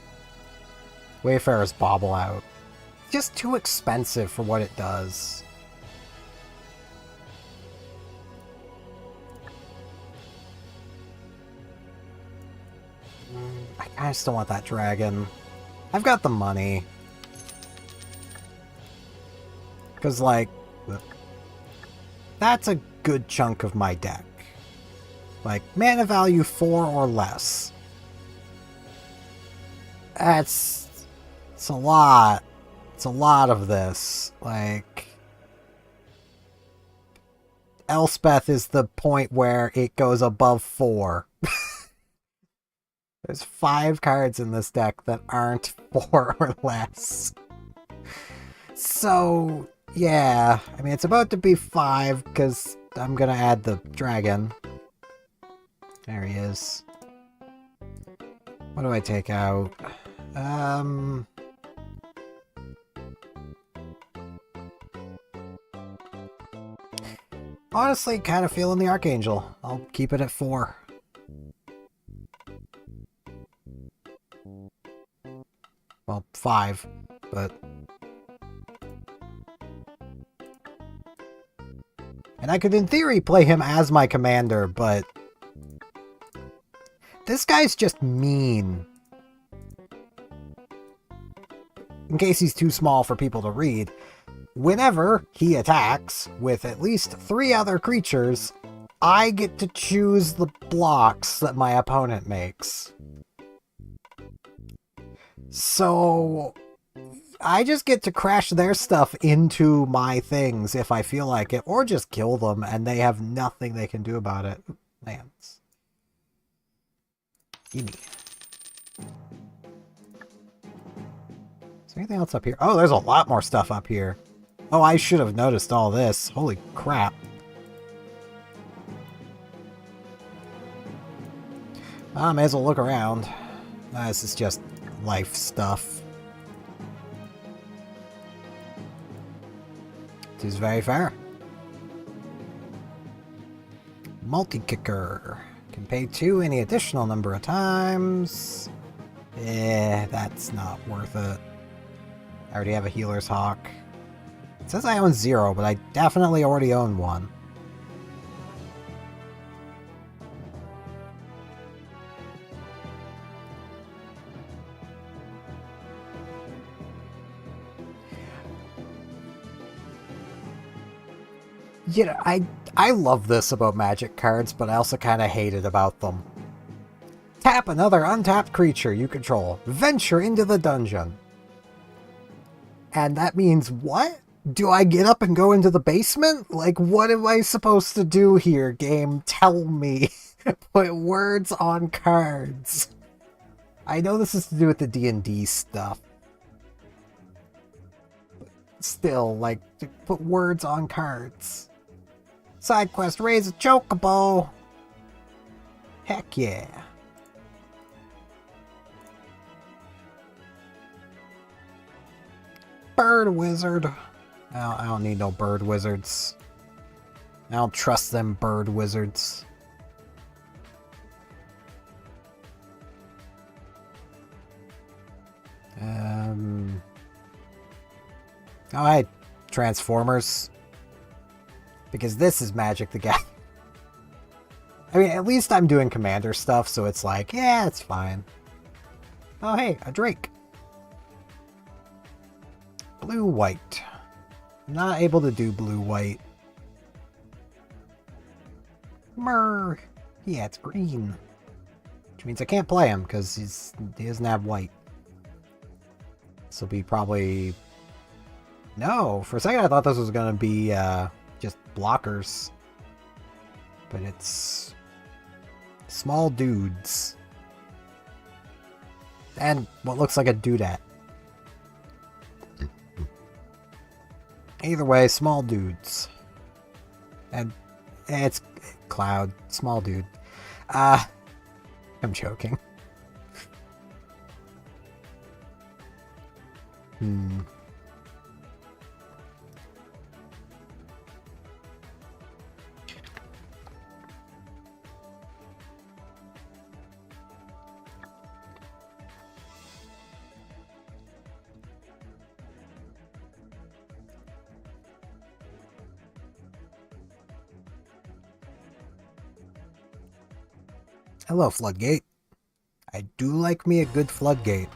Wayfarer's Bauble out. Just too expensive for what it does. I just don't want that dragon. I've got the money. Because, like, that's a good chunk of my deck. Like, mana value 4 or less. It's a lot. It's a lot of this. Like, Elspeth is the point where it goes above 4. There's 5 cards in this deck that aren't 4 or less. So, yeah. I mean, it's about to be 5 because I'm going to add the dragon. There he is. What do I take out? Honestly, kind of feeling the Archangel. I'll keep it at 4. Well, 5, but... And I could, in theory, play him as my commander, but... This guy's just mean. In case he's too small for people to read, whenever he attacks with at least 3 other creatures, I get to choose the blocks that my opponent makes. So, I just get to crash their stuff into my things if I feel like it, or just kill them and they have nothing they can do about it. Lands. Gimme. Is there anything else up here? Oh, there's a lot more stuff up here. Oh, I should have noticed all this. Holy crap. I may as well look around. This is just life stuff. It is very fair. Multi-kicker. Can pay 2 any additional number of times. That's not worth it. I already have a Healer's Hawk. It says I own 0, but I definitely already own 1. You know, I love this about Magic cards, but I also kind of hate it about them. Tap another untapped creature you control. Venture into the dungeon. And that means what? Do I get up and go into the basement? Like, what am I supposed to do here, game? Tell me. Put words on cards. I know this is to do with the D&D stuff. Still, like, to put words on cards. Side quest, raise a chocobo. Heck yeah. Bird wizard. I don't need no bird wizards. I don't trust them bird wizards. Oh, hey, Transformers. Because this is Magic the Gathering. I mean, at least I'm doing Commander stuff, so it's like, yeah, it's fine. Oh, hey, a Drake. Blue-white. Not able to do blue-white. Murr. Yeah, it's green. Which means I can't play him, because he doesn't have white. This will be probably... No, for a second I thought this was going to be just blockers. But it's... small dudes. And what looks like a dudette. Either way, small dudes. And it's Cloud, small dude. I'm joking. Hello, Floodgate. I do like me a good Floodgate.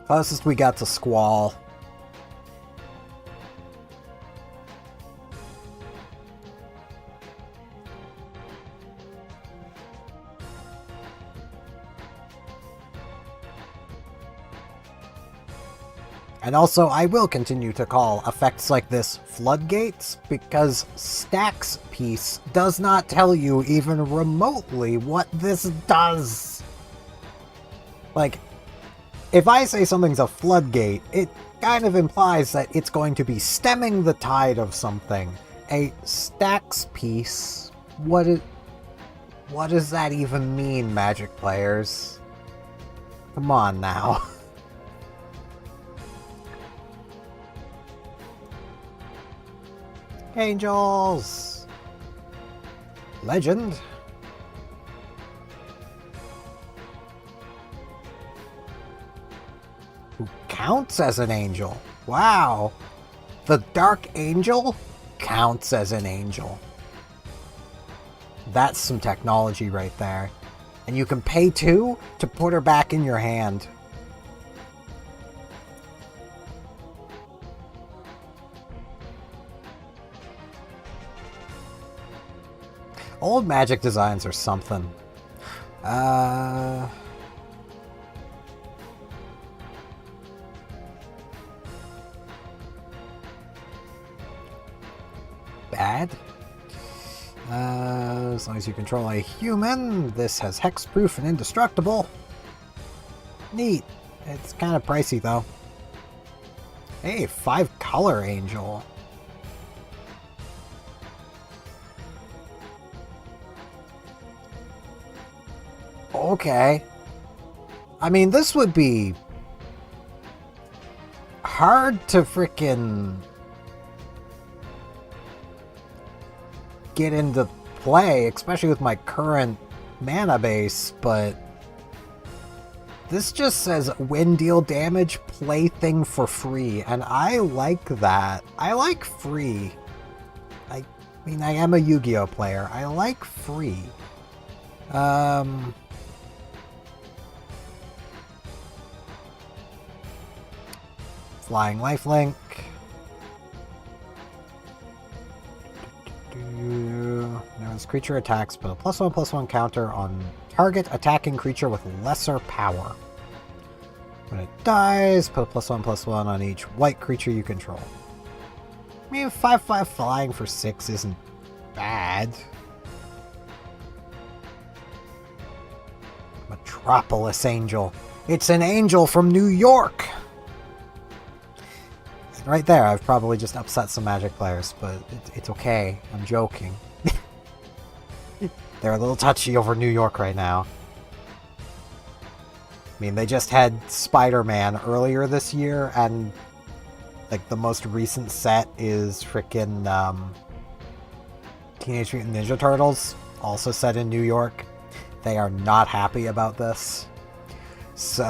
Closest we got to Squall. And also, I will continue to call effects like this floodgates, because Stacks Piece does not tell you even remotely what this does. Like, if I say something's a floodgate, it kind of implies that it's going to be stemming the tide of something. A Stacks Piece? What does that even mean, Magic players? Come on now. Angels! Legend! Who counts as an angel? Wow! The Dark Angel counts as an angel. That's some technology right there. And you can pay 2 to put her back in your hand. Old Magic designs are something. Bad? As long as you control a human, this has hexproof and indestructible. Neat. It's kind of pricey though. Hey, 5-color angel. Okay. I mean, this would be hard to frickin' get into play, especially with my current mana base, but this just says when deal damage, plaything for free, and I like that. I like free. I mean, I am a Yu-Gi-Oh player. I like free. Flying lifelink. Now this creature attacks, put a +1/+1 counter on target attacking creature with lesser power. When it dies, put a +1/+1 on each white creature you control. I mean, 5/5 flying for 6 isn't bad. Metropolis Angel. It's an angel from New York! Right there, I've probably just upset some Magic players, but it's okay. I'm joking. They're a little touchy over New York right now. I mean, they just had Spider-Man earlier this year, and like the most recent set is frickin' Teenage Mutant Ninja Turtles, also set in New York. they are not happy about this. So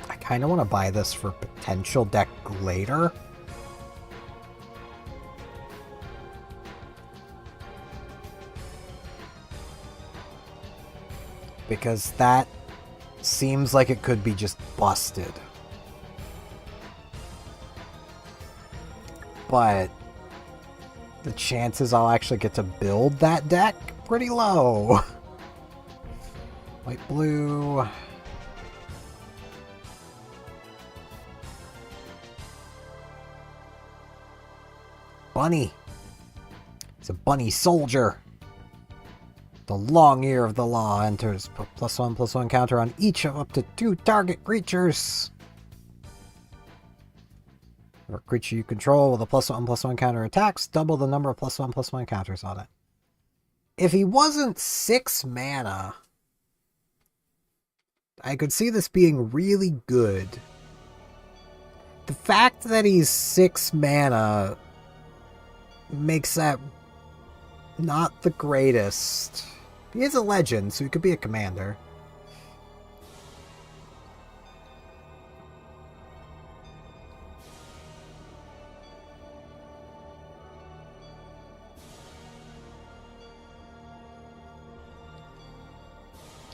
I kind of want to buy this for potential deck later. Because that seems like it could be just busted. But the chances I'll actually get to build that deck pretty low. White, blue. Bunny. It's a bunny soldier. The long ear of the law enters. Put +1/+1 counter on each of up to 2 target creatures. Or creature you control with a +1/+1 counter attacks, double the number of +1/+1 counters on it. If he wasn't 6 mana, I could see this being really good. The fact that he's 6 mana makes that not the greatest. He is a legend, so he could be a commander.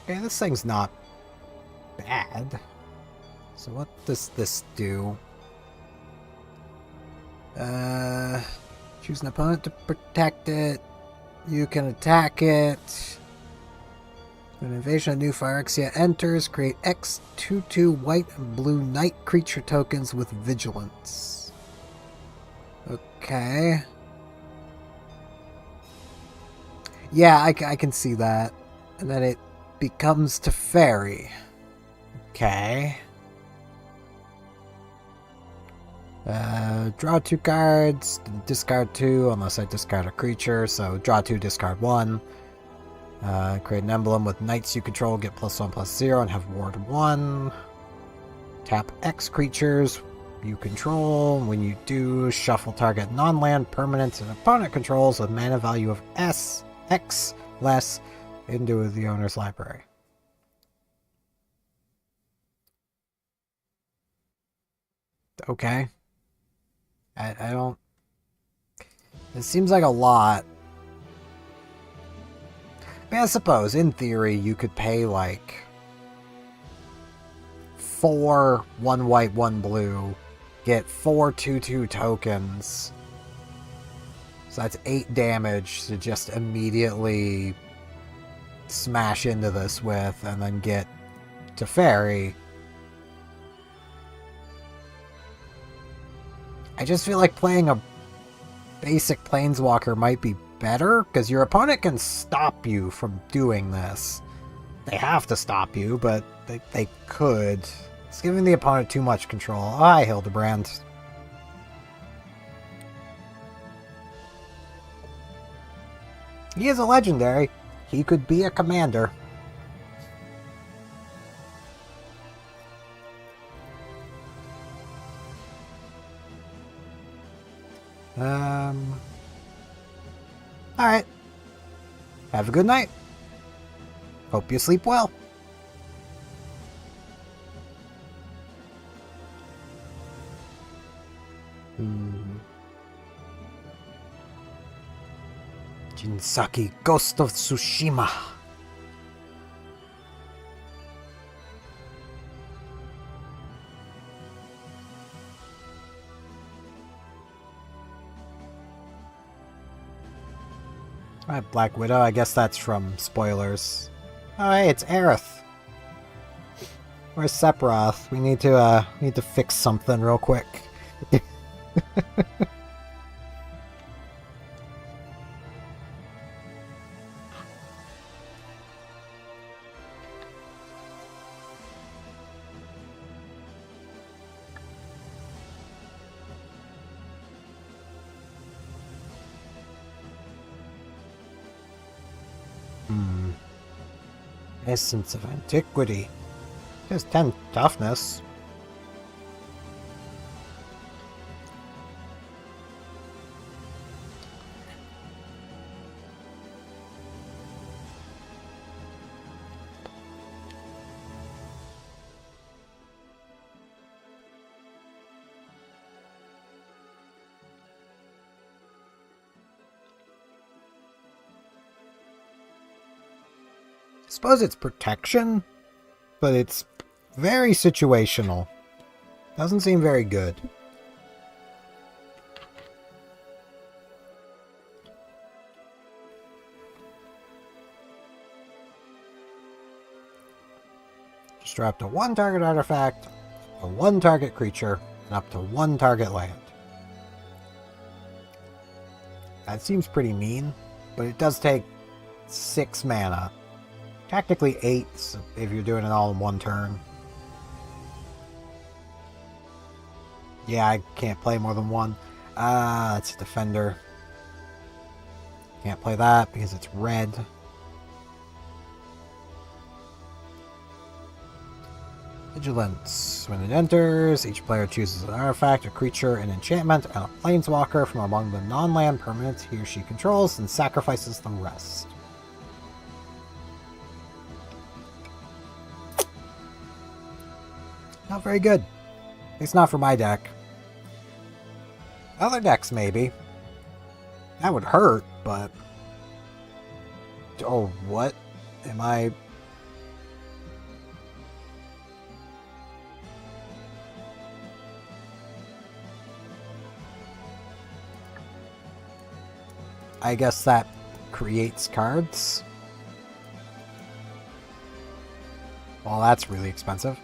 Okay, this thing's not bad. So what does this do? Choose an opponent to protect it. You can attack it. When an invasion of new Phyrexia enters, create X 2/2 white and blue night creature tokens with vigilance. Okay. Yeah, I can see that. And then it becomes Teferi. Okay. Draw 2 cards, discard 2 unless I discard a creature, so draw 2, discard 1. Create an emblem with knights you control, get +1/+0 and have ward 1. Tap X creatures you control. When you do, shuffle target non-land permanents and opponent controls with mana value of X less into the owner's library. Okay. I don't... It seems like a lot. I mean, I suppose, in theory, you could pay, like, 4 1 white, 1 blue, get 4 2/2 tokens. So that's 8 damage to just immediately smash into this with, and then get Teferi. I just feel like playing a basic Planeswalker might be better, because your opponent can stop you from doing this. They have to stop you, but they could. It's giving the opponent too much control. Oh, hi, Hildebrand. He is a legendary. He could be a commander. Alright. Have a good night. Hope you sleep well. Jinsaki, Ghost of Tsushima. Alright, Black Widow, I guess that's from spoilers. Oh hey, it's Aerith. Where's Sephiroth? We need to fix something real quick. Essence of Antiquity. There's 10 toughness. suppose it's protection, but it's very situational. Doesn't seem very good. Just draw up to 1 target artifact, a 1 target creature, and up to 1 target land. That seems pretty mean, but it does take 6 mana. Technically 8 if you're doing it all in 1 turn. Yeah, I can't play more than 1. It's a defender. Can't play that because it's red. Vigilance. When it enters, each player chooses an artifact, a creature, an enchantment, and a planeswalker from among the non-land permanents he or she controls and sacrifices the rest. Not very good. At least not for my deck. Other decks, maybe. That would hurt, but... Oh, what? Am I... I guess that creates cards. Well, that's really expensive.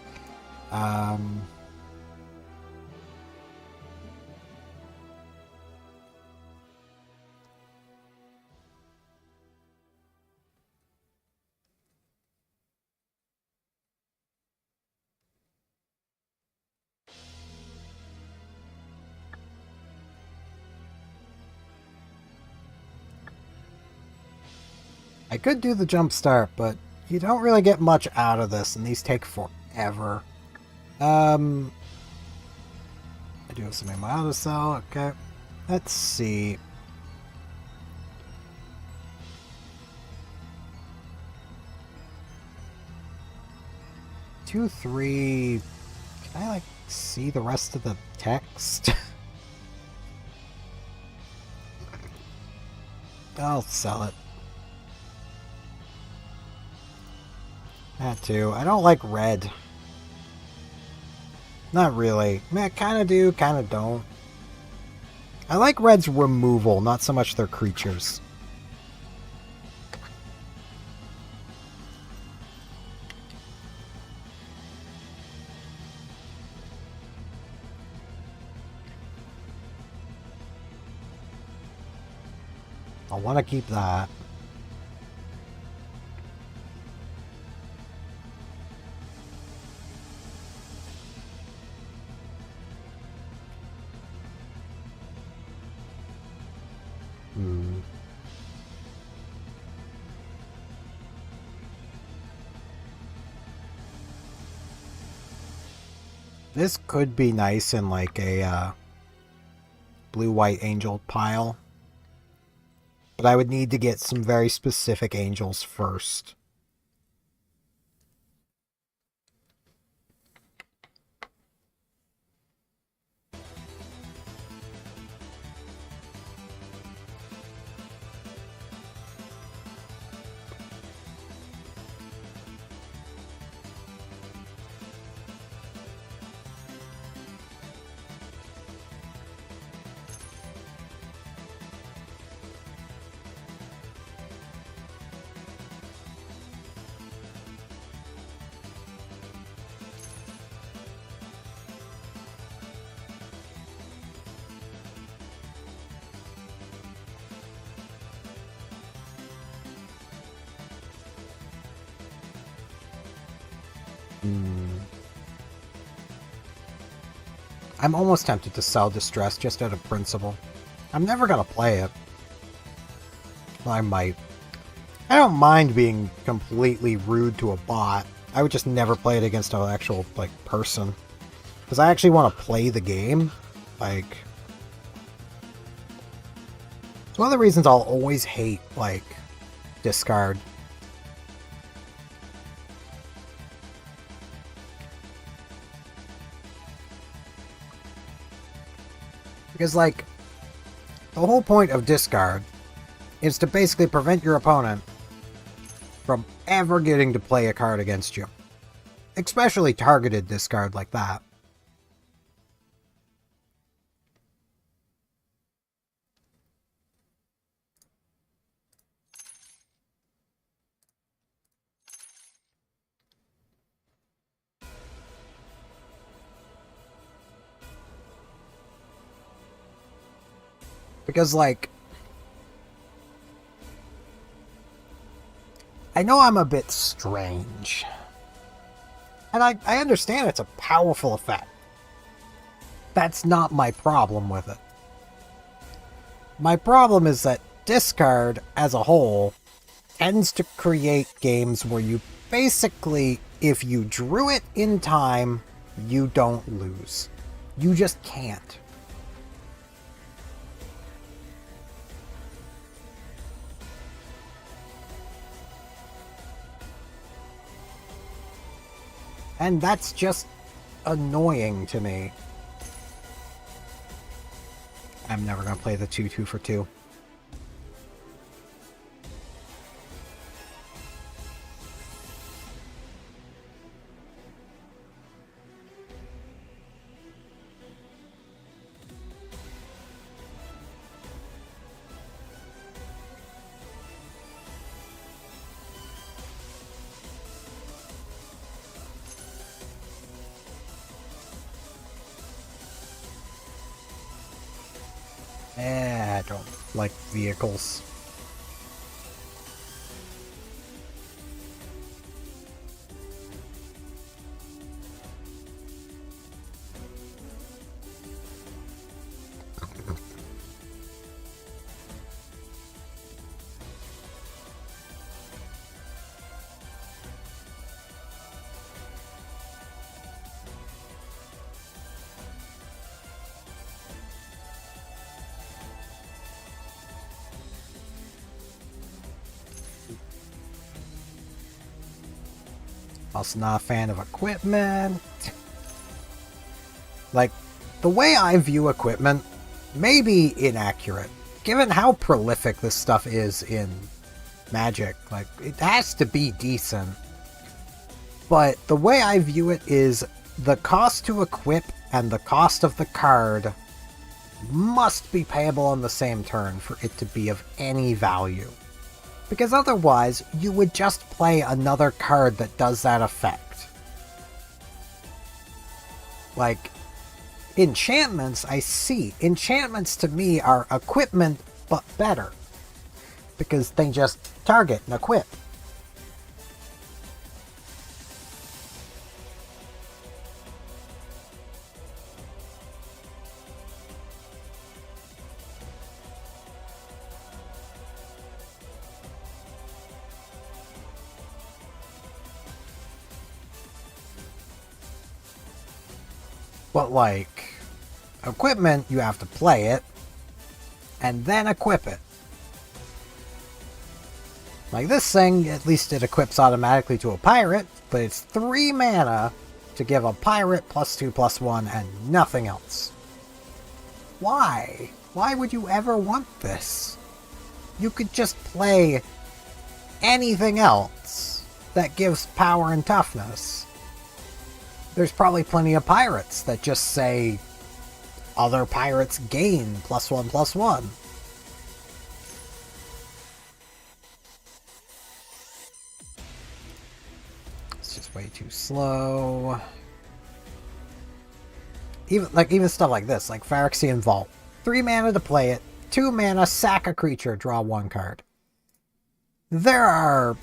I could do the jump start, but you don't really get much out of this, and these take forever. I do have something in my auto cell, okay. Let's see. Two, three. Can I, like, see the rest of the text? I'll sell it. That too. I don't like red. Not really. I mean, I kind of do, kind of don't. I like red's removal, not so much their creatures. I want to keep that. This could be nice in like a blue-white angel pile. But I would need to get some very specific angels first. I'm almost tempted to sell Distress just out of principle. I'm never gonna play it. Well, I might. I don't mind being completely rude to a bot. I would just never play it against an actual, like, person. Because I actually want to play the game. Like... It's one of the reasons I'll always hate, like, discard. Because, like, the whole point of discard is to basically prevent your opponent from ever getting to play a card against you. Especially targeted discard like that. Because, like, I know I'm a bit strange. And I understand it's a powerful effect. That's not my problem with it. My problem is that discard, as a whole, tends to create games where you basically, if you drew it in time, you don't lose. You just can't. And that's just annoying to me. I'm never going to play the 2-2 for 2. I don't like vehicles. Also not a fan of equipment. Like, the way I view equipment may be inaccurate. Given how prolific this stuff is in Magic, like, it has to be decent. But the way I view it is the cost to equip and the cost of the card must be payable on the same turn for it to be of any value. Because otherwise, you would just play another card that does that effect. Like, enchantments, I see. Enchantments to me are equipment, but better. Because they just target and equip. But, like, equipment, you have to play it, and then equip it. Like this thing, at least it equips automatically to a pirate, but it's 3 mana to give a pirate +2/+1 and nothing else. Why? Why would you ever want this? You could just play anything else that gives power and toughness. There's probably plenty of pirates that just say other pirates gain +1/+1. It's just way too slow. Even stuff like this, like Phyrexian Vault. 3 mana to play it, 2 mana, sack a creature, draw 1 card. There are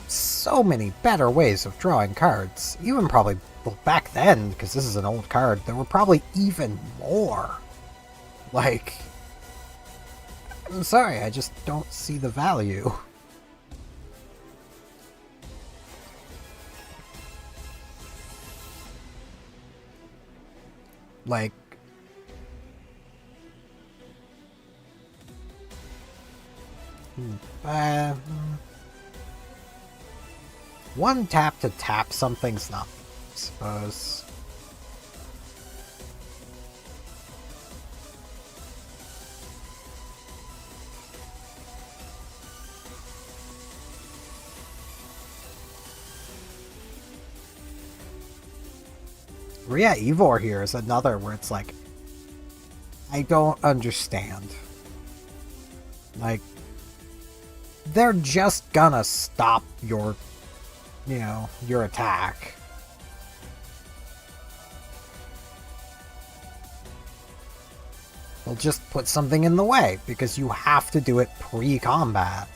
so many better ways of drawing cards. Even probably, well, back then, because this is an old card, there were probably even more. Like, I'm sorry, I just don't see the value. Like, one tap to tap something's not, I suppose. Yeah, Ivor here is another where it's like, I don't understand. Like, they're just gonna stop your, you know, your attack. They'll just put something in the way, because you have to do it pre-combat.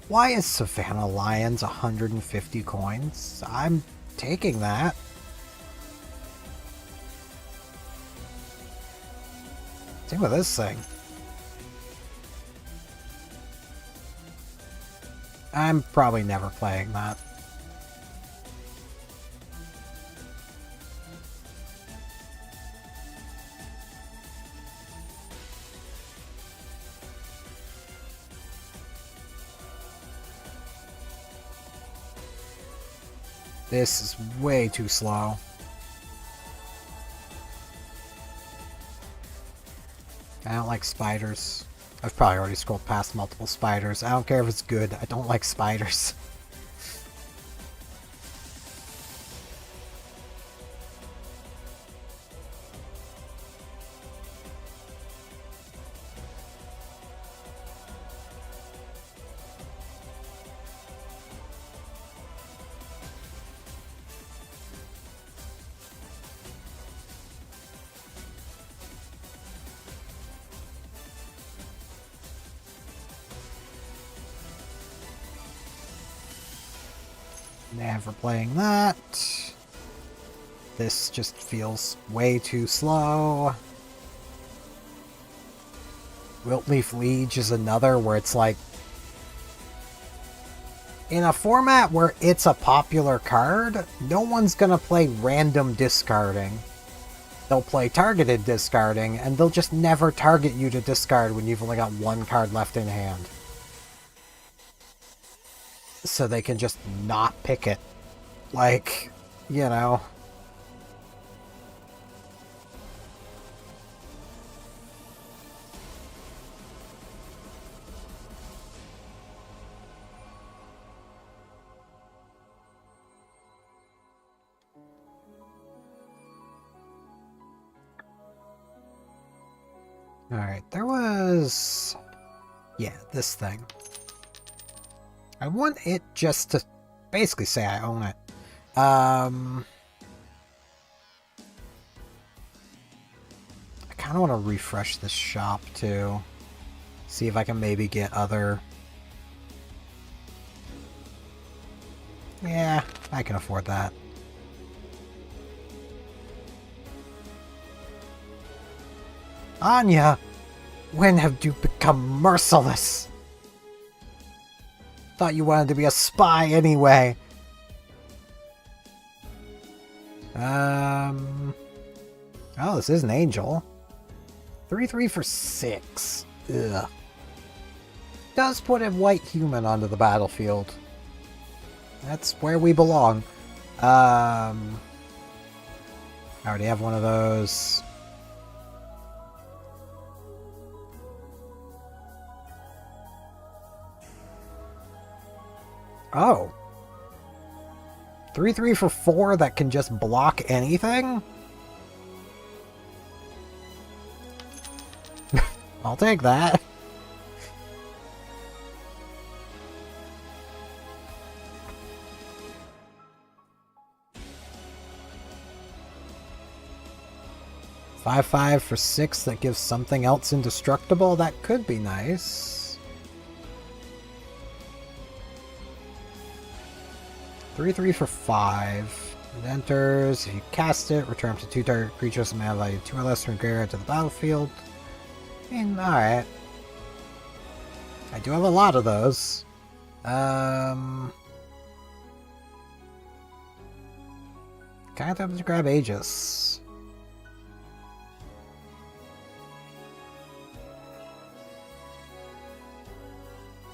Why is Savannah Lions 150 coins? I'm taking that. Same with this thing. I'm probably never playing that. This is way too slow. I don't like spiders. I've probably already scrolled past multiple spiders. I don't care if it's good. I don't like spiders. Never playing that. This just feels way too slow. Wiltleaf Liege is another where it's like, in a format where it's a popular card, no one's gonna play random discarding. They'll play targeted discarding, and they'll just never target you to discard when you've only got one card left in hand. So they can just not pick it. Like, you know. Alright, there was... yeah, this thing. I want it just to basically say I own it. I kind of want to refresh this shop too. See if I can maybe get other... yeah, I can afford that. Anya! When have you become merciless? Thought you wanted to be a spy anyway. Oh, this is an angel. 3/3 for 6. Ugh. Does put a white human onto the battlefield. That's where we belong. I already have one of those. Oh. 3/3 for 4 that can just block anything? I'll take that. Five for 6 that gives something else indestructible? That could be nice. 3/3 for 5. It enters. If you cast it, return up to 2 target creatures and mana value 2 or less from graveyard to the battlefield. I mean, alright. I do have a lot of those. Kind of have to grab Aegis.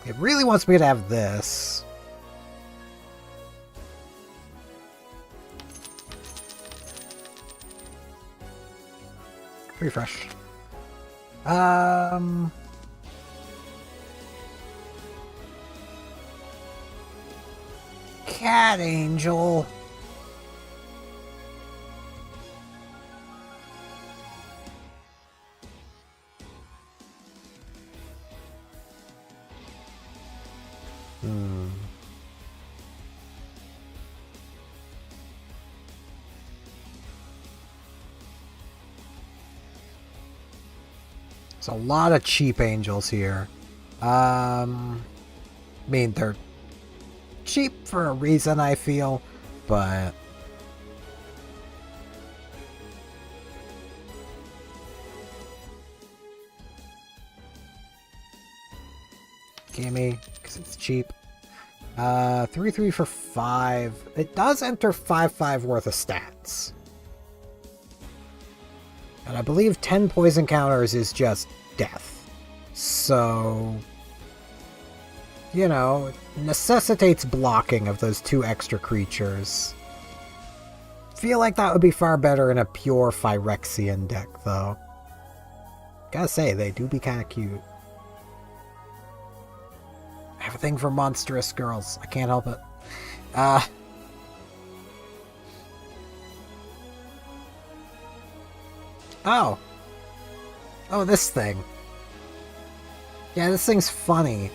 It really wants me to have this. Refresh. Cat Angel. Hmm. There's a lot of cheap angels here. I mean, they're cheap for a reason, I feel, but... Gimme, because it's cheap. 3/3 for 5. It does enter 5/5 worth of stats. And I believe 10 poison counters is just death. So, you know, necessitates blocking of those 2 extra creatures. Feel like that would be far better in a pure Phyrexian deck, though. Gotta say, they do be kind of cute. I have a thing for monstrous girls. I can't help it. Oh. Oh, this thing. Yeah, this thing's funny.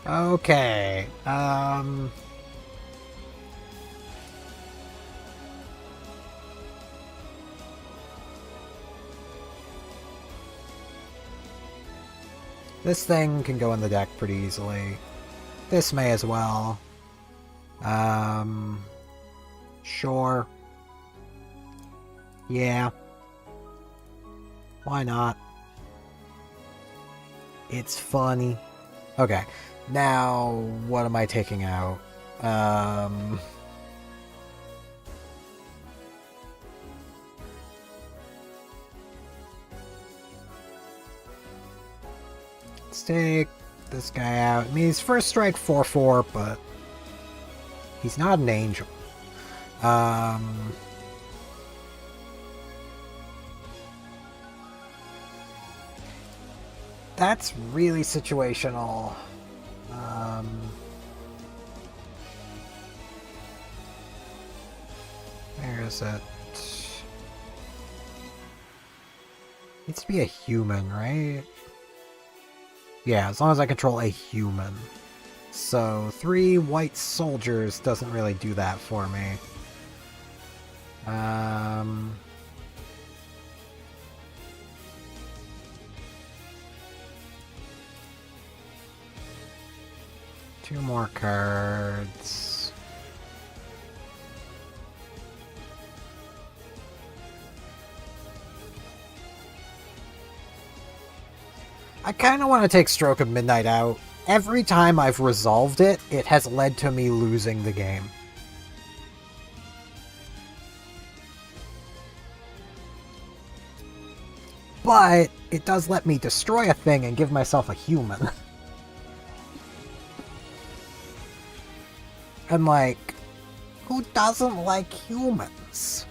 Okay. This thing can go in the deck pretty easily. This may as well. Sure. Yeah. Why not? It's funny. Okay. Now, what am I taking out? Let's take this guy out. I mean, he's first strike 4/4, but he's not an angel. That's really situational. Where is it? Needs to be a human, right? Yeah, as long as I control a human. So 3 white soldiers doesn't really do that for me. Two more cards. I kind of want to take Stroke of Midnight out. Every time I've resolved it, it has led to me losing the game. But it does let me destroy a thing and give myself a human. And like, who doesn't like humans?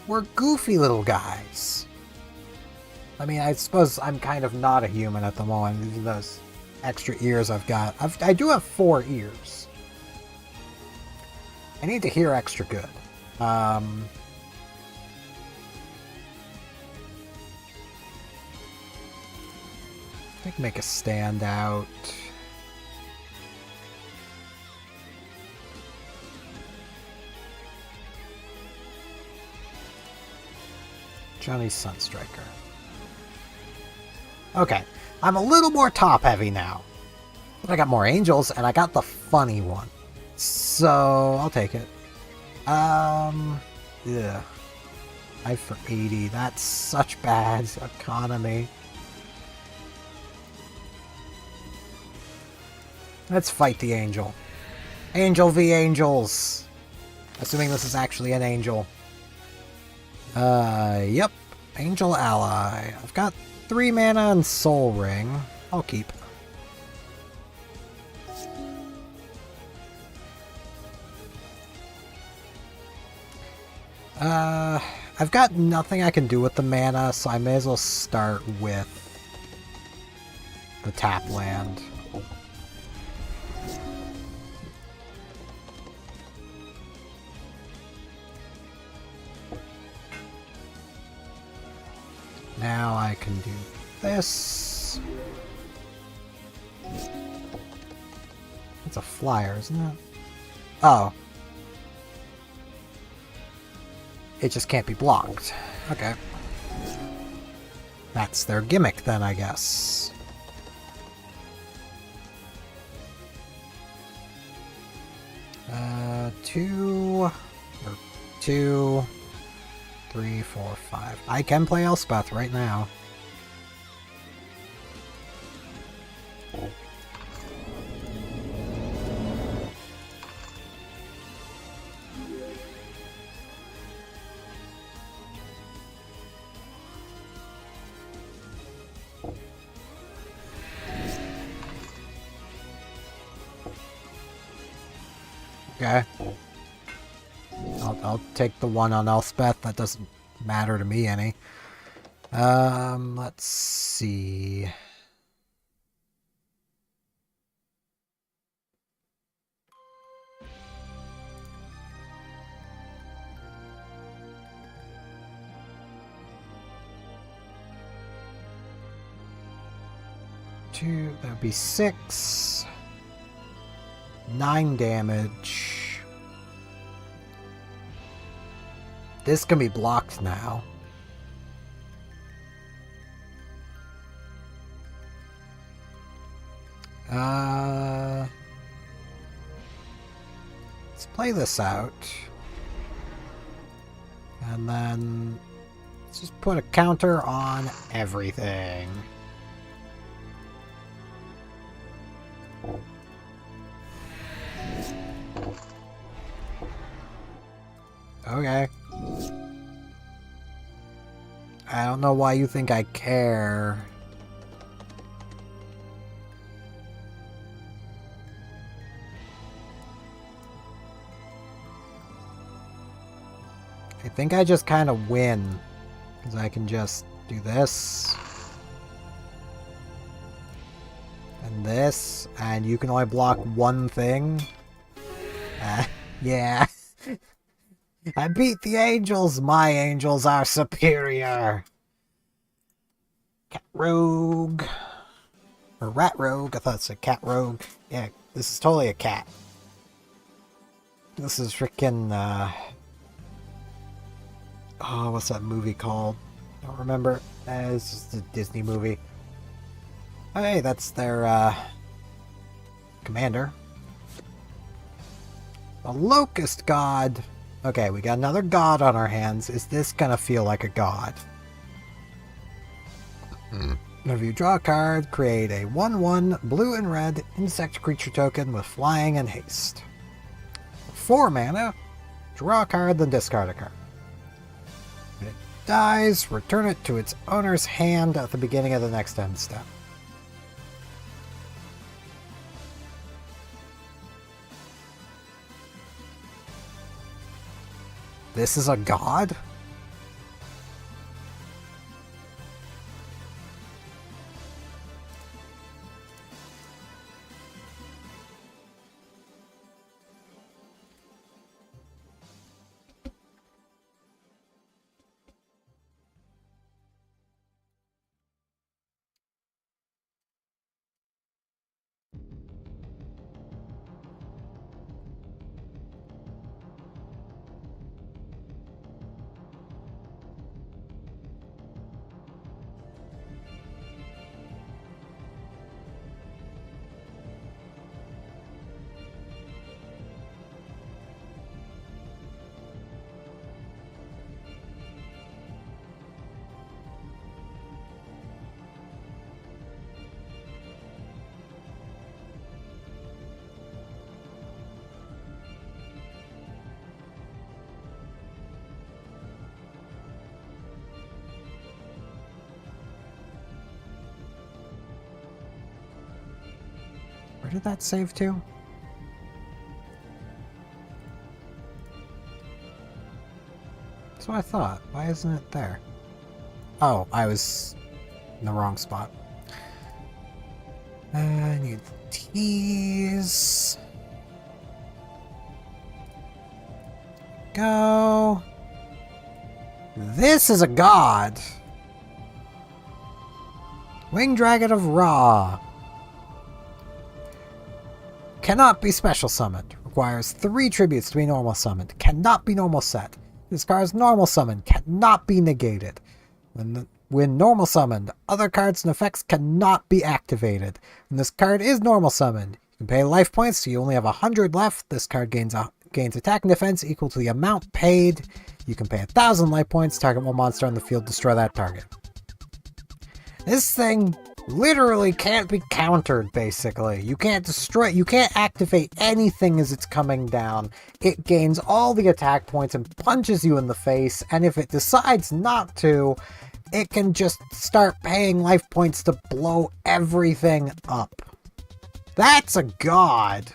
We're goofy little guys. I mean, I suppose I'm kind of not a human at the moment. These are those extra ears I've got. I do have 4 ears. I need to hear extra good. I think make a standout. Johnny's Sunstriker. Okay, I'm a little more top-heavy now. But I got more angels, and I got the funny one. So, I'll take it. Yeah. 5 for 80. That's such bad economy. Let's fight the angel. Angel v angels. Assuming this is actually an angel. Yep. Angel ally. I've got 3 mana and Soul Ring. I'll keep. I've got nothing I can do with the mana, so I may as well start with the tap land. Now I can do this. It's a flyer, isn't it? Oh. It just can't be blocked. Okay. That's their gimmick then, I guess. Two, 3, 4, 5. I can play Elspeth right now. Okay. I'll take the one on Elspeth. That doesn't matter to me any. Let's see. Two, that would be 6. 9 damage. This can be blocked now. Let's play this out. And then let's just put a counter on everything. Okay. I don't know why you think I care. I think I just kind of win. Because I can just do this. And this. And you can only block one thing. Yeah. I beat the angels. My angels are superior. Cat rogue. Or rat rogue. I thought it said cat rogue. Yeah, this is totally a cat. This is freaking, oh, what's that movie called? I don't remember. It's just a Disney movie. Oh, hey, that's their, commander. A locust god. Okay, we got another god on our hands. Is this gonna feel like a god? If you draw a card, create a 1/1 blue and red insect creature token with flying and haste. 4 mana, draw a card, then discard a card. When it dies, return it to its owner's hand at the beginning of the next end step. This is a god? Where did that save to? That's what I thought. Why isn't it there? Oh, I was in the wrong spot. I need the T's. Go. This is a god. Winged Dragon of Ra. Cannot be special summoned. Requires 3 tributes to be normal summoned. Cannot be normal set. This card's normal summoned. Cannot be negated. When normal summoned, other cards and effects cannot be activated. When this card is normal summoned, you can pay life points, so you only have 100 left. This card gains attack and defense equal to the amount paid. You can pay 1,000 life points, target one monster on the field, destroy that target. This thing literally can't be countered, basically. You can't activate anything as it's coming down. It gains all the attack points and punches you in the face, and if it decides not to, it can just start paying life points to blow everything up. That's a god!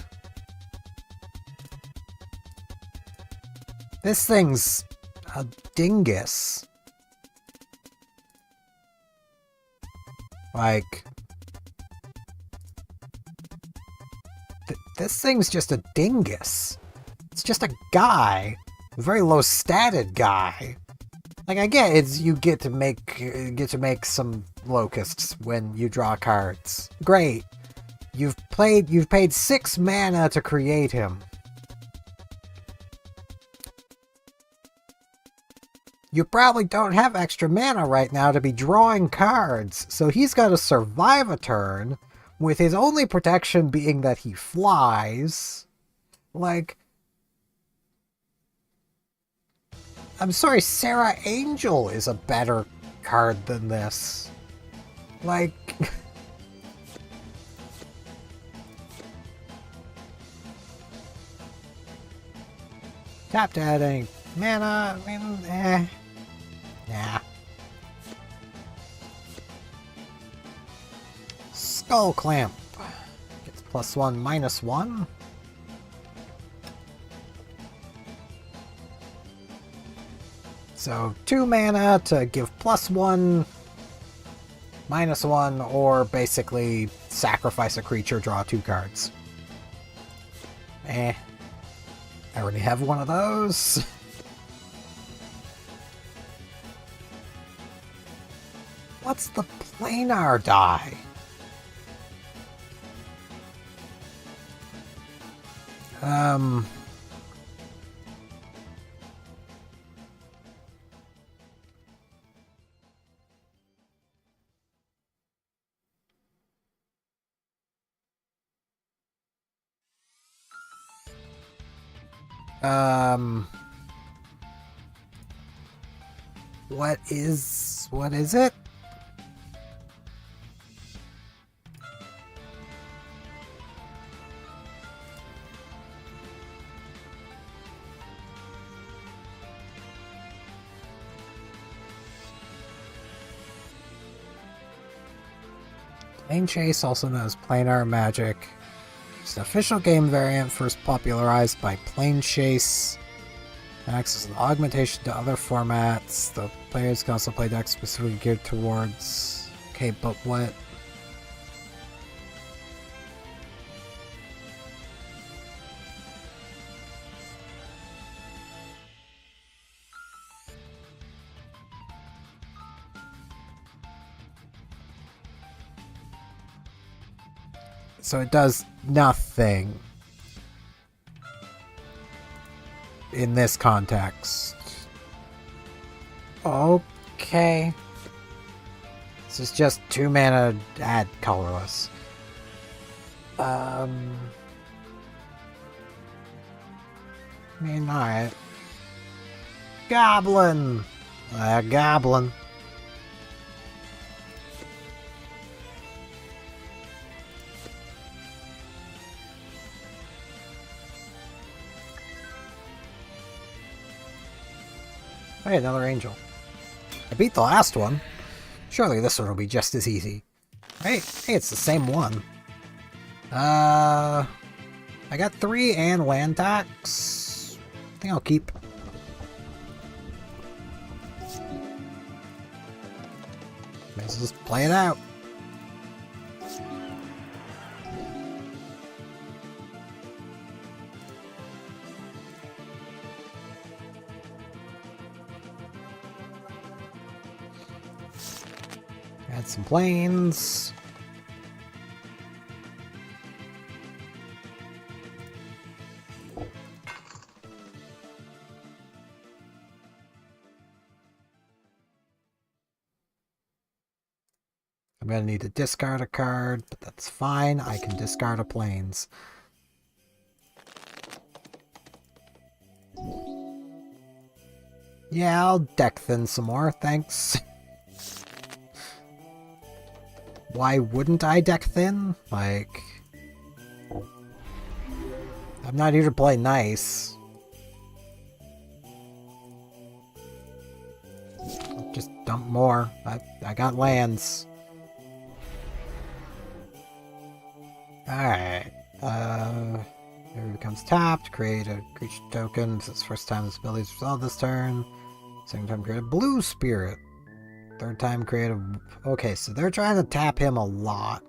This thing's a dingus. Like, this thing's just a dingus. It's just a guy, a very low-statted guy. Like, I get it's you get to make some locusts when you draw cards. Great. You've paid 6 mana to create him. You probably don't have extra mana right now to be drawing cards, so he's got to survive a turn, with his only protection being that he flies. Like, I'm sorry, Sarah Angel is a better card than this. Like, tap to adding mana, I mean, nah. Skull Clamp. Gets +1, -1. So 2 mana to give +1, -1, or basically sacrifice a creature, draw 2 cards. I already have one of those. What's the planar die? What is it? Plane Chase, also known as Planar Magic. It's an official game variant first popularized by Plane Chase. It acts as an augmentation to other formats. The players can also play decks specifically geared towards... Okay, but what? So it does nothing in this context. Okay. This is just 2 mana, add colorless. I mean, alright. Goblin! Goblin. Hey, another angel. I beat the last one. Surely this one will be just as easy. Hey, it's the same one. I got 3 and land tax. I think I'll keep. May as well just play it out. some planes. I'm going to need to discard a card, but that's fine. I can discard a planes. Yeah, I'll deck thin some more, thanks. Why wouldn't I deck thin? Like, I'm not here to play nice. I'll just dump more. I got lands. Alright. It becomes tapped. Create a creature token. This is the first time this ability is resolved this turn. Second time create a blue spirit. Third time create a... Okay, so they're trying to tap him a lot.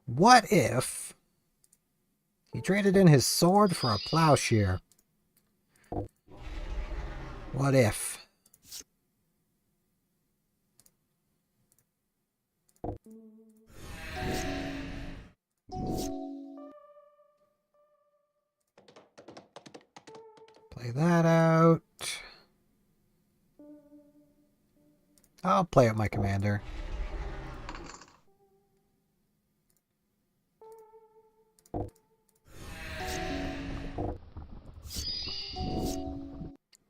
What if he traded in his sword for a plowshare? What if? Play that out. I'll play out my commander.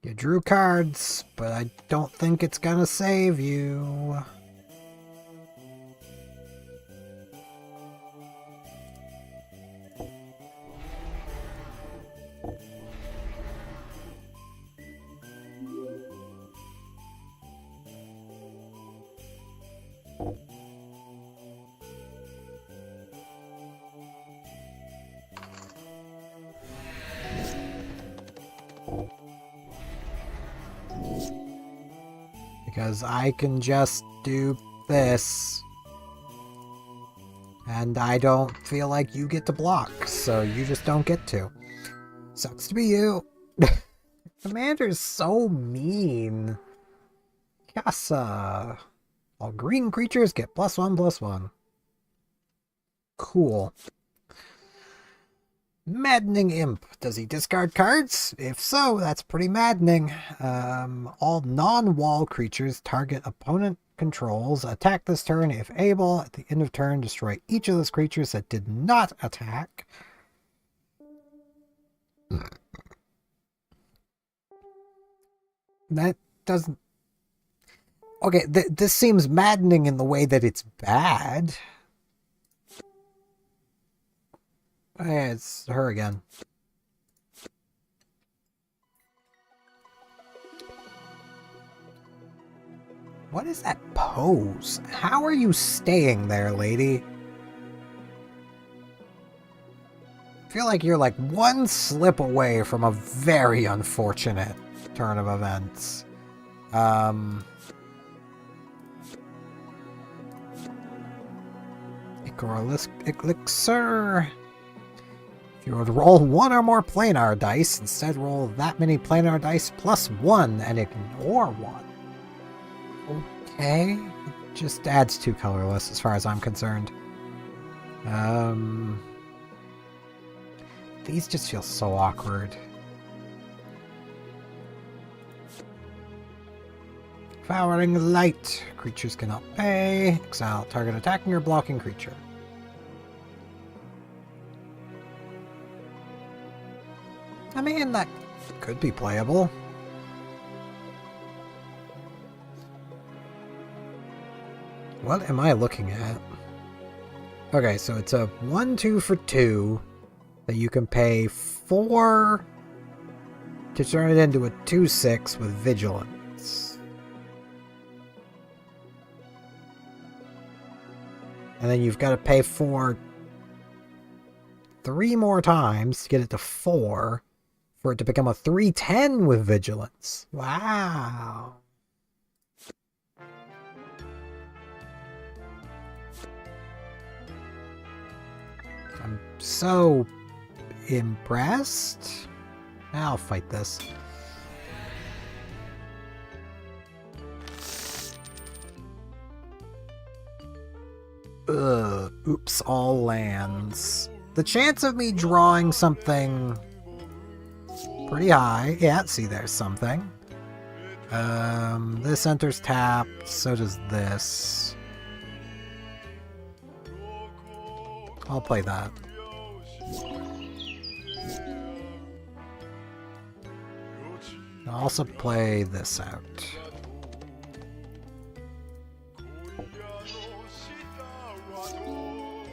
You drew cards, but I don't think it's gonna save you. Because I can just do this. And I don't feel like you get to block, so you just don't get to. Sucks to be you. Commander's so mean. Yassa. All green creatures get +1/+1. Cool. Maddening Imp. Does he discard cards? If so, that's pretty maddening. All non-wall creatures target opponent controls attack this turn if able. At the end of turn, destroy each of those creatures that did not attack. That doesn't... Okay, this seems maddening in the way that it's bad. Hey, it's her again. What is that pose? How are you staying there, lady? I feel like you're like one slip away from a very unfortunate turn of events. Elixir. If you would roll one or more planar dice, instead roll that many planar dice +1 and ignore one. Okay. It just adds 2 colorless as far as I'm concerned. These just feel so awkward. Devouring Light. Creatures cannot pay. Exile target attacking or blocking creature. I mean, that could be playable. What am I looking at? Okay, so it's a 1/2 for 2 that you can pay 4 to turn it into a 2/6 with Vigilance. And then you've got to pay 4 3 more times to get it to 4 for it to become a 3/10 with Vigilance. Wow. I'm so impressed. I'll fight this. Ugh, oops, all lands. The chance of me drawing something pretty high. Yeah, see, there's something. This enters tapped, so does this. I'll play that. I'll also play this out.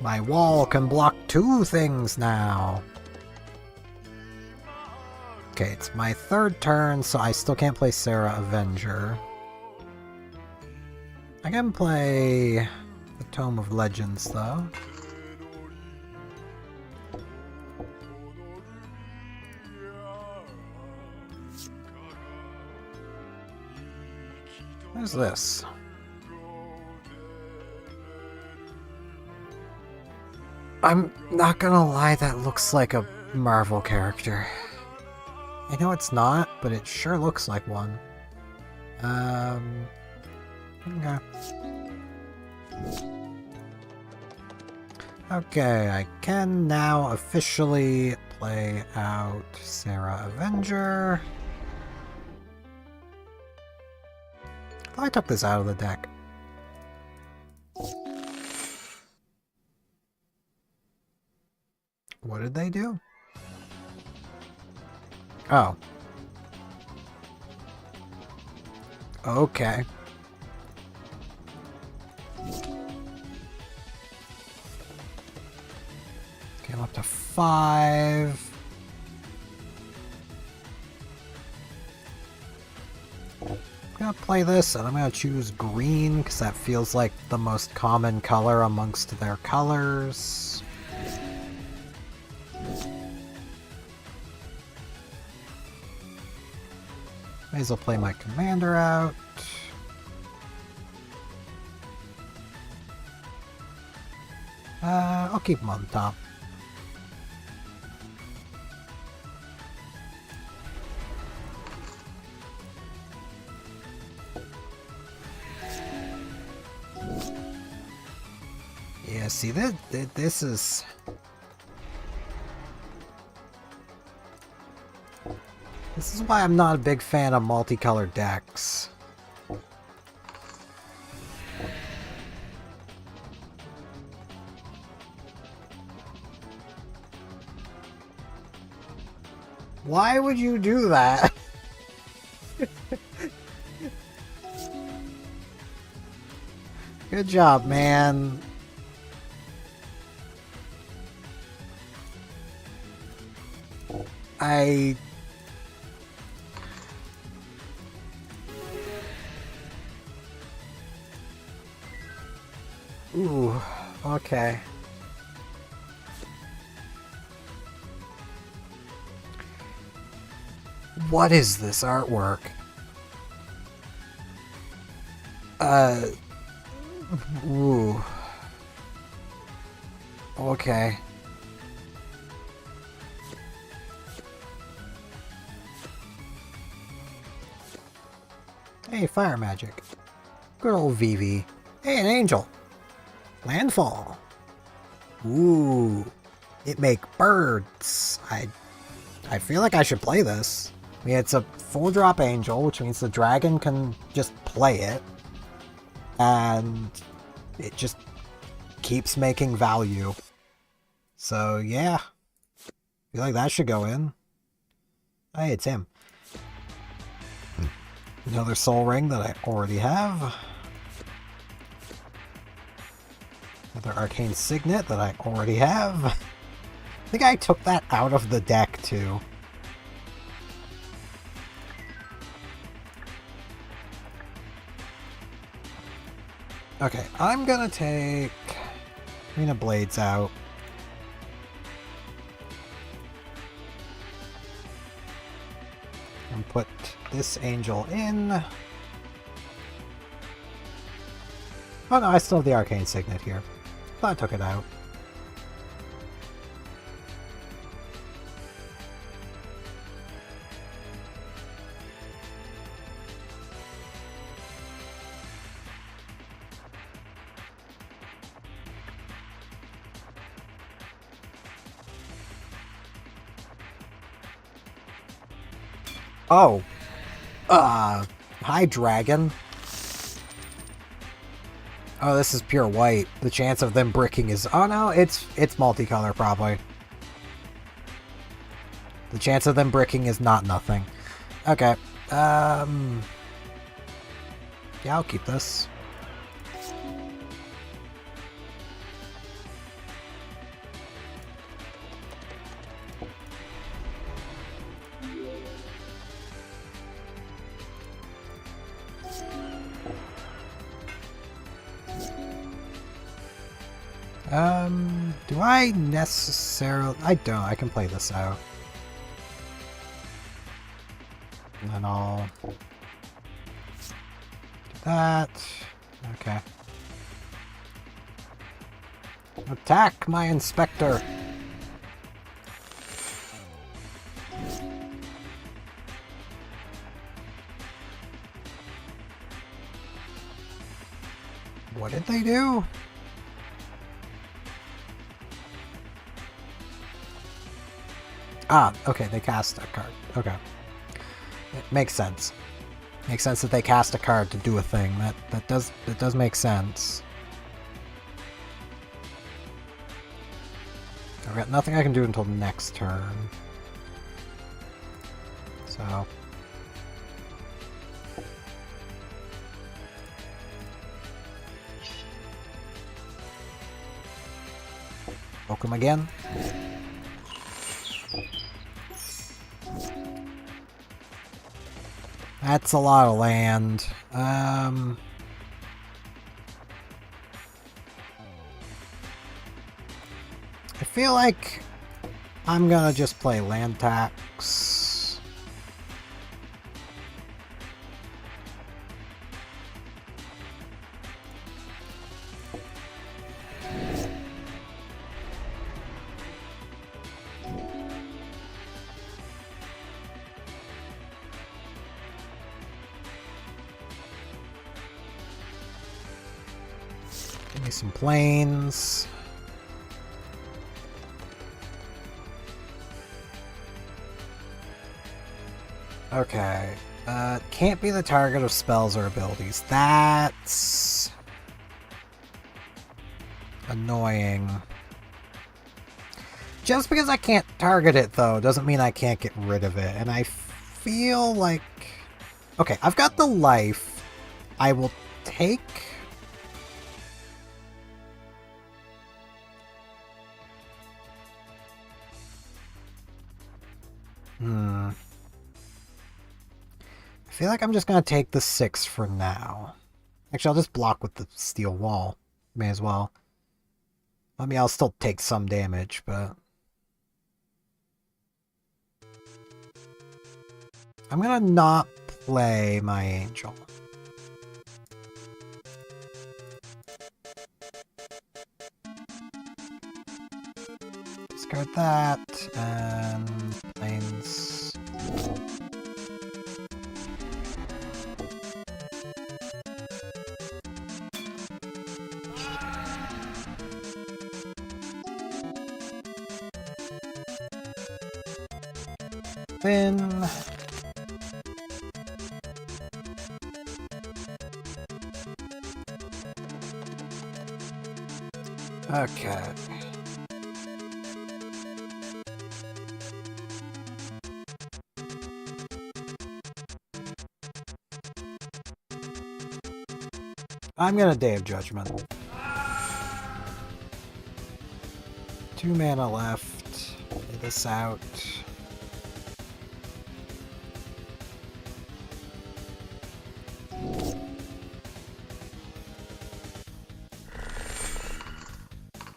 My wall can block 2 things now. Okay, it's my 3rd turn, so I still can't play Sarah Avenger. I can play the Tome of Legends, though. What's this? I'm not gonna lie, that looks like a Marvel character. I know it's not, but it sure looks like one. Okay. Okay, I can now officially play out Sarah Avenger. I thought I took this out of the deck. What did they do? Oh. Okay. Okay, I'm up to 5. I'm gonna play this, and I'm gonna choose green, because that feels like the most common color amongst their colors. May as well play my commander out. I'll keep him on top. Yeah, see, this is... This is why I'm not a big fan of multicolored decks. Why would you do that? Good job, man. Ooh, okay. What is this artwork? Ooh. Okay. Hey, fire magic. Good old Vivi. Hey, an angel. Landfall. Ooh. It make birds. I feel like I should play this. I mean, it's a full drop angel, which means the dragon can just play it. And it just keeps making value. So, yeah. I feel like that should go in. Hey, it's him. Another soul ring that I already have. Another arcane signet that I already have. I think I took that out of the deck too. Okay, I'm gonna take Arena Blades out. And put this angel in. Oh no, I still have the arcane signet here. Thought I took it out. Oh. Hi, dragon. Oh, this is pure white. The chance of them bricking is... Oh, no, it's multicolor, probably. The chance of them bricking is not nothing. Okay. Yeah, I'll keep this. Do I necessarily... I don't. I can play this out. And then I'll... do that. Okay. Attack my inspector! What did they do? Ah, okay, they cast a card. Okay. It makes sense. Makes sense that they cast a card to do a thing. That does make sense. I've got nothing I can do until next turn. So... poke him again. That's a lot of land. I feel like I'm gonna just play land tax. Give me some planes. Okay. Can't be the target of spells or abilities. That's... annoying. Just because I can't target it, though, doesn't mean I can't get rid of it. And I feel like... okay, I've got the life. I will take... I feel like I'm just gonna take the 6 for now. Actually, I'll just block with the steel wall. May as well. I mean, I'll still take some damage, but... I'm gonna not play my angel. Discard that, and planes. Win. Okay. I'm gonna Day of Judgment. 2 mana left. Get this out.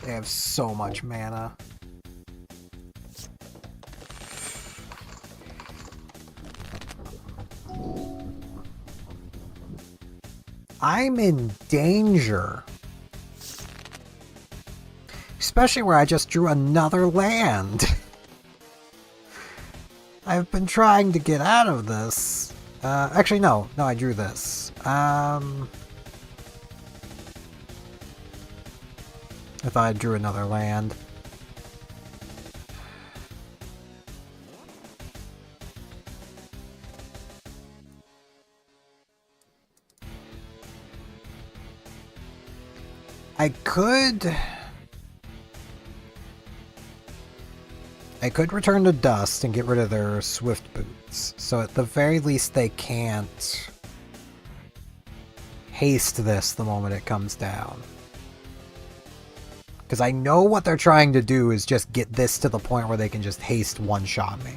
They have so much mana. I'm in danger. Especially where I just drew another land. I've been trying to get out of this. Actually, no. No, I drew this. I thought I drew another land. I could return to Dust and get rid of their Swift Boots, so at the very least they can't haste this the moment it comes down. Because I know what they're trying to do is just get this to the point where they can just haste one-shot me.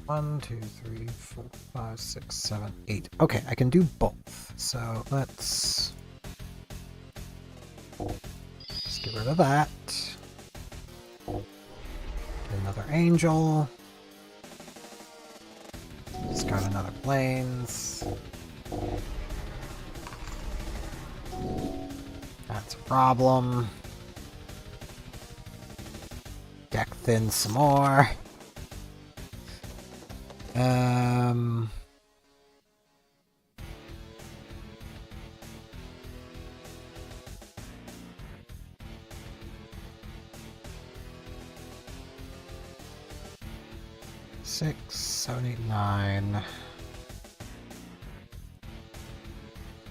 One, 2, 3, 4, 5, 6, 7, 8. Okay, I can do both. So let's get rid of that. Get another angel. Discard another plains. That's a problem. Deck thin some more. 6, 7, 8, 9.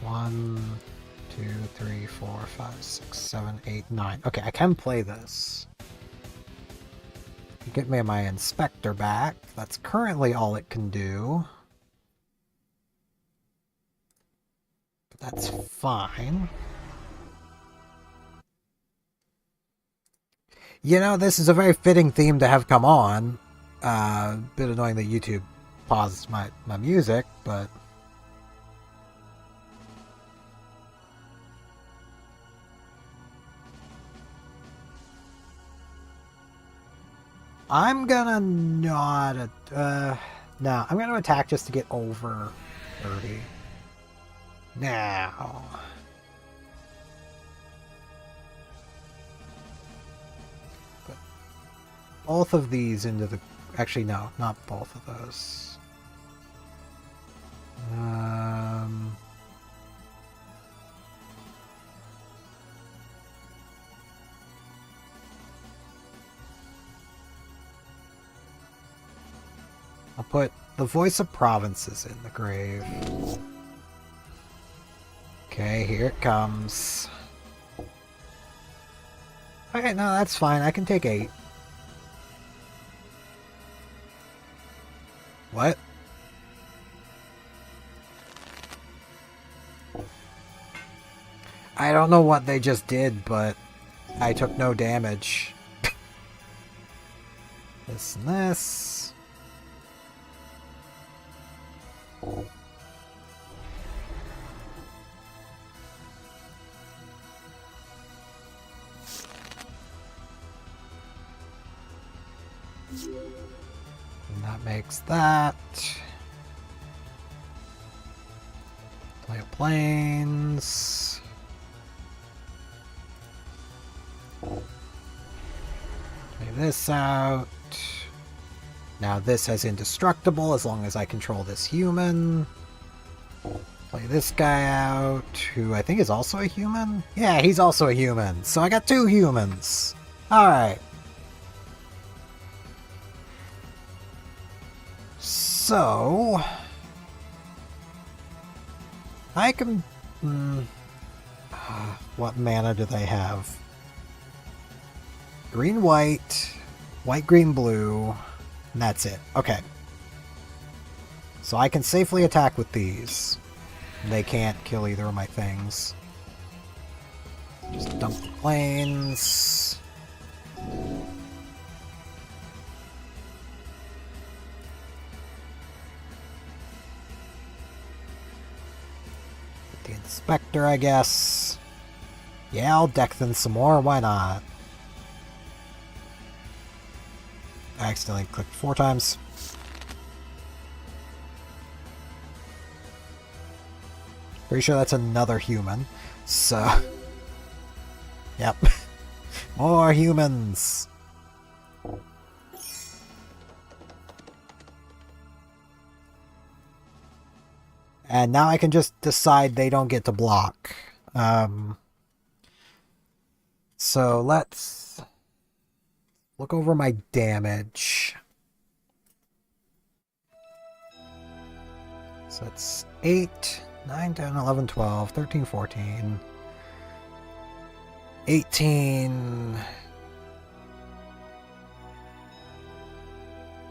1, 2, 3, 4, 5, 6, 7, 8, 9. Okay, I can play this. Get me my inspector back. That's currently all it can do. But that's fine. You know, this is a very fitting theme to have come on. Bit annoying that YouTube paused my music, but... I'm gonna not... no, I'm gonna attack just to get over 30. Now... Put both of these into the... Actually, no, not both of those. I'll put the Voice of Provinces in the grave. Okay, here it comes. Okay, no, that's fine. I can take 8. What? I don't know what they just did, but I took no damage. This and this. And that makes that. Play a plains. Play this out. Now this has indestructible as long as I control this human. Play this guy out, who I think is also a human? Yeah, he's also a human. So I got 2 humans. Alright. So... I can... what mana do they have? Green, white, white, green, blue, and that's it. Okay. So I can safely attack with these. They can't kill either of my things. Just dump the plains. The Inspector, I guess. Yeah, I'll deck them some more. Why not? I accidentally clicked 4 times. Pretty sure that's another human. So... Yep. More humans! And now I can just decide they don't get to block. So let's look over my damage. So it's 8, 9, 10, 11, 12, 13, 14, 18,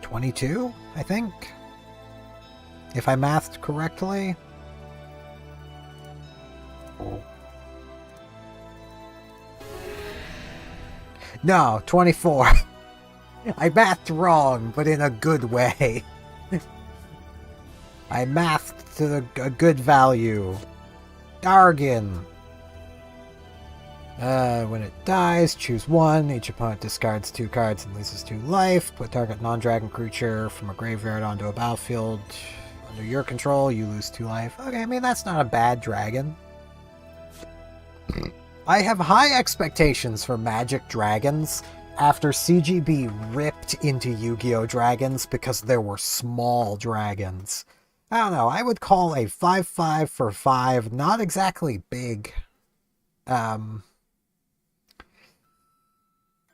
22, I think. If I mathed correctly. No, 24. I mathed wrong, but in a good way. I mathed to a good value. Dargan. When it dies, choose one. Each opponent discards 2 cards and loses 2 life. Put target non-dragon creature from a graveyard onto a battlefield. Under your control, you lose 2 life. Okay, I mean, that's not a bad dragon. I have high expectations for Magic Dragons after CGB ripped into Yu-Gi-Oh! Dragons because there were small dragons. I don't know, I would call a 5/5 for 5 not exactly big. When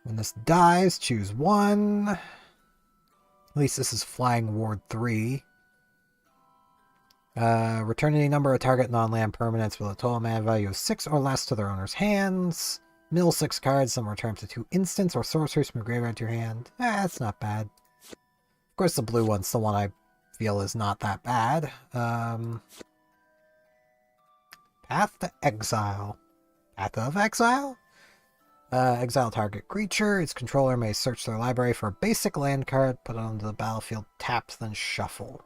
this dies, choose one. At least this is Flying Ward 3. Return any number of target non-land permanents with a total mana value of 6 or less to their owner's hands. Mill 6 cards, then return up to 2 instants or sorceries from your graveyard to your hand. That's not bad. Of course, the blue one's the one I feel is not that bad. Path to Exile. Path of Exile? Exile target creature. Its controller may search their library for a basic land card, put it onto the battlefield, tap, then shuffle.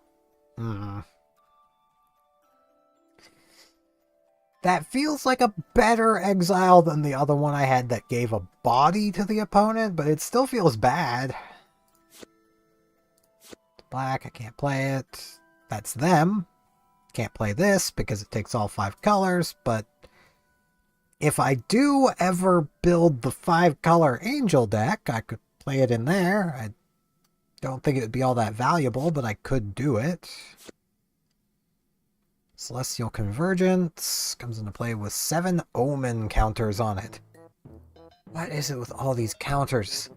That feels like a better exile than the other one I had that gave a body to the opponent, but it still feels bad. Black, I can't play it. That's them. Can't play this because it takes all 5 colors, but if I do ever build the 5-color Angel deck, I could play it in there. I don't think it would be all that valuable, but I could do it. Celestial Convergence comes into play with 7 Omen counters on it. What is it with all these counters?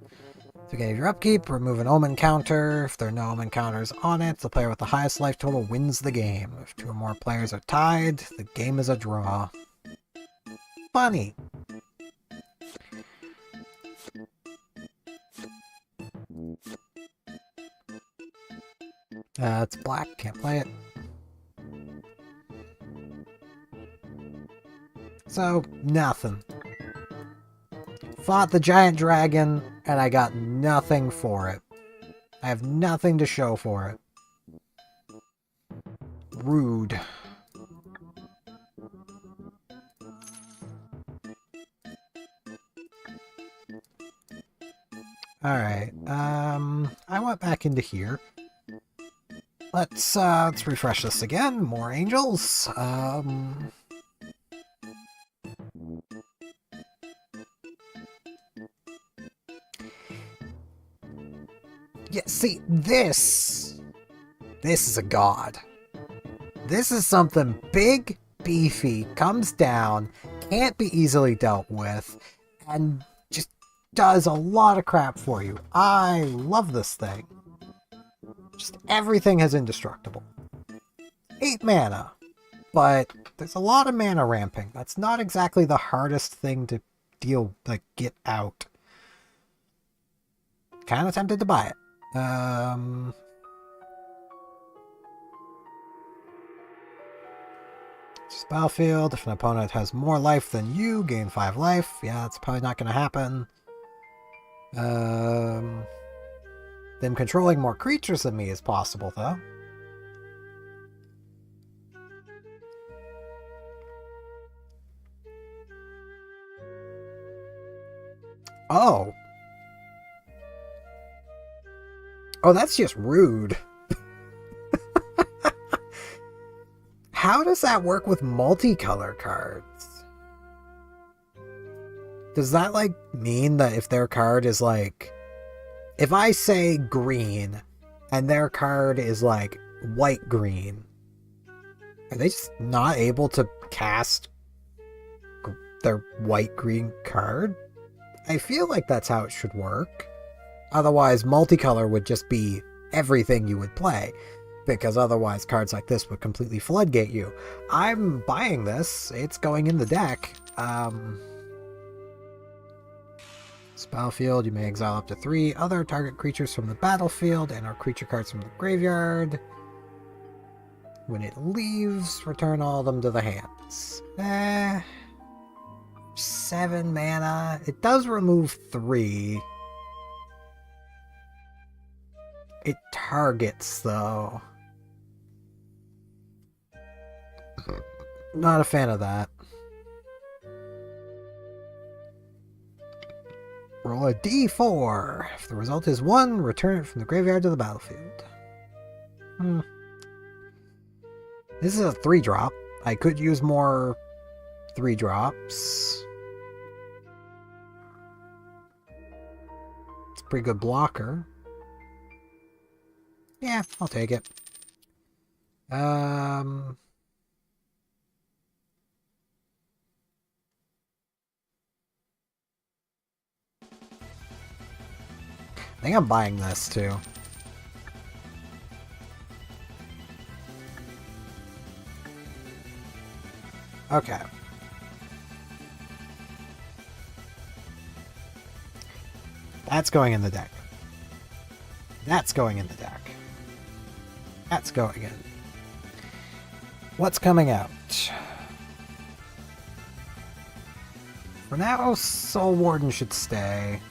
At the beginning of your upkeep, remove an Omen counter. If there are no Omen counters on it, the player with the highest life total wins the game. If 2 or more players are tied, the game is a draw. Funny. It's black, can't play it. So, nothing. Fought the giant dragon, and I got nothing for it. I have nothing to show for it. Rude. Alright, I went back into here. Let's refresh this again. More angels. Yeah, see, this is a god. This is something big, beefy, comes down, can't be easily dealt with, and just does a lot of crap for you. I love this thing. Just everything is indestructible. 8 mana, but there's a lot of mana ramping. That's not exactly the hardest thing to get out. Kind of tempted to buy it. Just battlefield. If an opponent has more life than you, gain 5 life. Yeah, that's probably not going to happen. Them controlling more creatures than me is possible, though. Oh. Oh, that's just rude. How does that work with multicolor cards? Does that, mean that if their card is, if I say green, and their card is, white-green, Are they just not able to cast their white-green card? I feel like that's how it should work. Otherwise, multicolor would just be everything you would play, because otherwise cards like this would completely floodgate you. I'm buying this. It's going in the deck. Battlefield, you may exile up to 3 other target creatures from the battlefield and or creature cards from the graveyard. When it leaves, return all of them to the hands. 7 mana. It does remove 3. It targets, though. Not a fan of that. Roll a d4. If the result is 1, return it from the graveyard to the battlefield. This is a 3-drop. I could use more 3-drops. It's a pretty good blocker. Yeah, I'll take it. I think I'm buying this too. Okay. That's going in the deck. That's going in the deck. That's going in. What's coming out? For now, Soul Warden should stay.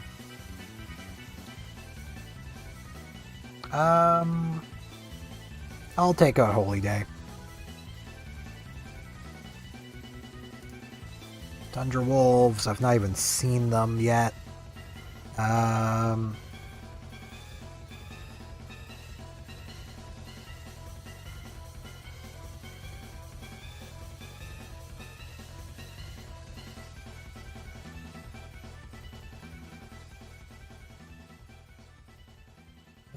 I'll take out Holy Day. Tundra Wolves, I've not even seen them yet.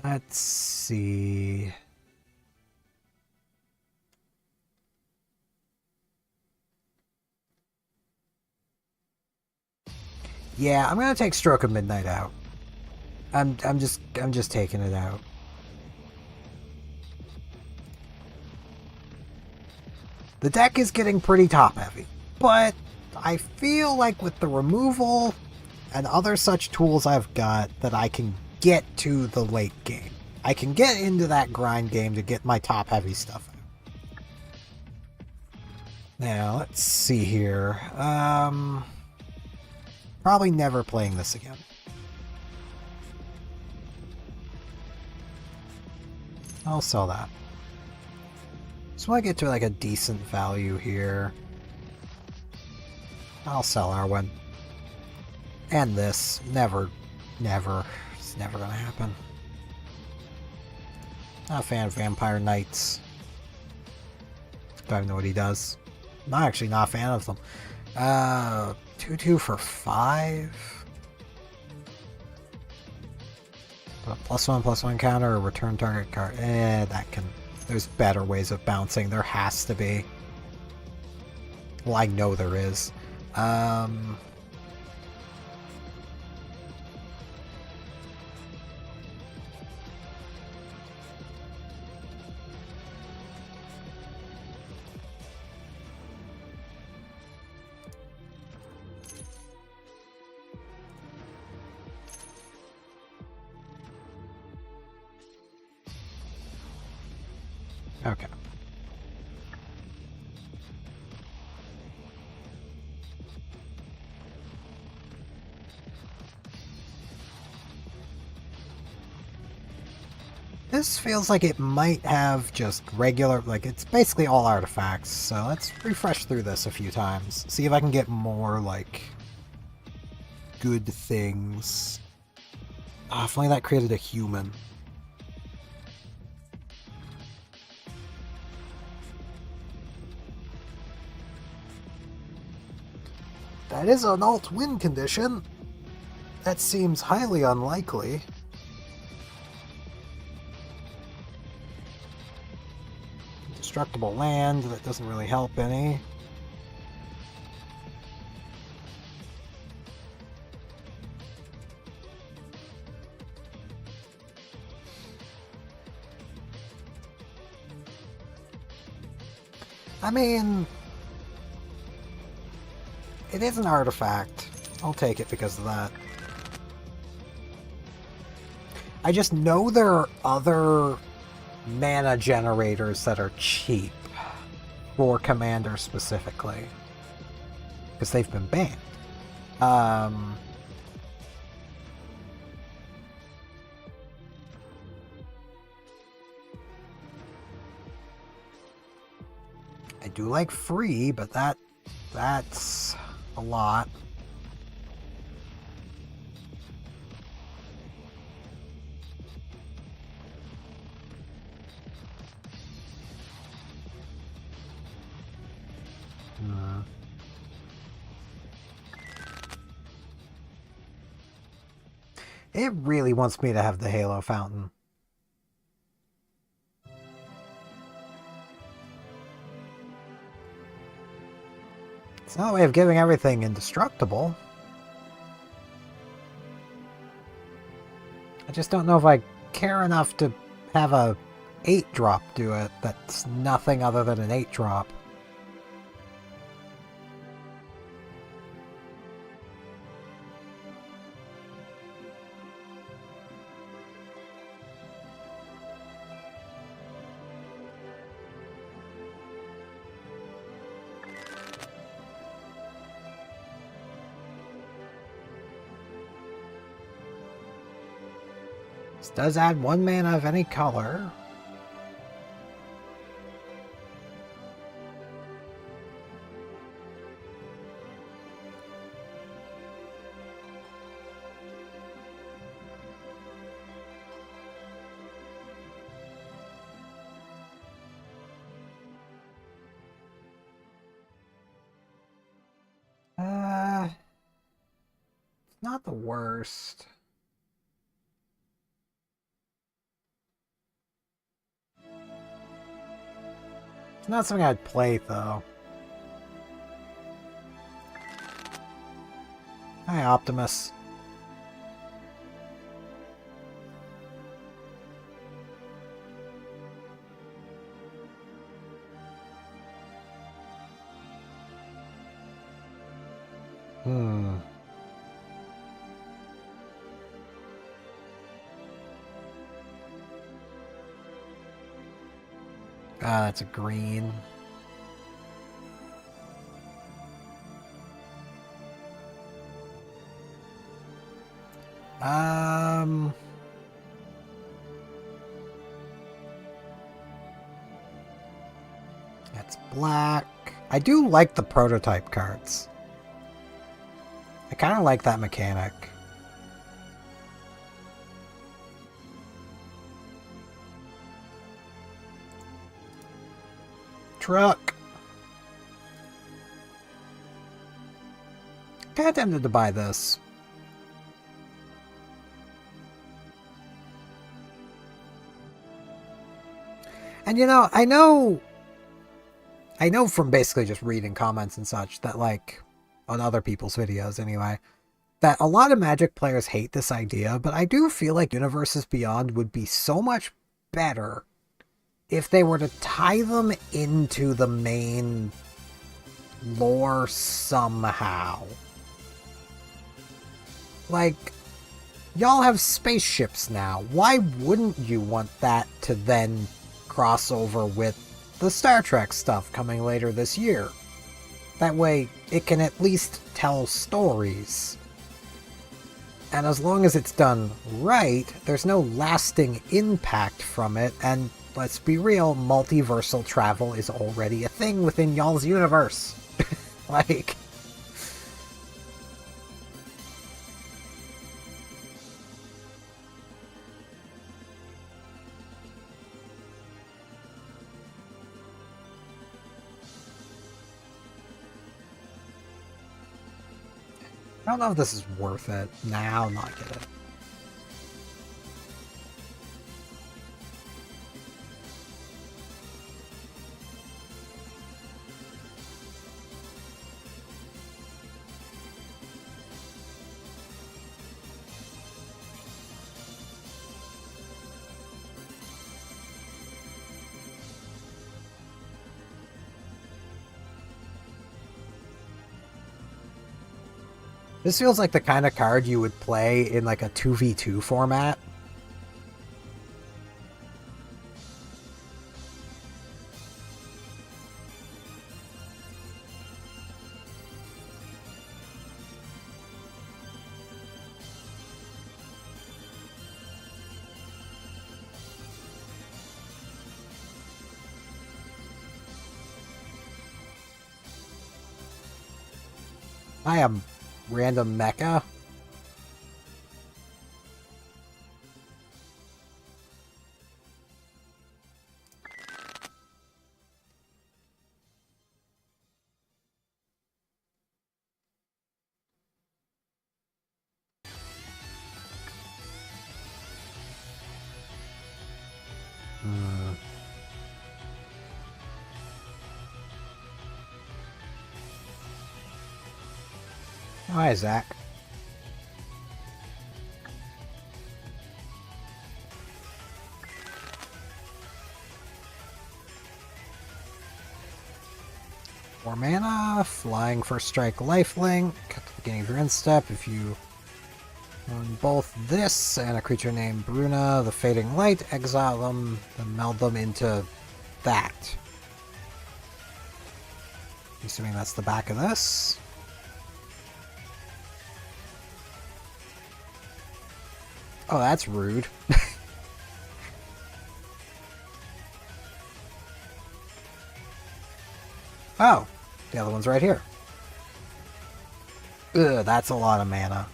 Let's see. Yeah, I'm gonna take Stroke of Midnight out. I'm just taking it out. The deck is getting pretty top heavy, but I feel like with the removal and other such tools I've got that I can get to the late game. I can get into that grind game to get my top heavy stuff out. Now, let's see here. Probably never playing this again. I'll sell that. Just want to get to like a decent value here. I'll sell Arwen. And this. Never. It's never gonna happen. Not a fan of Vampire Knights. Don't even know what he does. Not a fan of them. 2/2 for 5. Put a +1/+1 counter or return target card. That can. There's better ways of bouncing. There has to be. Well, I know there is. Okay. This feels like it might have just regular, like it's basically all artifacts, so let's refresh through this a few times. See if I can get more, like, good things. Ah, if only that created a human. That is an alt win condition. That seems highly unlikely. Destructible land, that doesn't really help any. I mean, it is an artifact. I'll take it because of that. I just know there are other mana generators that are cheap for Commander specifically, because they've been banned. I do like free, but that's a lot. It really wants me to have the Halo Fountain. It's not a way of giving everything indestructible. I just don't know if I care enough to have a 8-drop do it that's nothing other than an 8-drop. This does add 1 mana of any color. Not the worst. It's not something I'd play, though. Hi, Optimus. Ah, that's a green. That's black. I do like the prototype cards. I kind of like that mechanic. Truck. Kinda tempted to buy this. And you know, I know from basically just reading comments and such that, like, on other people's videos anyway, that a lot of Magic players hate this idea, but I do feel like Universes Beyond would be so much better if they were to tie them into the main lore somehow. Like, y'all have spaceships now. Why wouldn't you want that to then cross over with the Star Trek stuff coming later this year? That way, it can at least tell stories. And as long as it's done right, there's no lasting impact from it, and let's be real, multiversal travel is already a thing within y'all's universe. Like, I don't know if this is worth it. Nah, I'll not get it. This feels like the kind of card you would play in like a 2v2 format. I am random mecha. Hi, Zach. Four mana, flying first strike, lifelink. At the beginning of your end step, if you own both this and a creature named Bruna, the Fading Light, exile them, then meld them into that. Assuming that's the back of this. Oh, that's rude. Oh, the other one's right here. Ugh, that's a lot of mana.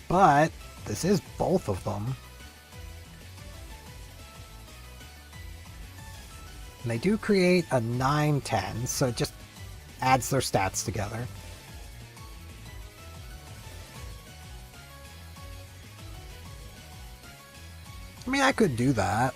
But this is both of them. And they do create a 9/10, so it just adds their stats together. I mean, I could do that.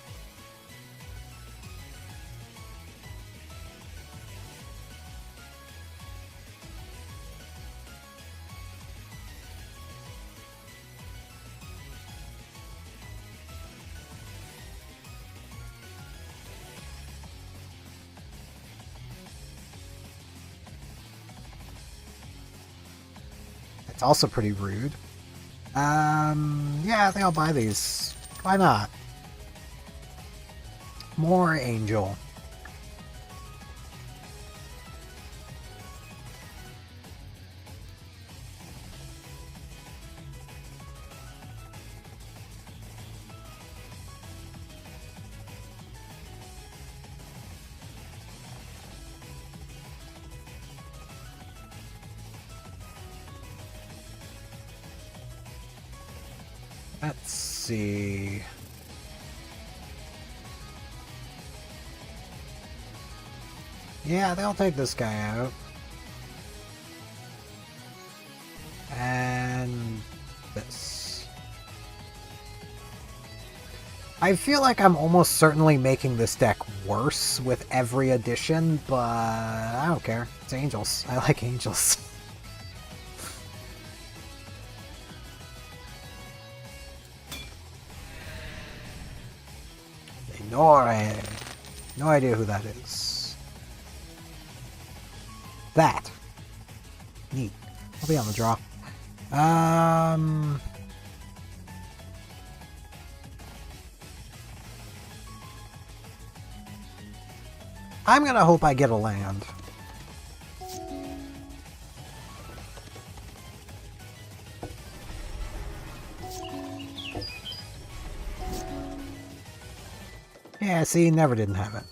It's also pretty rude. Yeah, I think I'll buy these. Why not? More Angel. Let's see. Yeah, they'll take this guy out. And this. I feel like I'm almost certainly making this deck worse with every addition, but I don't care. It's Angels. I like Angels. Ignore. No idea who that is. That. Neat. I'll be on the draw. I'm gonna hope I get a land. Yeah, see, never didn't have it.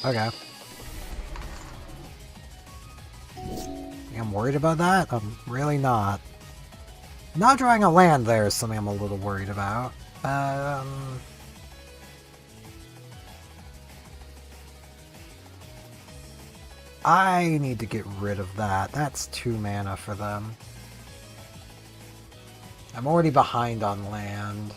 Okay. I'm I'm worried about that? I'm really not. Not drawing a land there is something I'm a little worried about. I need to get rid of that. That's 2 mana for them. I'm already behind on land.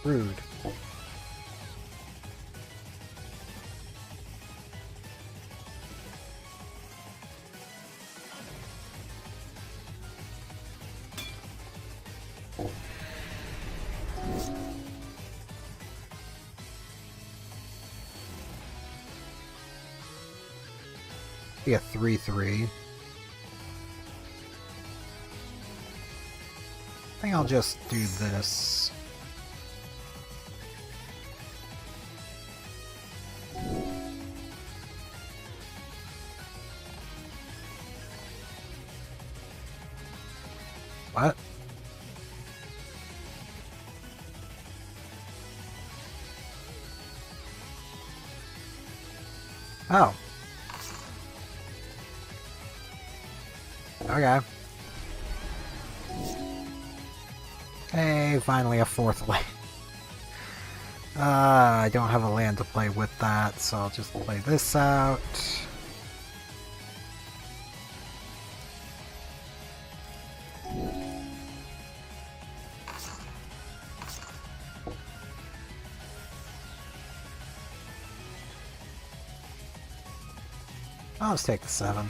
Rude. Be a 3/3. I think I'll just do this. What? Oh. Okay. Hey, finally a 4th land. I don't have a land to play with that, so I'll just play this out. I'll just take the 7.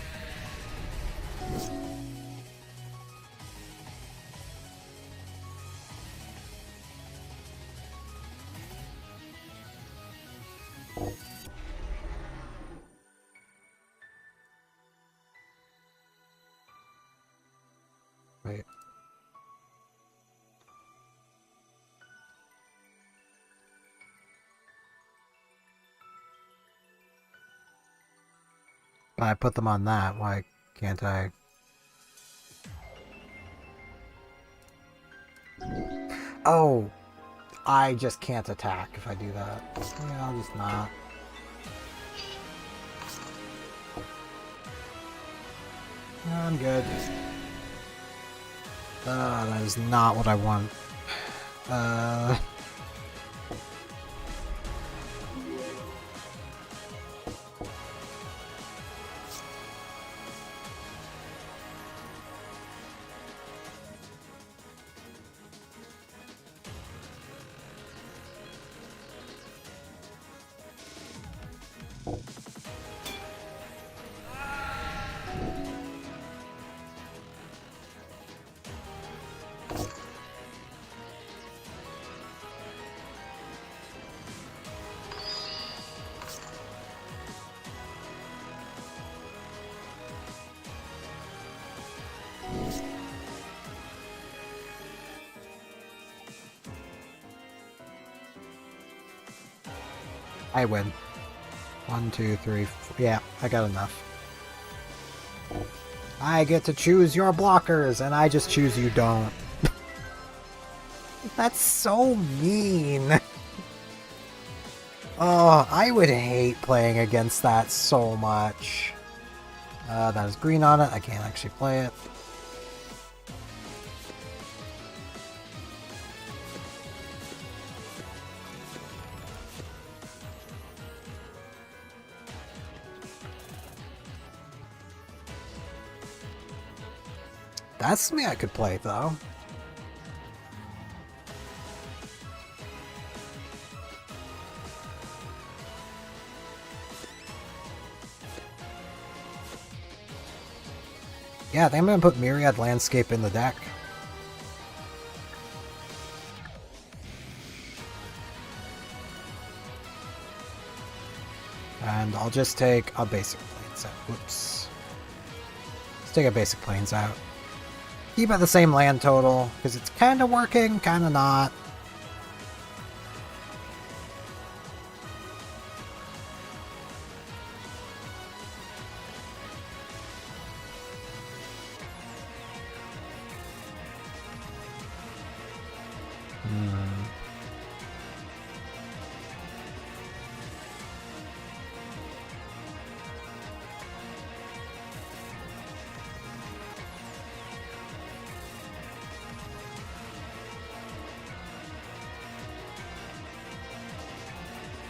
Wait. I put them on that, why can't I? Oh! I just can't attack if I do that. Yeah, I'll just not. No, I'm good. That is not what I want. I win. 1, 2, 3, 4. Yeah, I got enough. I get to choose your blockers, and I just choose you don't. That's so mean. Oh, I would hate playing against that so much. That is green on it. I can't actually play it. That's something I could play, though. Yeah, I think I'm gonna put Myriad Landscape in the deck. And I'll just take a basic Plains out. Whoops. Let's take a basic Plains out. Keep at the same land total, because it's kind of working, kind of not.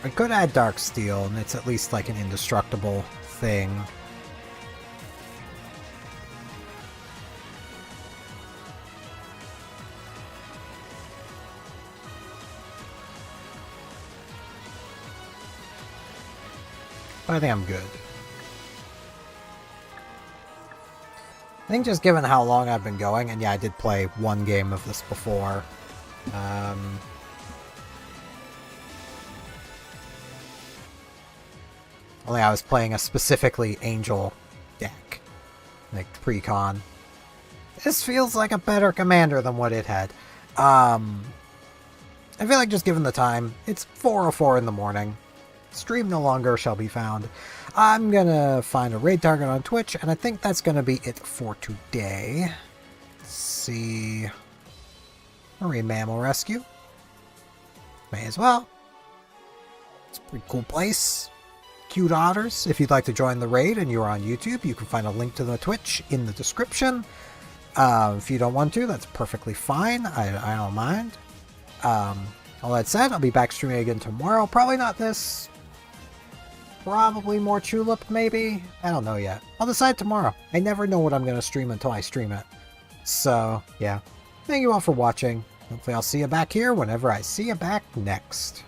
I could add Dark Steel, and it's at least like an indestructible thing. But I think I'm good. I think just given how long I've been going, and yeah, I did play one game of this before. Only I was playing a specifically Angel deck, like pre-con. This feels like a better commander than what it had. I feel like just given the time, it's 4:04 in the morning. Stream no longer shall be found. I'm gonna find a raid target on Twitch, and I think that's gonna be it for today. Let's see. Marine Mammal Rescue. May as well. It's a pretty cool place. Cute otters. If you'd like to join the raid and you're on YouTube, you can find a link to the Twitch in the description. If you don't want to, that's perfectly fine. I don't mind. All that said, I'll be back streaming again tomorrow. Probably not this. Probably more Tulip, maybe? I don't know yet. I'll decide tomorrow. I never know what I'm going to stream until I stream it. So, yeah. Thank you all for watching. Hopefully I'll see you back here whenever I see you back next.